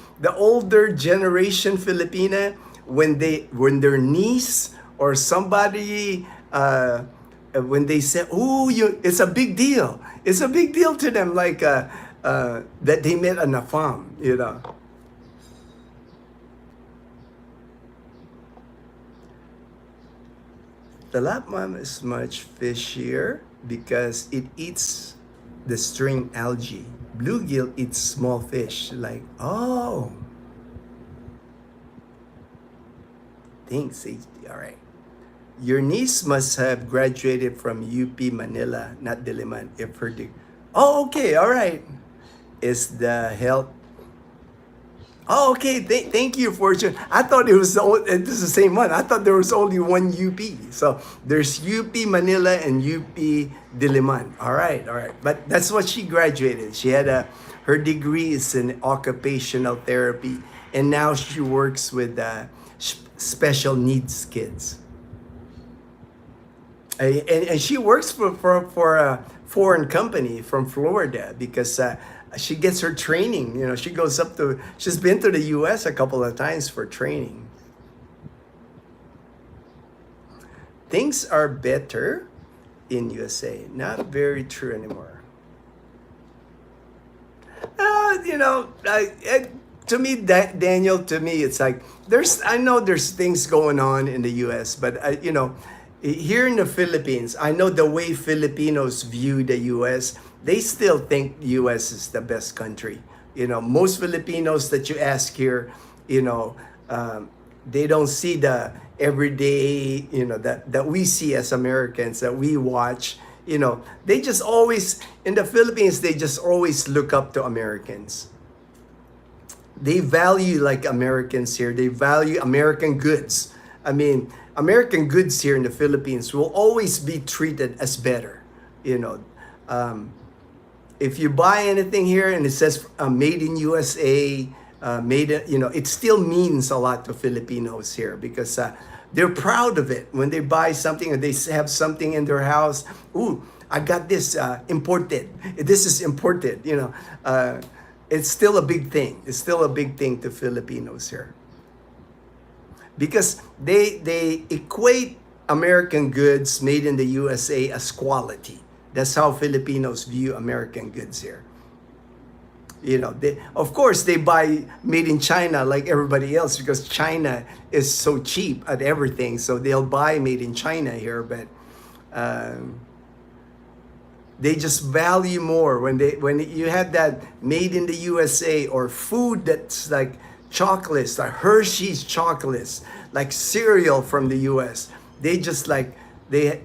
generation Filipina, when their niece or somebody, when they say, it's a big deal. It's a big deal to them, like that they met an afam, you know. The lapmam is much fishier because it eats the string algae. Bluegill eats small fish. Like, thanks, HD. All right. Your niece must have graduated from UP Manila, not Diliman. If her okay. All right. Is the health okay. Thank you, Fortune. I thought this is the same one. I thought there was only one UP. So there's UP Manila and UP Diliman. All right. But that's what she graduated. She had her degree is in occupational therapy, and now she works with special needs kids. And she works for a foreign company from Florida because she gets her training. You know, she's been to the U.S. a couple of times for training. Things are better in USA. Not very true anymore. You know, to me, Daniel, to me, it's like I know there's things going on in the U.S., but you know, here in the Philippines, I know the way Filipinos view the U.S., they still think the U.S. is the best country. You know, most Filipinos that you ask here, you know, they don't see the everyday, you know, that we see as Americans, that we watch. You know, they just always, in the Philippines, they just always look up to Americans. They value like Americans here. They value American goods. I mean, American goods here in the Philippines will always be treated as better. You know, if you buy anything here and it says made in USA, it still means a lot to Filipinos here because they're proud of it. When they buy something or they have something in their house, I got this imported. This is imported, you know. It's still a big thing. It's still a big thing to Filipinos here. Because they equate American goods made in the USA as quality. That's how Filipinos view American goods here. You know, of course they buy made in China like everybody else because China is so cheap at everything. So they'll buy made in China here, but they just value more when you have that made in the USA or food that's like chocolates, like Hershey's chocolates, like cereal from the US. They just like they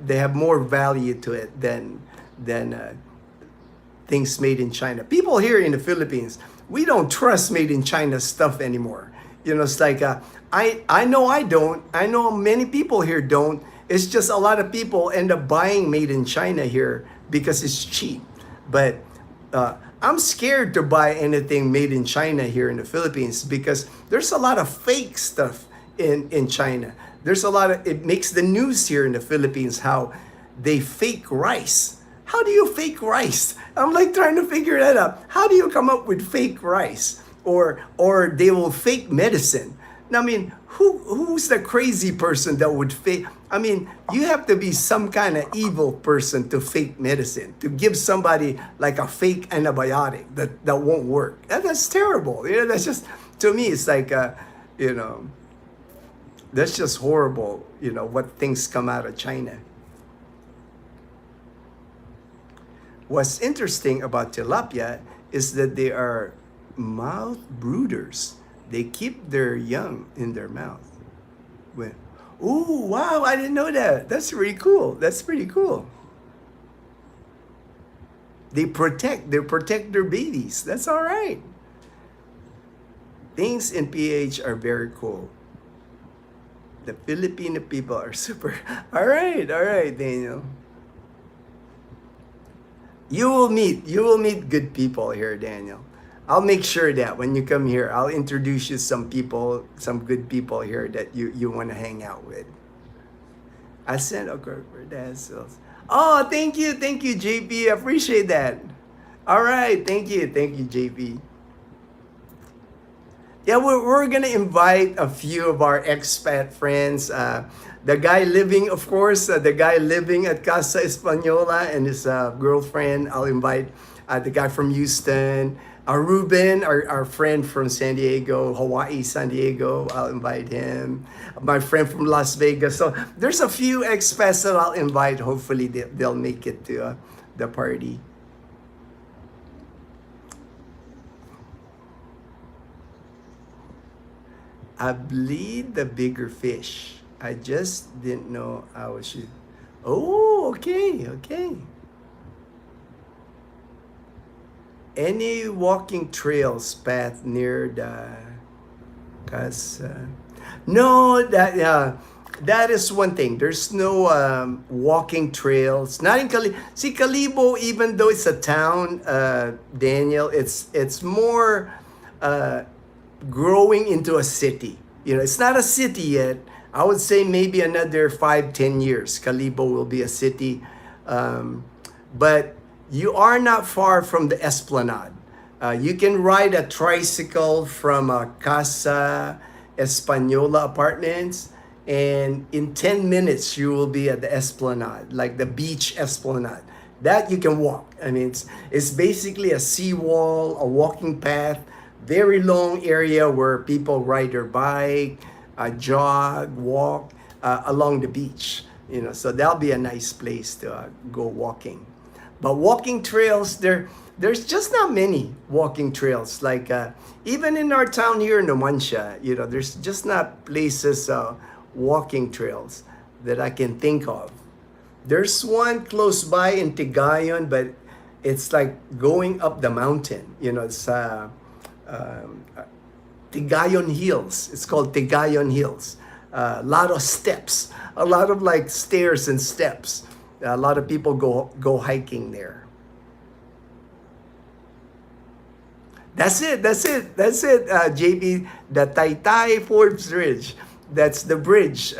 have more value to it than things made in China. People here in the Philippines, we don't trust made in China stuff anymore. You know, it's like I know I don't. I know many people here don't. It's just a lot of people end up buying made in China here because it's cheap. But I'm scared to buy anything made in China here in the Philippines because there's a lot of fake stuff in China. There's a lot of, it makes the news here in the Philippines how they fake rice. How do you fake rice? I'm like trying to figure that out. How do you come up with fake rice? Or they will fake medicine. Now, I mean, who's the crazy person that would fake? I mean, you have to be some kind of evil person to fake medicine, to give somebody like a fake antibiotic that won't work. That's terrible. You know, that's just, to me, it's like, you know, that's just horrible, you know, what things come out of China. What's interesting about tilapia is that they are mouth brooders. They keep their young in their mouth. Ooh, wow, I didn't know that. That's really cool. That's pretty cool. They protect their babies. That's all right. Things in PH are very cool. The Filipino people are super. All right, Daniel. You will meet good people here, Daniel. I'll make sure that when you come here, I'll introduce you some people, some good people here that you want to hang out with. I sent a girl for that. Oh, thank you, JP. I appreciate that. All right, thank you, JP. Yeah, we're gonna invite a few of our expat friends. The guy living, of course, the guy living at Casa Espanola and his girlfriend. I'll invite the guy from Houston. Ruben, our friend from San Diego, Hawaii, San Diego, I'll invite him. My friend from Las Vegas. So there's a few expats that I'll invite. Hopefully they'll make it to the party. I bleed the bigger fish. I just didn't know I was. Oh, okay. Any walking trails path near the casa? No, that is one thing. There's no walking trails. Not in Calibo. See, Calibo, even though it's a town, Daniel, it's more growing into a city. You know, it's not a city yet. I would say maybe another 5-10 years, Calibo will be a city. But you are not far from the Esplanade. You can ride a tricycle from Casa Espanola apartments, and in 10 minutes you will be at the Esplanade, like the beach Esplanade. That you can walk. I mean, it's basically a seawall, a walking path, very long area where people ride their bike, jog, walk along the beach. You know, so that'll be a nice place to go walking. But walking trails, there's just not many walking trails. Like even in our town here in Numancia, you know, there's just not places, walking trails that I can think of. There's one close by in Tigayon, but it's like going up the mountain. You know, it's Tigayon Hills. It's called Tigayon Hills. A lot of steps, a lot of like stairs and steps. A lot of people go hiking there. That's it, JB. The Taytay Forbes Bridge. That's the bridge.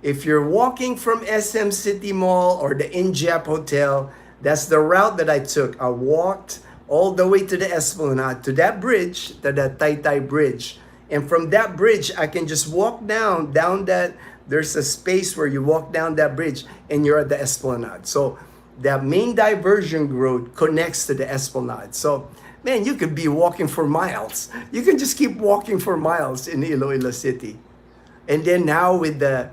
If you're walking from SM City Mall or the Injap Hotel, that's the route that I took. I walked all the way to the Esplanade, to that bridge, to the Taytay Bridge. And from that bridge, I can just walk down that. There's a space where you walk down that bridge and you're at the Esplanade. So that main diversion road connects to the Esplanade. So, man, you could be walking for miles. You can just keep walking for miles in Iloilo City. And then now with the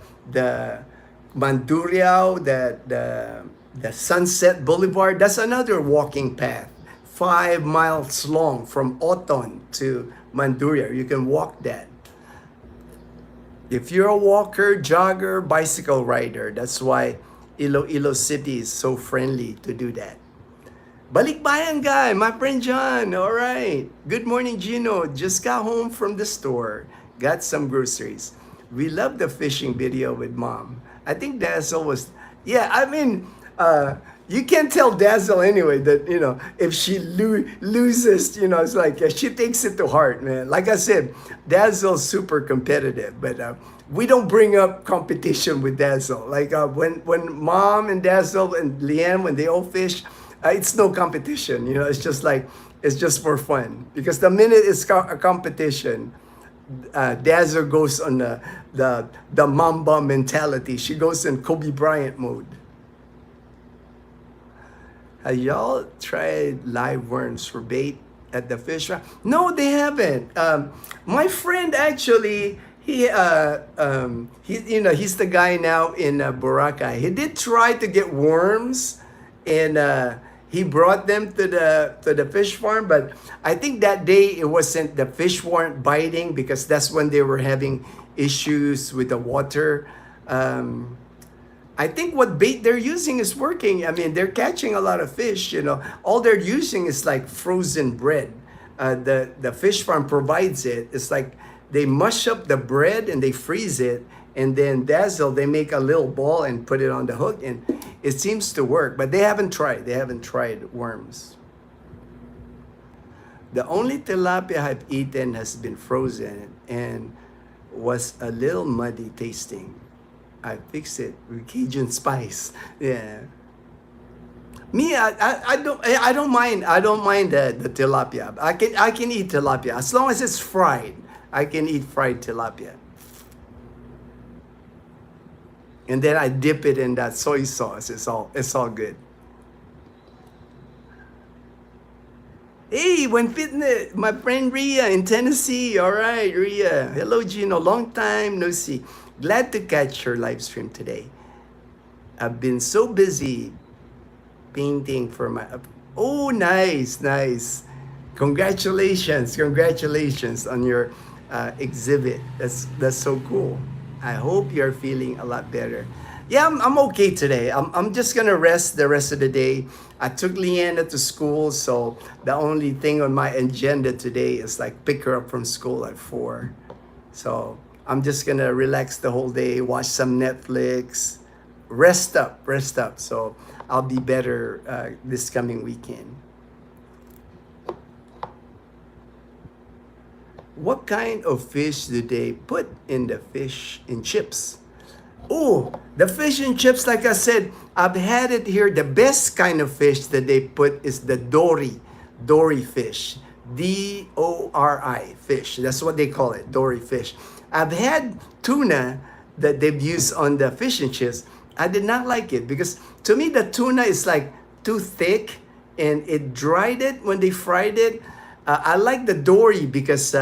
Mandurriao, the Sunset Boulevard, that's another walking path. 5 miles long from Oton to Mandurriao. You can walk that. If you're a walker, jogger, bicycle rider, that's why Iloilo City is so friendly to do that. Balikbayan guy, my friend John. All right. Good morning, Ginno. Just got home from the store. Got some groceries. We love the fishing video with mom. I think Dazzle was, yeah, I mean, you can't tell Dazzle anyway that, you know, if she loses, you know, it's like, she takes it to heart, man. Like I said, Dazzle's super competitive, but we don't bring up competition with Dazzle. Like when Mom and Dazzle and Leanne, when they all fish, it's no competition, you know, it's just like, it's just for fun. Because the minute it's a competition, Dazzle goes on the Mamba mentality. She goes in Kobe Bryant mode. Have y'all tried live worms for bait at the fish shop? No, they haven't. My friend actually, he you know, he's the guy now in Boracay. He did try to get worms, and he brought them to the fish farm. But I think that day it wasn't, the fish weren't biting because that's when they were having issues with the water. I think what bait they're using is working. I mean, they're catching a lot of fish, you know. All they're using is like frozen bread. The fish farm provides it. It's like they mush up the bread and they freeze it. And then Dazzle, they make a little ball and put it on the hook. And it seems to work. But they haven't tried. They haven't tried worms. The only tilapia I've eaten has been frozen and was a little muddy tasting. I fix it with Cajun spice. Yeah. Me, I don't mind. I don't mind the tilapia. I can eat tilapia as long as it's fried. I can eat fried tilapia. And then I dip it in that soy sauce. It's all good. Hey, when fitness, my friend Ria in Tennessee. All right, Ria. Hello, Ginno. Long time no see. Glad to catch your live stream today. I've been so busy painting for my... Oh, nice, nice. Congratulations on your exhibit. That's so cool. I hope you're feeling a lot better. Yeah, I'm okay today. I'm just gonna rest the rest of the day. I took Leanna to school, so the only thing on my agenda today is like pick her up from school at 4. So I'm just gonna relax the whole day, watch some Netflix, rest up. So I'll be better this coming weekend. What kind of fish do they put in the fish in chips? Oh, the fish and chips, like I said, I've had it here. The best kind of fish that they put is the dory fish. D-O-R-I fish. That's what they call it, dory fish. I've had tuna that they've used on the fish and chips. I did not like it because to me the tuna is like too thick and it dried it when they fried it. I like the dory because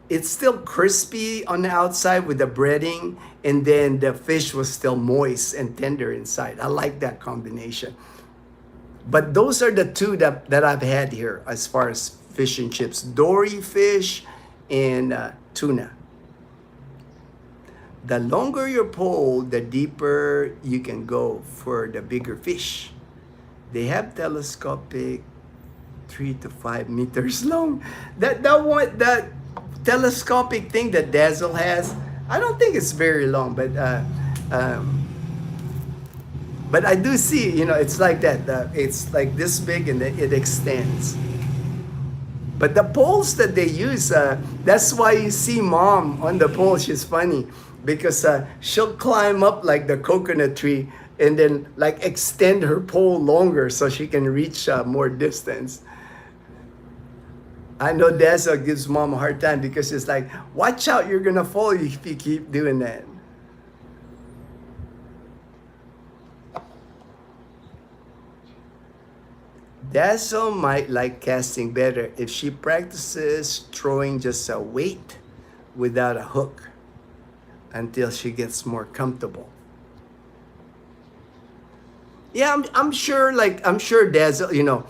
it's still crispy on the outside with the breading, and then the fish was still moist and tender inside. I like that combination. But those are the two that I've had here as far as fish and chips. Dory fish and tuna. The longer your pole, the deeper you can go for the bigger fish. They have telescopic 3 to 5 meters long. That telescopic thing that Dazzle has, I don't think it's very long, but I do see, you know, it's like that. It's like this big and it extends. But the poles that they use, that's why you see Mom on the pole. She's funny because she'll climb up like the coconut tree and then like extend her pole longer so she can reach more distance. I know Dazzle gives Mom a hard time because it's like, watch out, you're gonna fall if you keep doing that. Dazzle might like casting better if she practices throwing just a weight without a hook until she gets more comfortable. Yeah, I'm sure Dazzle, you know,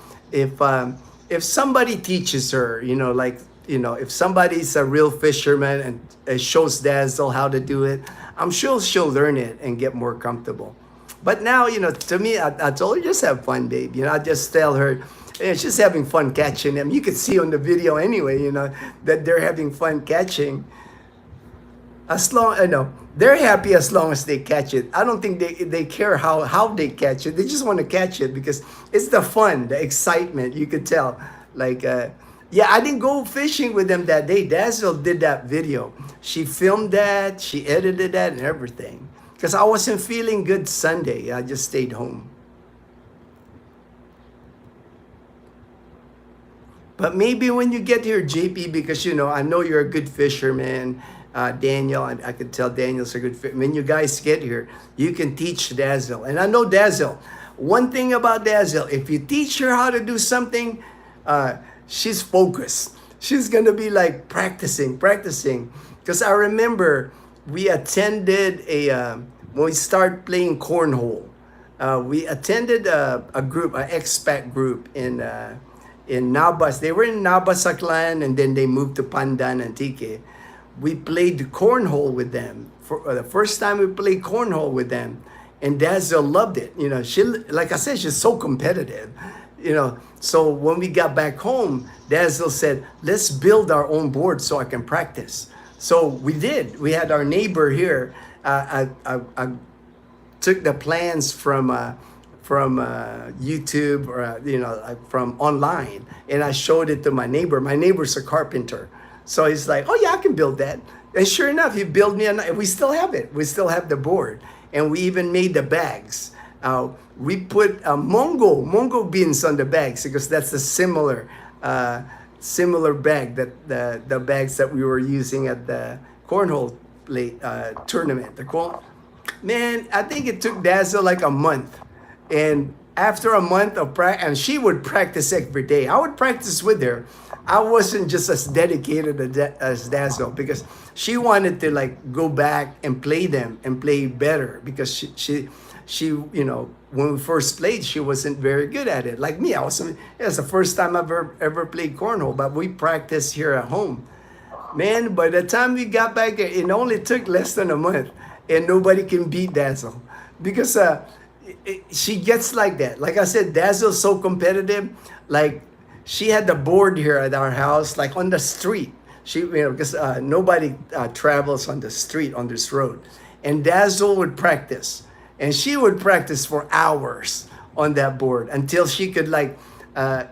if somebody teaches her, you know, like, you know, if somebody's a real fisherman and shows Dazzle how to do it, I'm sure she'll learn it and get more comfortable. But now, you know, to me, I told her, just have fun, babe. You know, I just tell her, she's having fun catching them. You could see on the video anyway, you know, that they're having fun catching. As long, I know, they're happy as long as they catch it. I don't think they care how they catch it. They just want to catch it because it's the fun, the excitement. You could tell. Like, yeah, I didn't go fishing with them that day. Dazzle did that video. She filmed that, she edited that, and everything. Because I wasn't feeling good Sunday. I just stayed home. But maybe when you get here, JP, because you know, I know you're a good fisherman. Daniel, I could tell Daniel's a good fisherman. When you guys get here, you can teach Dazzle. And I know Dazzle. One thing about Dazzle, if you teach her how to do something, she's focused. She's going to be like practicing. Because I remember we attended when we started playing cornhole, we attended a group, an expat group in Nabas. They were in Nabas, Aklan, and then they moved to Pandan, Antique. We played cornhole with them. For the first time we played cornhole with them, and Dazzle loved it. You know, she, like I said, she's so competitive. You know, so when we got back home, Dazzle said, let's build our own board so I can practice. So we did. We had our neighbor here. I took the plans from YouTube or you know, from online, and I showed it to my neighbor. My neighbor's a carpenter, so he's like, "Oh yeah, I can build that." And sure enough, he built me we still have it. We still have the board, and we even made the bags. We put mongo beans on the bags because that's a similar bag that the bags that we were using at the cornhole tournament. Man, I think it took Dazzle like a month. And after a month of practice, and she would practice every day. I would practice with her. I wasn't just as dedicated as Dazzle because she wanted to like go back and play them and play better because she you know, when we first played, she wasn't very good at it. Like me, it was the first time I've ever played cornhole, but we practiced here at home. Man, by the time we got back there, it only took less than a month, and nobody can beat Dazzle because she gets like that. Like I said, Dazzle's so competitive. Like she had the board here at our house, like on the street. She, you know, because nobody travels on the street on this road, and Dazzle would practice, and she would practice for hours on that board until she could like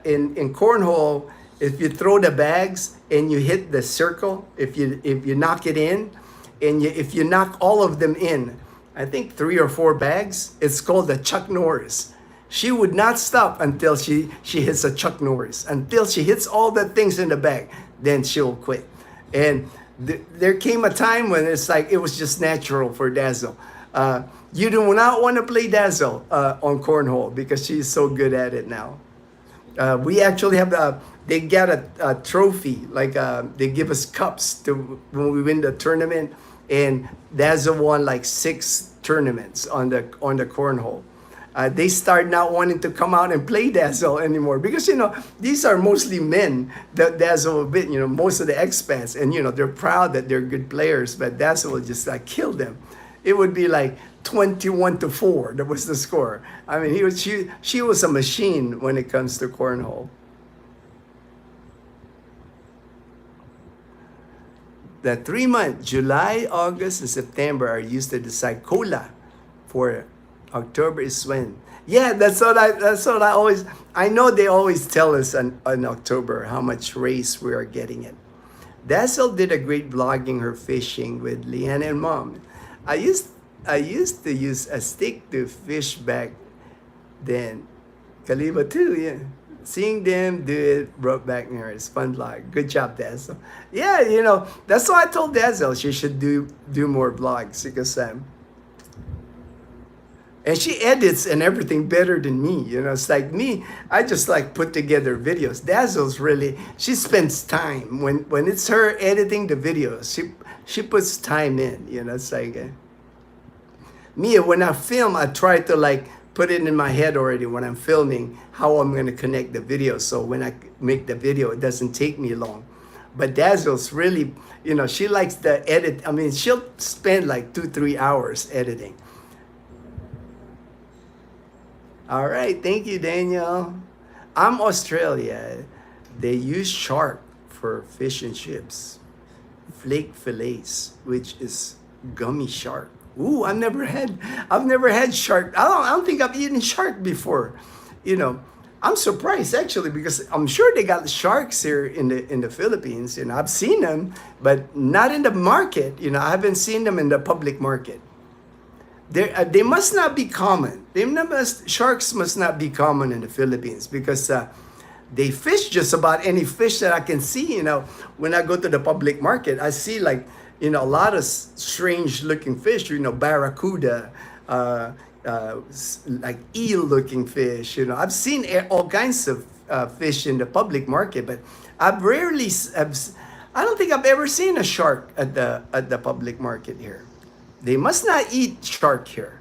in cornhole. If you throw the bags and you hit the circle, if you knock it in, and if you knock all of them in, I think 3 or 4 bags, it's called a Chuck Norris. She would not stop until she hits a Chuck Norris, until she hits all the things in the bag, then she'll quit. And there came a time when it's like it was just natural for Dazzle. You do not want to play Dazzle on cornhole because she's so good at it now. We actually have they get a trophy, like they give us cups to when we win the tournament, and Dazzle won like 6 tournaments on the cornhole. They start not wanting to come out and play Dazzle anymore because, you know, these are mostly men that Dazzle a bit, you know, most of the expats, and you know, they're proud that they're good players, but Dazzle will just like kill them. It would be like 21-4. That was the score. I mean, she was a machine when it comes to cornhole. The 3 months, July, August, and September, are used to decide cola. For October is when. Yeah, that's what I always. I know they always tell us in October how much race we are getting it. Dazzle did a great vlogging her fishing with Leanne and Mom. I used to use a stick to fish back then. Kaliba too, yeah. Seeing them do it brought back memories. Fun vlog. Good job, Dazzle. Yeah, you know, that's why I told Dazzle she should do more vlogs because and she edits and everything better than me. You know, it's like me, I just like put together videos. Dazzle's really, she spends time when it's her editing the videos. She puts time in. You know, it's like me when I film, I try to like put it in my head already when I'm filming how I'm going to connect the video. So when I make the video, it doesn't take me long. But Dazzle's really, you know, she likes to edit. I mean, she'll spend like 2-3 hours editing. All right, thank you, Daniel. Australia. They use shark for fish and chips. flake fillets, which is gummy shark. Ooh, I've never had shark. I don't think I've eaten shark before. You know, I'm surprised actually because I'm sure they got sharks here in the Philippines. You know, I've seen them, but not in the market. You know, I haven't seen them in the public market. They must not be common. Sharks must not be common in the Philippines because they fish just about any fish that I can see. You know, when I go to the public market, I see like, you know, a lot of strange looking fish. You know, barracuda, like eel looking fish. You know, I've seen all kinds of fish in the public market, but I've rarely. I don't think I've ever seen a shark at the public market here. They must not eat shark here.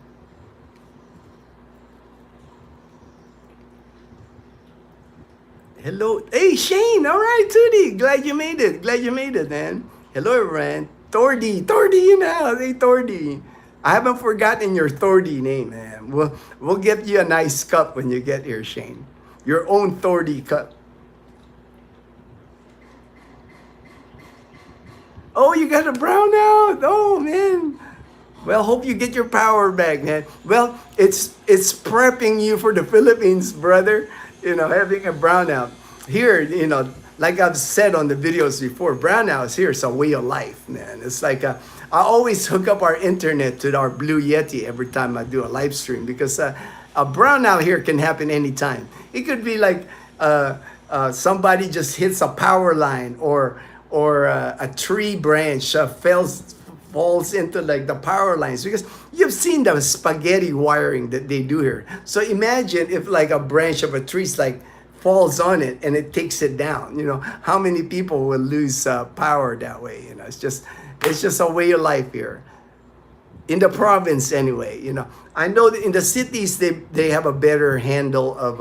Hello. Hey, Shane. All right, Tootie. Glad you made it. Glad you made it, man. Hello, everyone. Tordy. Tordy in the house. Hey, Tordy. I haven't forgotten your Tordy name, man. We'll get you a nice cup when you get here, Shane. Your own Tordy cup. Oh, you got a brownout. Oh, man. Well, hope you get your power back, man. Well, it's prepping you for the Philippines, brother. You know, having a brownout. Here, you know, like I've said on the videos before, brownouts here is a way of life, man. It's like I always hook up our internet to our Blue Yeti every time I do a live stream because a brownout here can happen anytime. It could be like somebody just hits a power line or a tree branch falls into like the power lines because you've seen the spaghetti wiring that they do here. So imagine if like a branch of a tree like falls on it and it takes it down. You know, how many people will lose power that way? You know, it's just a way of life here. In the province anyway, you know. I know that in the cities they have a better handle of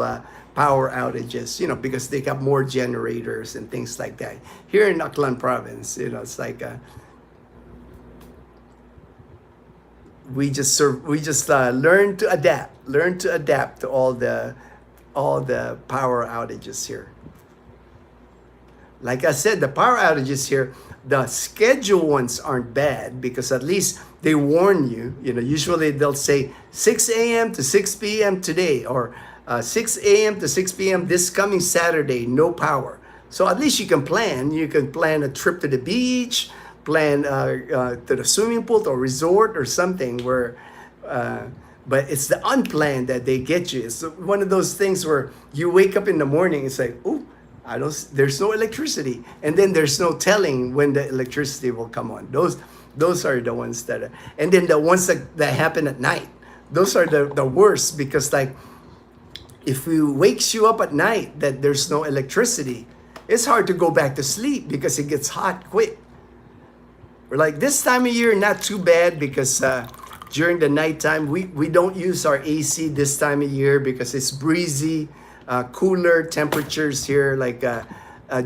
power outages, you know, because they got more generators and things like that. Here in Aklan province, you know, it's like we just learn to adapt to all the power outages here. Like I said, the power outages here, the schedule ones aren't bad because at least they warn you. You know, usually they'll say 6 a.m. to 6 p.m. today or 6 a.m. to 6 p.m. this coming Saturday, no power. So at least you can plan. You can plan a trip to the beach, plan to the swimming pool or resort or something where, but it's the unplanned that they get you. It's one of those things where you wake up in the morning, it's like, oh, there's no electricity. And then there's no telling when the electricity will come on. Those are the ones that are, and then the ones that happen at night. Those are the worst because like, if it wakes you up at night that there's no electricity, it's hard to go back to sleep because it gets hot quick. Or like this time of year, not too bad because during the nighttime, we don't use our AC this time of year because it's breezy, cooler temperatures here, like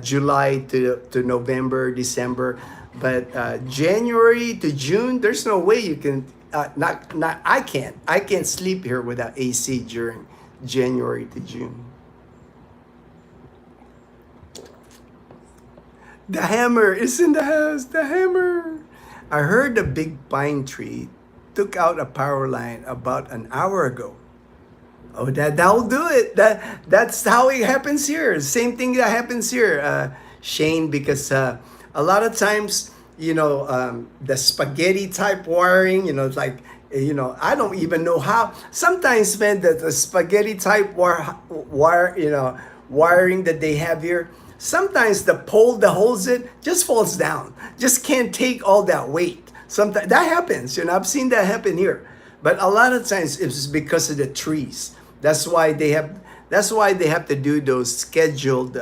July to November, December. But January to June, there's no way you can, I can't sleep here without AC during January to June. The hammer is in the house. The hammer. I heard a big pine tree took out a power line about an hour ago. Oh, that'll do it. That's how it happens here. Same thing that happens here, Shane, because a lot of times, you know, the spaghetti type wiring, you know, like, you know, I don't even know how. Sometimes, man, the spaghetti type wire, you know, wiring that they have here, sometimes the pole that holds it just falls down. Just can't take all that weight. Sometimes that happens, you know, I've seen that happen here. But a lot of times it's because of the trees. That's why they have to do those scheduled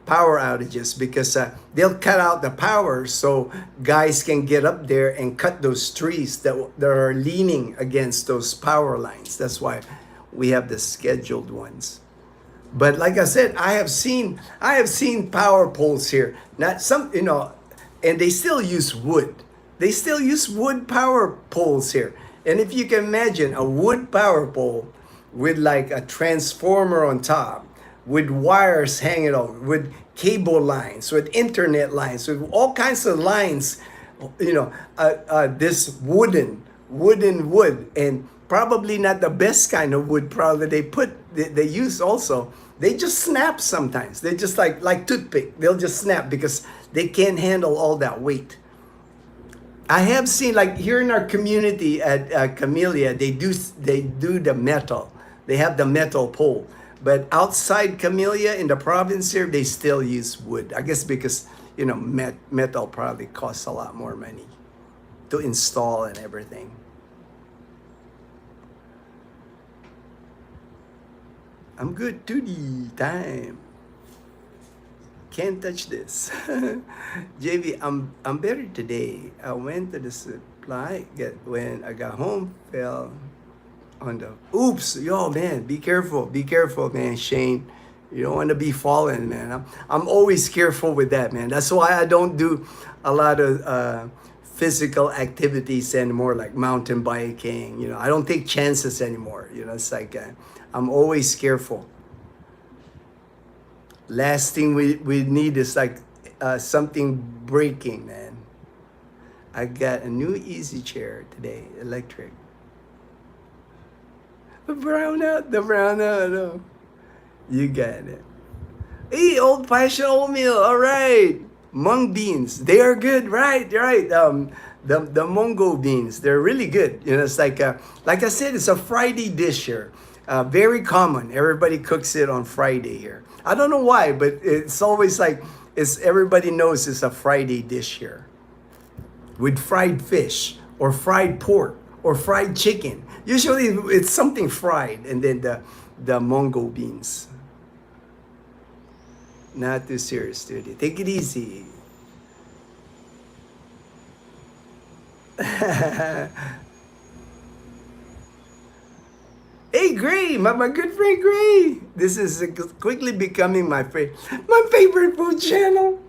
power outages because they'll cut out the power so guys can get up there and cut those trees that are leaning against those power lines. That's why we have the scheduled ones. But like I said, I have seen power poles here. Not some, you know, and they still use wood. They still use wood power poles here. And if you can imagine a wood power pole with like a transformer on top, with wires hanging off, with cable lines, with internet lines, with all kinds of lines, this wooden wood, and probably not the best kind of wood probably they use also. They just snap sometimes. They just like toothpick. They'll just snap because they can't handle all that weight. I have seen, like here in our community at Camellia, they do the metal. They have the metal pole. But outside Camellia in the province here, they still use wood. I guess because metal probably costs a lot more money to install and everything. I'm good. 2D time. Can't touch this. JV, I'm better today. I went to the supply. When I got home, fell on the. Oops, yo man, be careful, man, Shane. You don't want to be falling, man. I'm always careful with that, man. That's why I don't do a lot of physical activities anymore, like mountain biking. I don't take chances anymore. It's like I'm always careful. Last thing we need is like something breaking, man. I got a new easy chair today, electric. The brownout. No. You got it. Hey, old-fashioned oatmeal. All right. Mung beans. They are good, right? The Mongo beans. They're really good. It's like I said, it's a Friday dish here. Very common. Everybody cooks it on Friday here. I don't know why, but it's always like everybody knows it's a Friday dish here. With fried fish or fried pork or fried chicken. Usually it's something fried, and then the Mongo beans. Not too serious, dude. Take it easy. Hey, Gray, my good friend Gray. This is quickly becoming my favorite food channel.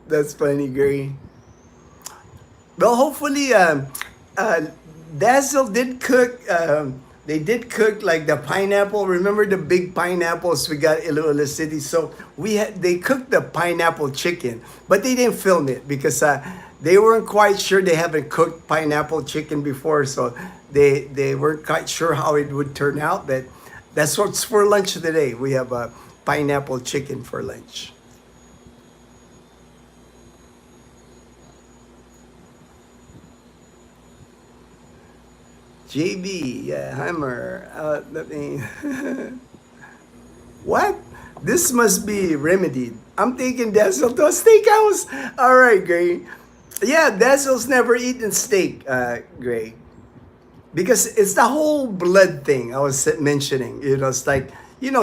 That's funny, Gray. Well, hopefully, Dazzle did cook. They did cook like the pineapple. Remember the big pineapples we got in Iloilo City? So they cooked the pineapple chicken, but they didn't film it because they weren't quite sure. They haven't cooked pineapple chicken before, so they weren't quite sure how it would turn out. But that's what's for lunch today. We have a pineapple chicken for lunch. JB, yeah, Hammer. Let me. What? This must be remedied. I'm taking Dazzle to a steakhouse. All right, Gray. Yeah, Dazzle's never eaten steak, Gray. Because it's the whole blood thing I was mentioning. It's like,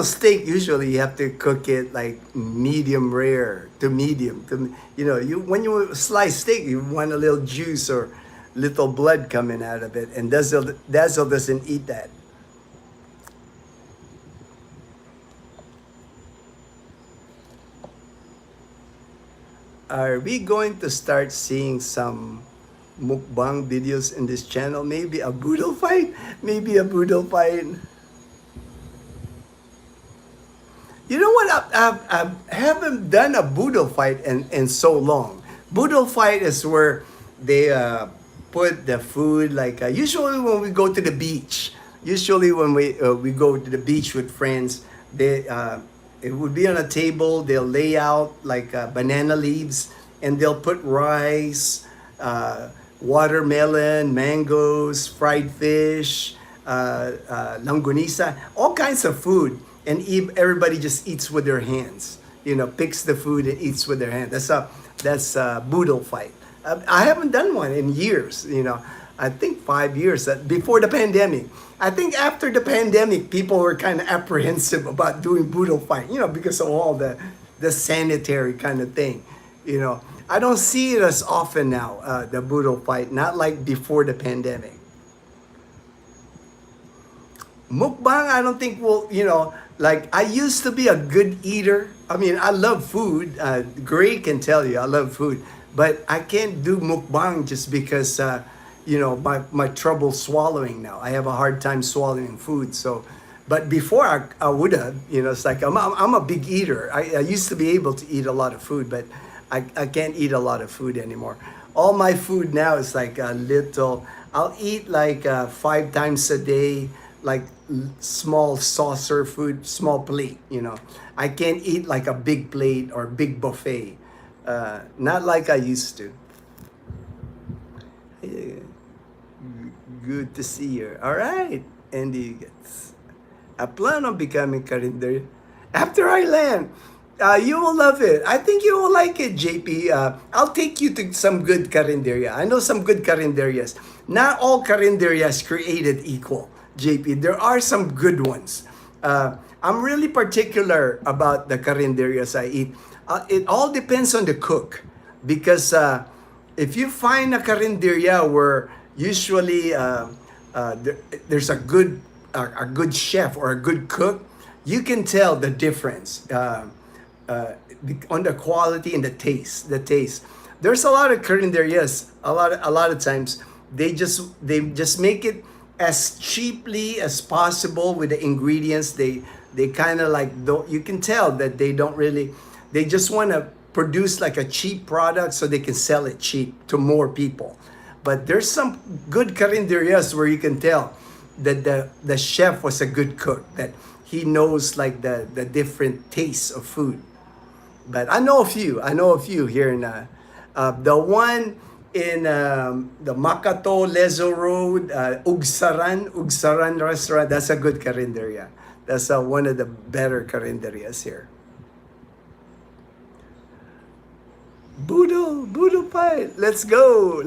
steak, usually you have to cook it like medium rare to medium. When you slice steak, you want a little juice or little blood coming out of it. And Dazzle doesn't eat that. Are we going to start seeing some mukbang videos in this channel? Maybe a boodle fight? You know what? I haven't done a boodle fight in so long. Boodle fight is where they put the food, like usually when we go to the beach. Usually when we go to the beach with friends, it would be on a table. They'll lay out like banana leaves, and they'll put rice, watermelon, mangoes, fried fish, longanisa, all kinds of food, and everybody just eats with their hands. Picks the food and eats with their hands. That's a boodle fight. I haven't done one in years. I think 5 years before the pandemic. I think after the pandemic, people were kind of apprehensive about doing boodle fight, because of all the sanitary kind of thing. I don't see it as often now, the boodle fight, not like before the pandemic. Mukbang, I don't think like I used to be a good eater. I mean, I love food. Gray can tell you I love food. But I can't do mukbang just because, my trouble swallowing now. I have a hard time swallowing food. So, but before I would have, it's like I'm a big eater. I used to be able to eat a lot of food, but I can't eat a lot of food anymore. All my food now is like a little. I'll eat like 5 times a day, like small saucer food, small plate. I can't eat like a big plate or big buffet. Not like I used to. Good to see you. All right, Andy gets. I plan on becoming calendar after I land. You will love it. I think you will like it, JP. I'll take you to some good carinderia. I know some good carinderias. Not all carinderias created equal, JP. There are some good ones. I'm really particular about the carinderias I eat. It all depends on the cook, because if you find a carinderia where usually there's a good chef or a good cook, you can tell the difference on the quality and the taste. There's a lot of carinderias. A lot of times they just make it as cheaply as possible with the ingredients. They kind of like, you can tell that they don't really. They just want to produce like a cheap product so they can sell it cheap to more people. But there's some good carinderias where you can tell that the chef was a good cook, that he knows like the different tastes of food. But I know a few here in the one in the Makato Lezo Road, Ugsaran restaurant. That's a good carinderia. That's one of the better carinderias here. Boodle pie. Let's go.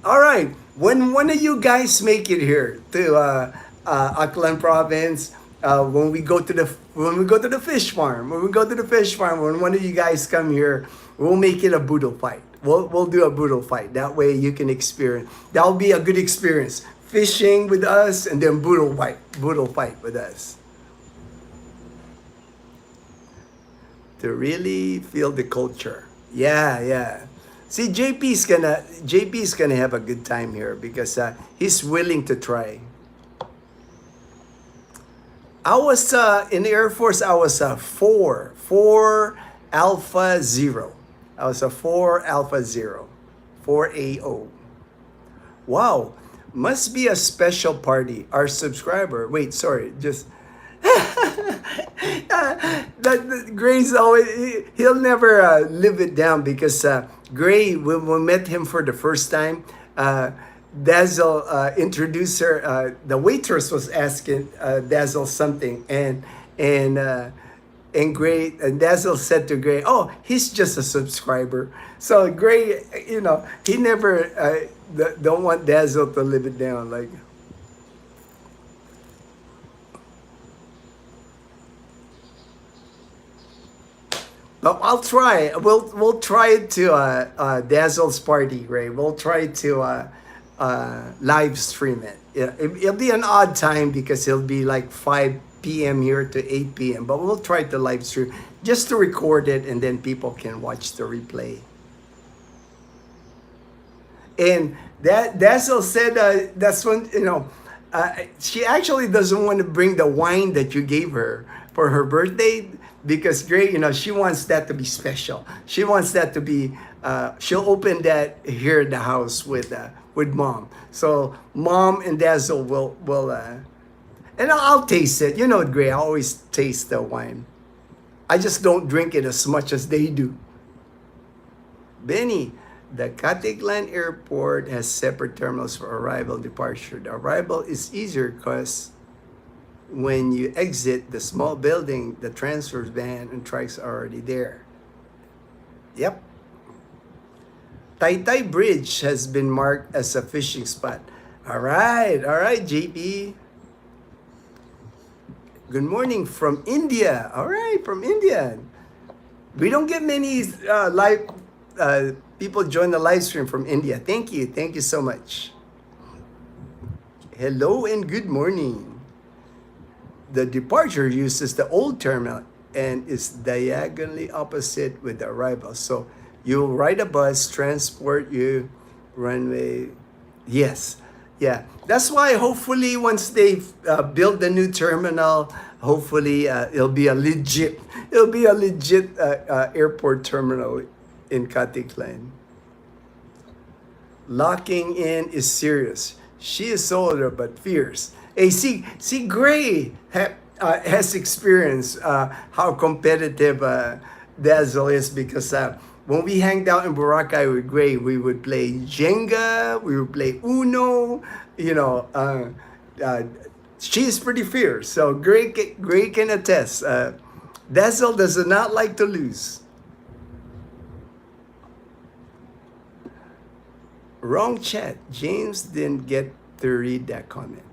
All right. When one of you guys make it here to Aklan Province, when we go to the fish farm, when one of you guys come here, we'll make it a boodle fight. We'll do a boodle fight. That way you can experience. That'll be a good experience. Fishing with us and then boodle fight with us. To really feel the culture. Yeah. See, JP's gonna have a good time here because he's willing to try. I was in the Air Force. I was a 4 Alpha 0. I was a 4 Alpha 0, 4AO. Wow, must be a special party. Our subscriber. Wait, sorry, just. Gray's always, he'll never live it down because Gray, when we met him for the first time, Dazzle introduced her. The waitress was asking Dazzle something, and Gray, and Dazzle said to Gray, "Oh, he's just a subscriber." So Gray, he never don't want Dazzle to live it down like. But I'll try. We'll try it to Dazzle's party, Ray. We'll try to live stream it. Yeah, it'll be an odd time because it'll be like 5 p.m. here to 8 p.m. But we'll try to live stream just to record it, and then people can watch the replay. And Dazzle said that's when she actually doesn't want to bring the wine that you gave her for her birthday. Because Gray, she wants that to be special. She wants that to be. She'll open that here in the house with Mom. So Mom and Dazzle will and I'll taste it. Gray, I always taste the wine. I just don't drink it as much as they do. Benny, the Caticlan Airport has separate terminals for arrival and departure. The arrival is easier because when you exit the small building, the transfer van and trikes are already there. Yep. Taytay Bridge has been marked as a fishing spot. All right, JP. Good morning from India. All right, from India. We don't get many live people join the live stream from India. Thank you so much. Hello and good morning. The departure uses the old terminal and is diagonally opposite with the arrival. So you'll ride a bus, transport you, runway Yes, yeah. That's why hopefully once they build the new terminal, hopefully it'll be a legit airport terminal in Katiklan. Locking in is serious. She is older but fierce. Hey, see, Gray has experienced how competitive Dazzle is because when we hanged out in Boracay with Gray, we would play Jenga, we would play Uno. You know, uh, she's pretty fierce. So Gray can attest. Dazzle does not like to lose. Wrong chat. James didn't get to read that comment.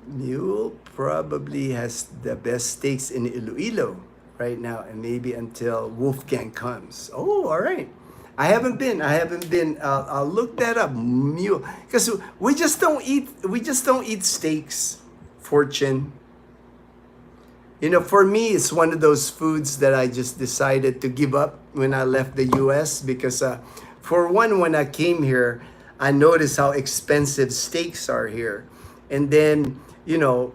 Mule probably has the best steaks in Iloilo right now, and maybe until Wolfgang comes. Oh, all right. I haven't been. I haven't been. I'll look that up. Mule, because we just don't eat. We just don't eat steaks. Fortune. You know, for me, it's one of those foods that I just decided to give up when I left the U.S. because, for one, when I came here, I noticed how expensive steaks are here, and then you know,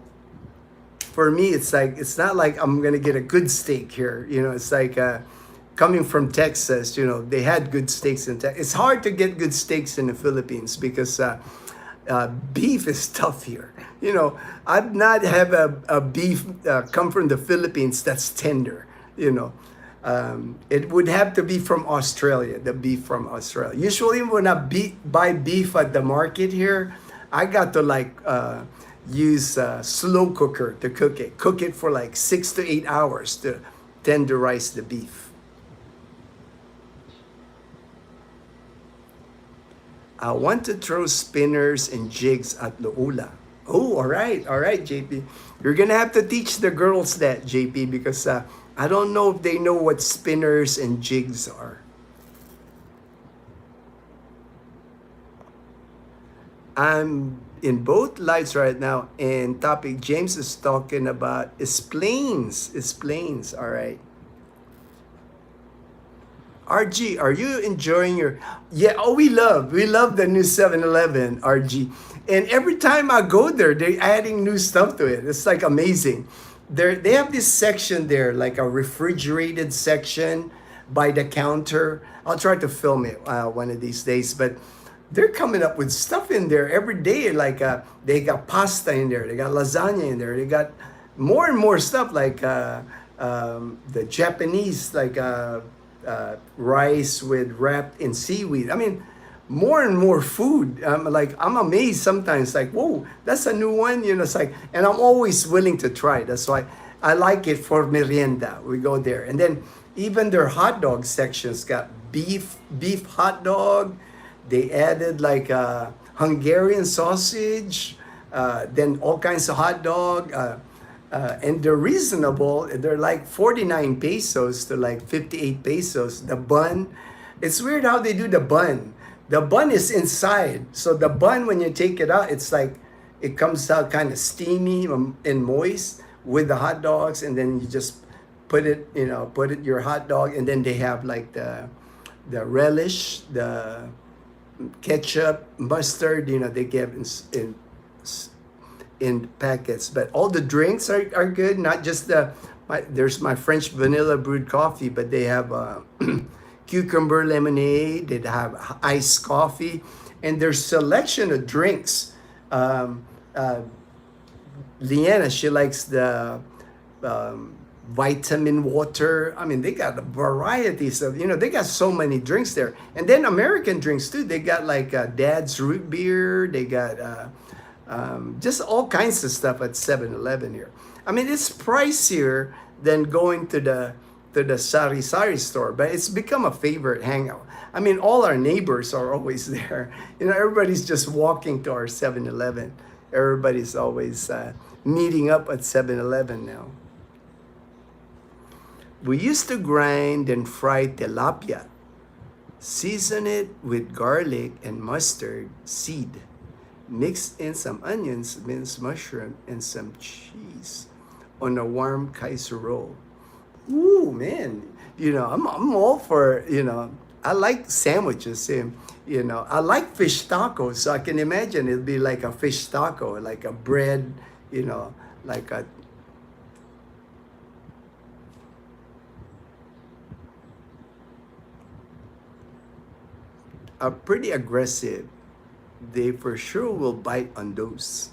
for me, it's like it's not like I'm gonna get a good steak here. You know, it's like coming from Texas. You know, they had good steaks in Texas. It's hard to get good steaks in the Philippines because beef is tough here. You know, I've not have a beef come from the Philippines that's tender. You know, it would have to be from Australia. The beef from Australia. Usually, when I buy beef at the market here, I got to like. Use a slow cooker to cook it. Cook it for like 6 to 8 hours to tenderize the beef. I want to throw spinners and jigs at Loola. Oh, all right, JP. You're gonna have to teach the girls that, JP, because I don't know if they know what spinners and jigs are. I'm in both lives right now, and topic James is talking about is planes. Is planes, all right. RG, are you enjoying your? Yeah, oh, we love the new 7-Eleven, RG, and every time I go there, they're adding new stuff to it. It's like amazing. They have this section there, like a refrigerated section by the counter. I'll try to film it one of these days, but they're coming up with stuff in there every day. Like they got pasta in there, they got lasagna in there, they got more and more stuff like the Japanese rice with wrapped in seaweed. I mean, more and more food. I'm amazed sometimes. Like, whoa, that's a new one. You know, it's like, and I'm always willing to try. That's why I like it for merienda. We go there, and then even their hot dog sections got beef hot dog. They added like Hungarian sausage, then all kinds of hot dog, and they're reasonable. They're like 49 pesos to like 58 pesos. The bun, it's weird how they do the bun. The bun is inside, so the bun when you take it out, it's like it comes out kind of steamy and moist with the hot dogs, and then you just put it, your hot dog, and then they have like the relish, the ketchup, mustard, they give in packets. But all the drinks are good, not just there's my French vanilla brewed coffee, but they have cucumber lemonade, they have iced coffee, and their selection of drinks. Leanna, she likes the vitamin water. I mean, they got varieties of, they got so many drinks there. And then American drinks too. They got like Dad's root beer. They got just all kinds of stuff at 7-Eleven here. I mean, it's pricier than going to the sari-sari store, but it's become a favorite hangout. I mean, all our neighbors are always there. Everybody's just walking to our 7-Eleven. Everybody's always meeting up at 7-Eleven now. We used to grind and fry tilapia, season it with garlic and mustard seed, mix in some onions, minced mushroom, and some cheese on a warm Kaiser roll. Ooh, man. I'm all for, I like sandwiches. I like fish tacos, so I can imagine it'll be like a fish taco, like a bread, like a pretty aggressive. They for sure will bite on those.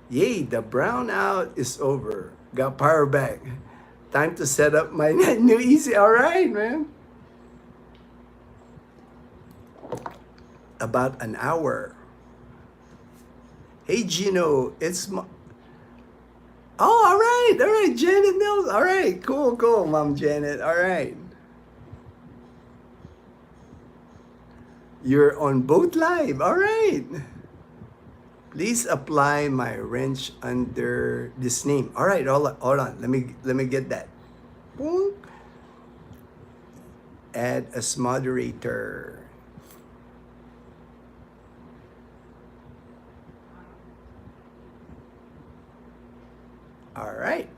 Yay, the brownout is over. Got power back. Time to set up my new easy. All right, man. About an hour. Hey, Ginno, oh, all right, Janet Mills. All right, cool, Mom Janet. All right. You're on both live. All right. Please apply my wrench under this name. All right, hold on. Let me get that. Boom. Add as moderator. All right.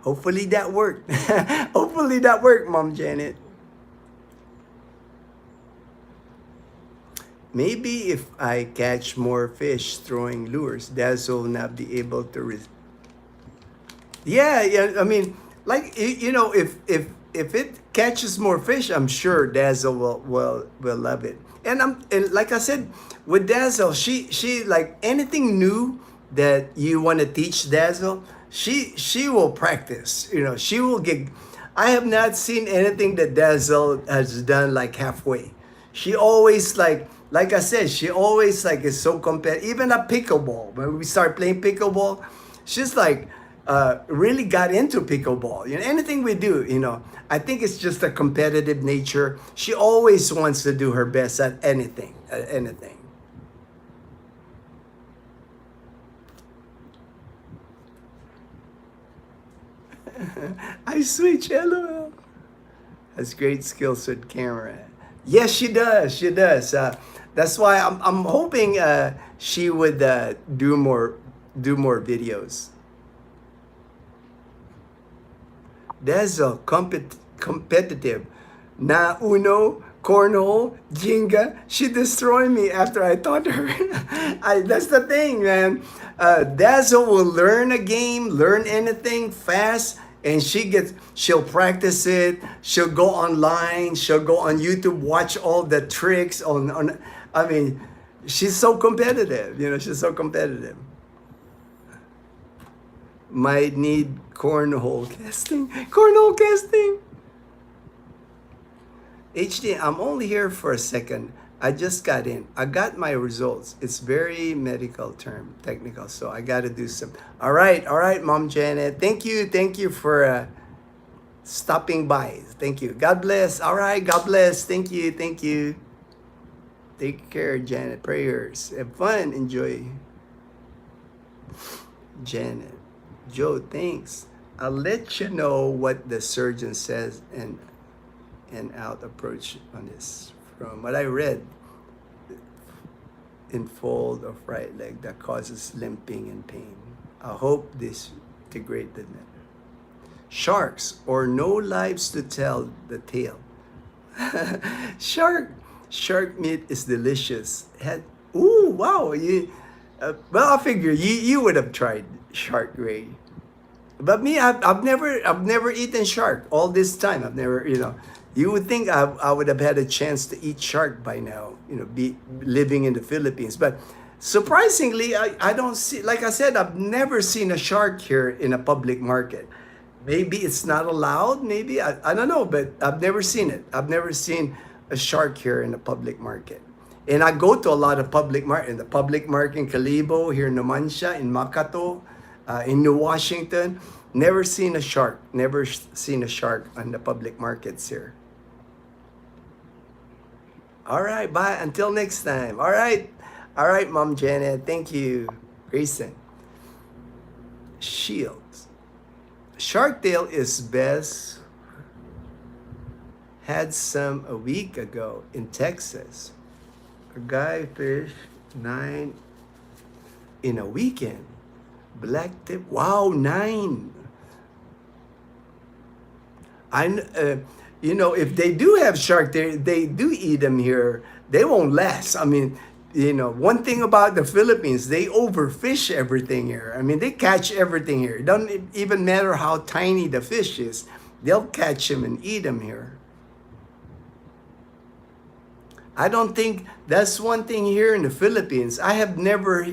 Hopefully that worked. Hopefully that worked, Mom Janet. Maybe if I catch more fish throwing lures, Dazzle will not be able to. Yeah. I mean, like if it catches more fish, I'm sure Dazzle will love it. And like I said, with Dazzle, she like anything new that you want to teach Dazzle, she will practice. She will get. I have not seen anything that Dazzle has done like halfway. She always like I said, she always like is so competitive. Even at pickleball, when we start playing pickleball, she's like really got into pickleball. Anything we do, I think it's just a competitive nature. She always wants to do her best at anything, I switch, LOL. Has great skills with camera. Yes, she does. She does. That's why I'm hoping she would do more videos. That's a competitive. Na uno, cornhole, Jenga. She destroyed me after I taught her. That's the thing, man. Dazzle will learn a game, learn anything fast, and she'll practice it. She'll go online. She'll go on YouTube, watch all the tricks on. I mean, she's so competitive. She's so competitive. Might need cornhole casting. Cornhole casting. HD, I'm only here for a second. I just got in. I got my results. It's very medical term, technical, so I got to do some. All right, Mom Janet. Thank you for stopping by. Thank you. God bless. All right, God bless. Thank you. Take care, Janet. Prayers. Have fun. Enjoy. Janet. Joe, thanks. I'll let you know what the surgeon says and out approach on this. From what I read, in fold of right leg that causes limping and pain. I hope this integrated. Sharks or no lives to tell the tale. Shark meat is delicious. Ooh, wow! Well, I figure you would have tried shark, Ray. But me, I've never eaten shark all this time. I've never, You would think I would have had a chance to eat shark by now, be living in the Philippines. But surprisingly, I don't see, like I said, I've never seen a shark here in a public market. Maybe it's not allowed, maybe, I don't know, but I've never seen it. I've never seen a shark here in a public market. And I go to a lot of public market, in the public market in Calibo, here in Numancia, in Makato, in New Washington. Never seen a shark on the public markets here. All right, bye. Until next time. All right, Mom Janet. Thank you. Grayson. Shields. Shark tail is best. Had some a week ago in Texas. A guy fished 9 in a weekend. Black tip, wow, 9. If they do have shark, they do eat them here. They won't last. I mean, one thing about the Philippines, they overfish everything here. I mean, they catch everything here. It doesn't even matter how tiny the fish is. They'll catch them and eat them here. I don't think that's one thing here in the Philippines. I have never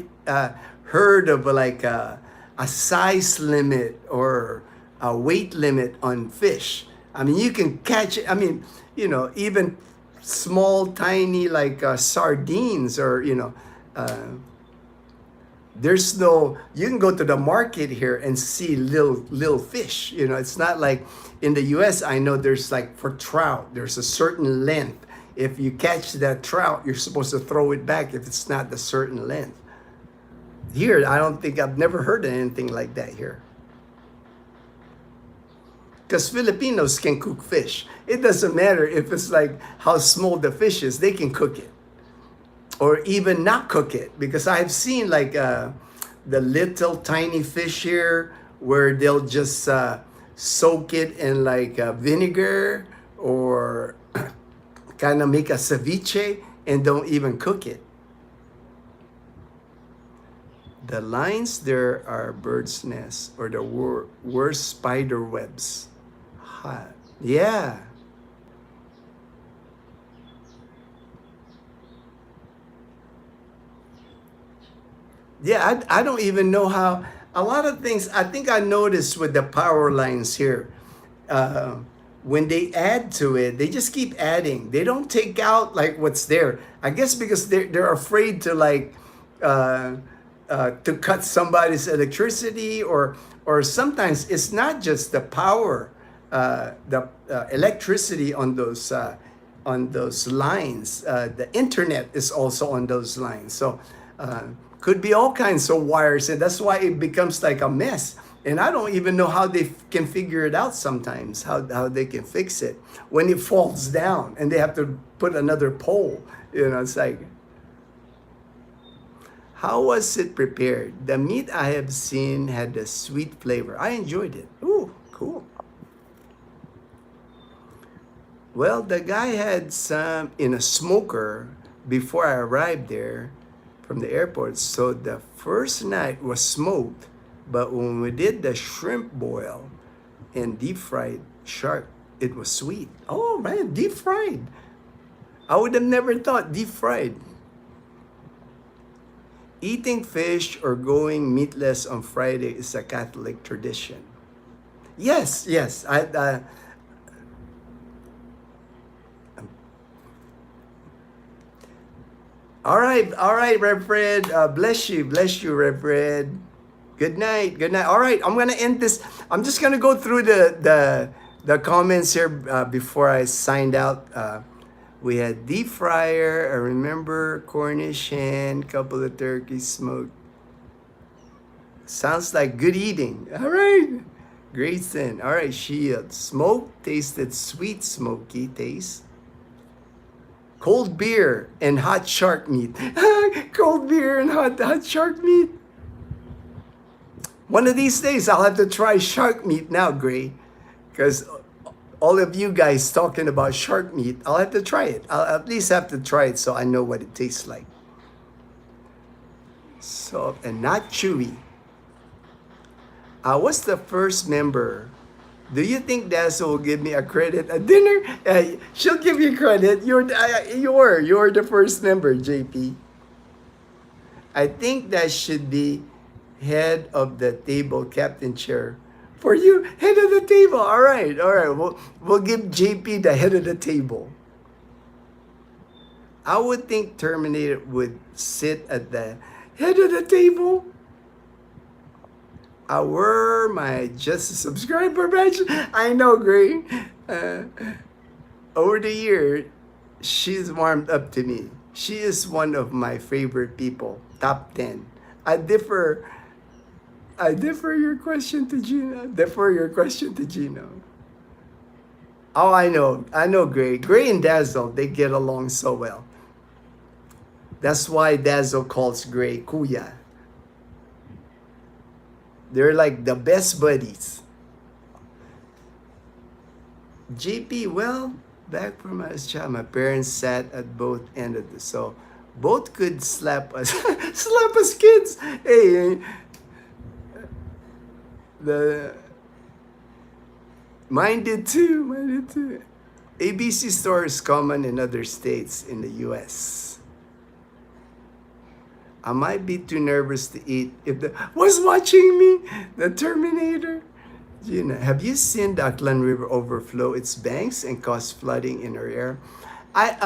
heard of like a size limit or a weight limit on fish. I mean, you can catch it. I mean, even small, tiny like sardines or, there's no, you can go to the market here and see little fish. It's not like in the US, I know there's like for trout, there's a certain length. If you catch that trout, you're supposed to throw it back if it's not the certain length. Here, I've never heard of anything like that here. Because Filipinos can cook fish. It doesn't matter if it's like how small the fish is, they can cook it. Or even not cook it. Because I've seen like the little tiny fish here where they'll just soak it in like vinegar or kind of make a ceviche and don't even cook it. The lines there are bird's nests or the worst spider webs. Yeah. Yeah, I don't even know how. A lot of things, I think I noticed with the power lines here, when they add to it, they just keep adding. They don't take out like what's there. I guess because they're afraid to like, to cut somebody's electricity or sometimes it's not just the power, the electricity on those lines. The internet is also on those lines. So could be all kinds of wires, and that's why it becomes like a mess. And I don't even know how they can figure it out sometimes, how they can fix it when it falls down and they have to put another pole. It's like, how was it prepared? The meat I have seen had a sweet flavor. I enjoyed it. Ooh, cool. Well, the guy had some in a smoker before I arrived there from the airport. So the first night was smoked, but when we did the shrimp boil and deep fried shark, it was sweet. Oh man, deep fried. I would have never thought deep fried. Eating fish or going meatless on Friday is a Catholic tradition. Yes. All right, Reverend. Bless you, Reverend. Good night. All right, I'm gonna end this. I'm just gonna go through the comments here before I signed out. We had deep fryer. I remember Cornish hen, couple of turkeys smoked. Sounds like good eating. All right, Grayson. All right, Shield. Smoked tasted sweet, smoky taste. Cold beer and hot shark meat. Cold beer and hot shark meat. One of these days, I'll have to try shark meat now, Gray. Because all of you guys talking about shark meat, I'll have to try it. I'll at least have to try it so I know what it tastes like. So, and not chewy. What's the first member? Do you think Dazzle will give me a credit at dinner? She'll give you credit. You're the first member, JP. I think that should be head of the table, captain chair. For you, head of the table. All right. We'll give JP the head of the table. I would think Terminator would sit at the head of the table. I wear my just a subscriber badge. I know, Gray. Over the year, she's warmed up to me. She is one of my favorite people. Top 10. I defer your question to Gino. Oh, I know, Gray. Gray and Dazzle, they get along so well. That's why Dazzle calls Gray Kuya. They're like the best buddies. JP, well, back from my child, my parents sat at both ends of the so both could slap us, slap us kids. Hey, the mine did too. Mine did too. ABC store is common in other states in the U.S. I might be too nervous to eat if the was watching me, the Terminator. You know, have you seen the Aklan River overflow its banks and cause flooding in our area? I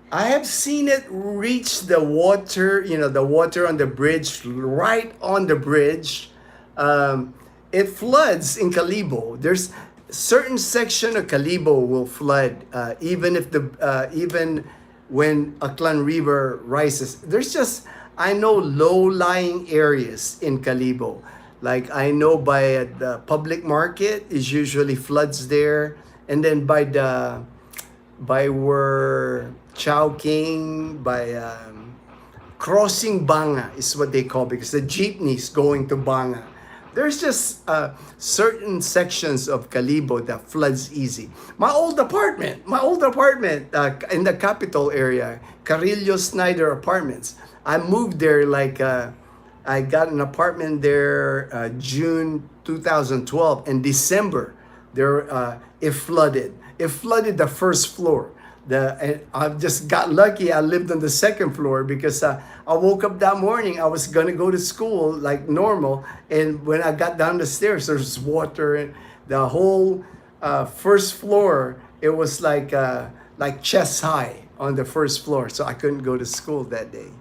I have seen it reach the water, you know, the water on the bridge, right on the bridge. It floods in Calibo. There's certain section of Calibo will flood, even if even when Aklan River rises. There's just, I know, low-lying areas in Calibo. Like I know by the public market is usually floods there, and then by where Chowking, by crossing Banga is what they call, because the jeepneys going to Banga. There's just certain sections of Calibo that floods easy. My old apartment in the capital area, Carillo Snyder Apartments. I moved there like, I got an apartment there June 2012, and December there it flooded. It flooded the first floor. And I just got lucky. I lived on the second floor because I woke up that morning. I was gonna go to school like normal, and when I got down the stairs, there's water, and the whole first floor. It was like chest high on the first floor, so I couldn't go to school that day.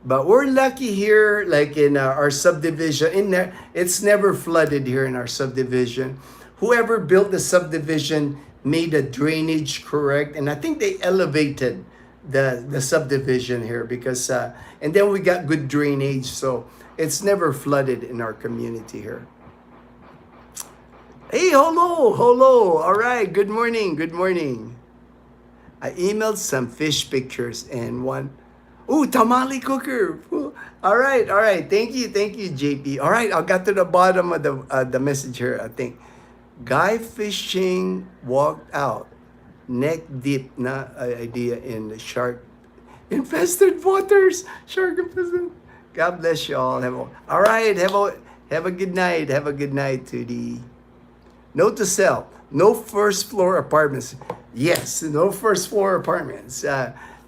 But we're lucky here, like in our subdivision. In there, it's never flooded here in our subdivision. Whoever built the subdivision made the drainage correct, and I think they elevated the subdivision here because, and then we got good drainage, so it's never flooded in our community here. Hey, hello, hello. All right, good morning, good morning. I emailed some fish pictures and one. Ooh, tamale cooker. Ooh. All right, all right. Thank you, JP. All right, I got to the bottom of the message here. I think guy fishing walked out, neck deep, na idea in the shark infested waters. Shark infested. God bless you all. All right. Have a good night. Have a good night, Tudi. Note to self: no first floor apartments. Yes, no first floor apartments.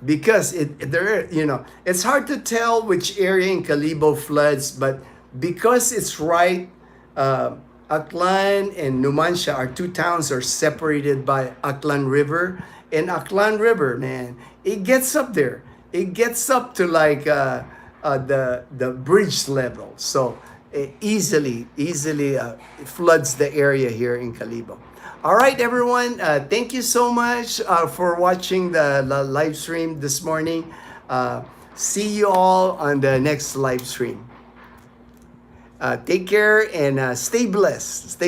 Because it's hard to tell which area in Calibo floods, but because it's right, Aklan and Numancia, our two towns, are separated by Aklan River. And Aklan River, man, it gets up there. It gets up to like the bridge level, so it easily floods the area here in Calibo. All right, everyone. Thank you so much for watching the live stream this morning. See you all on the next live stream. Take care and stay blessed. Stay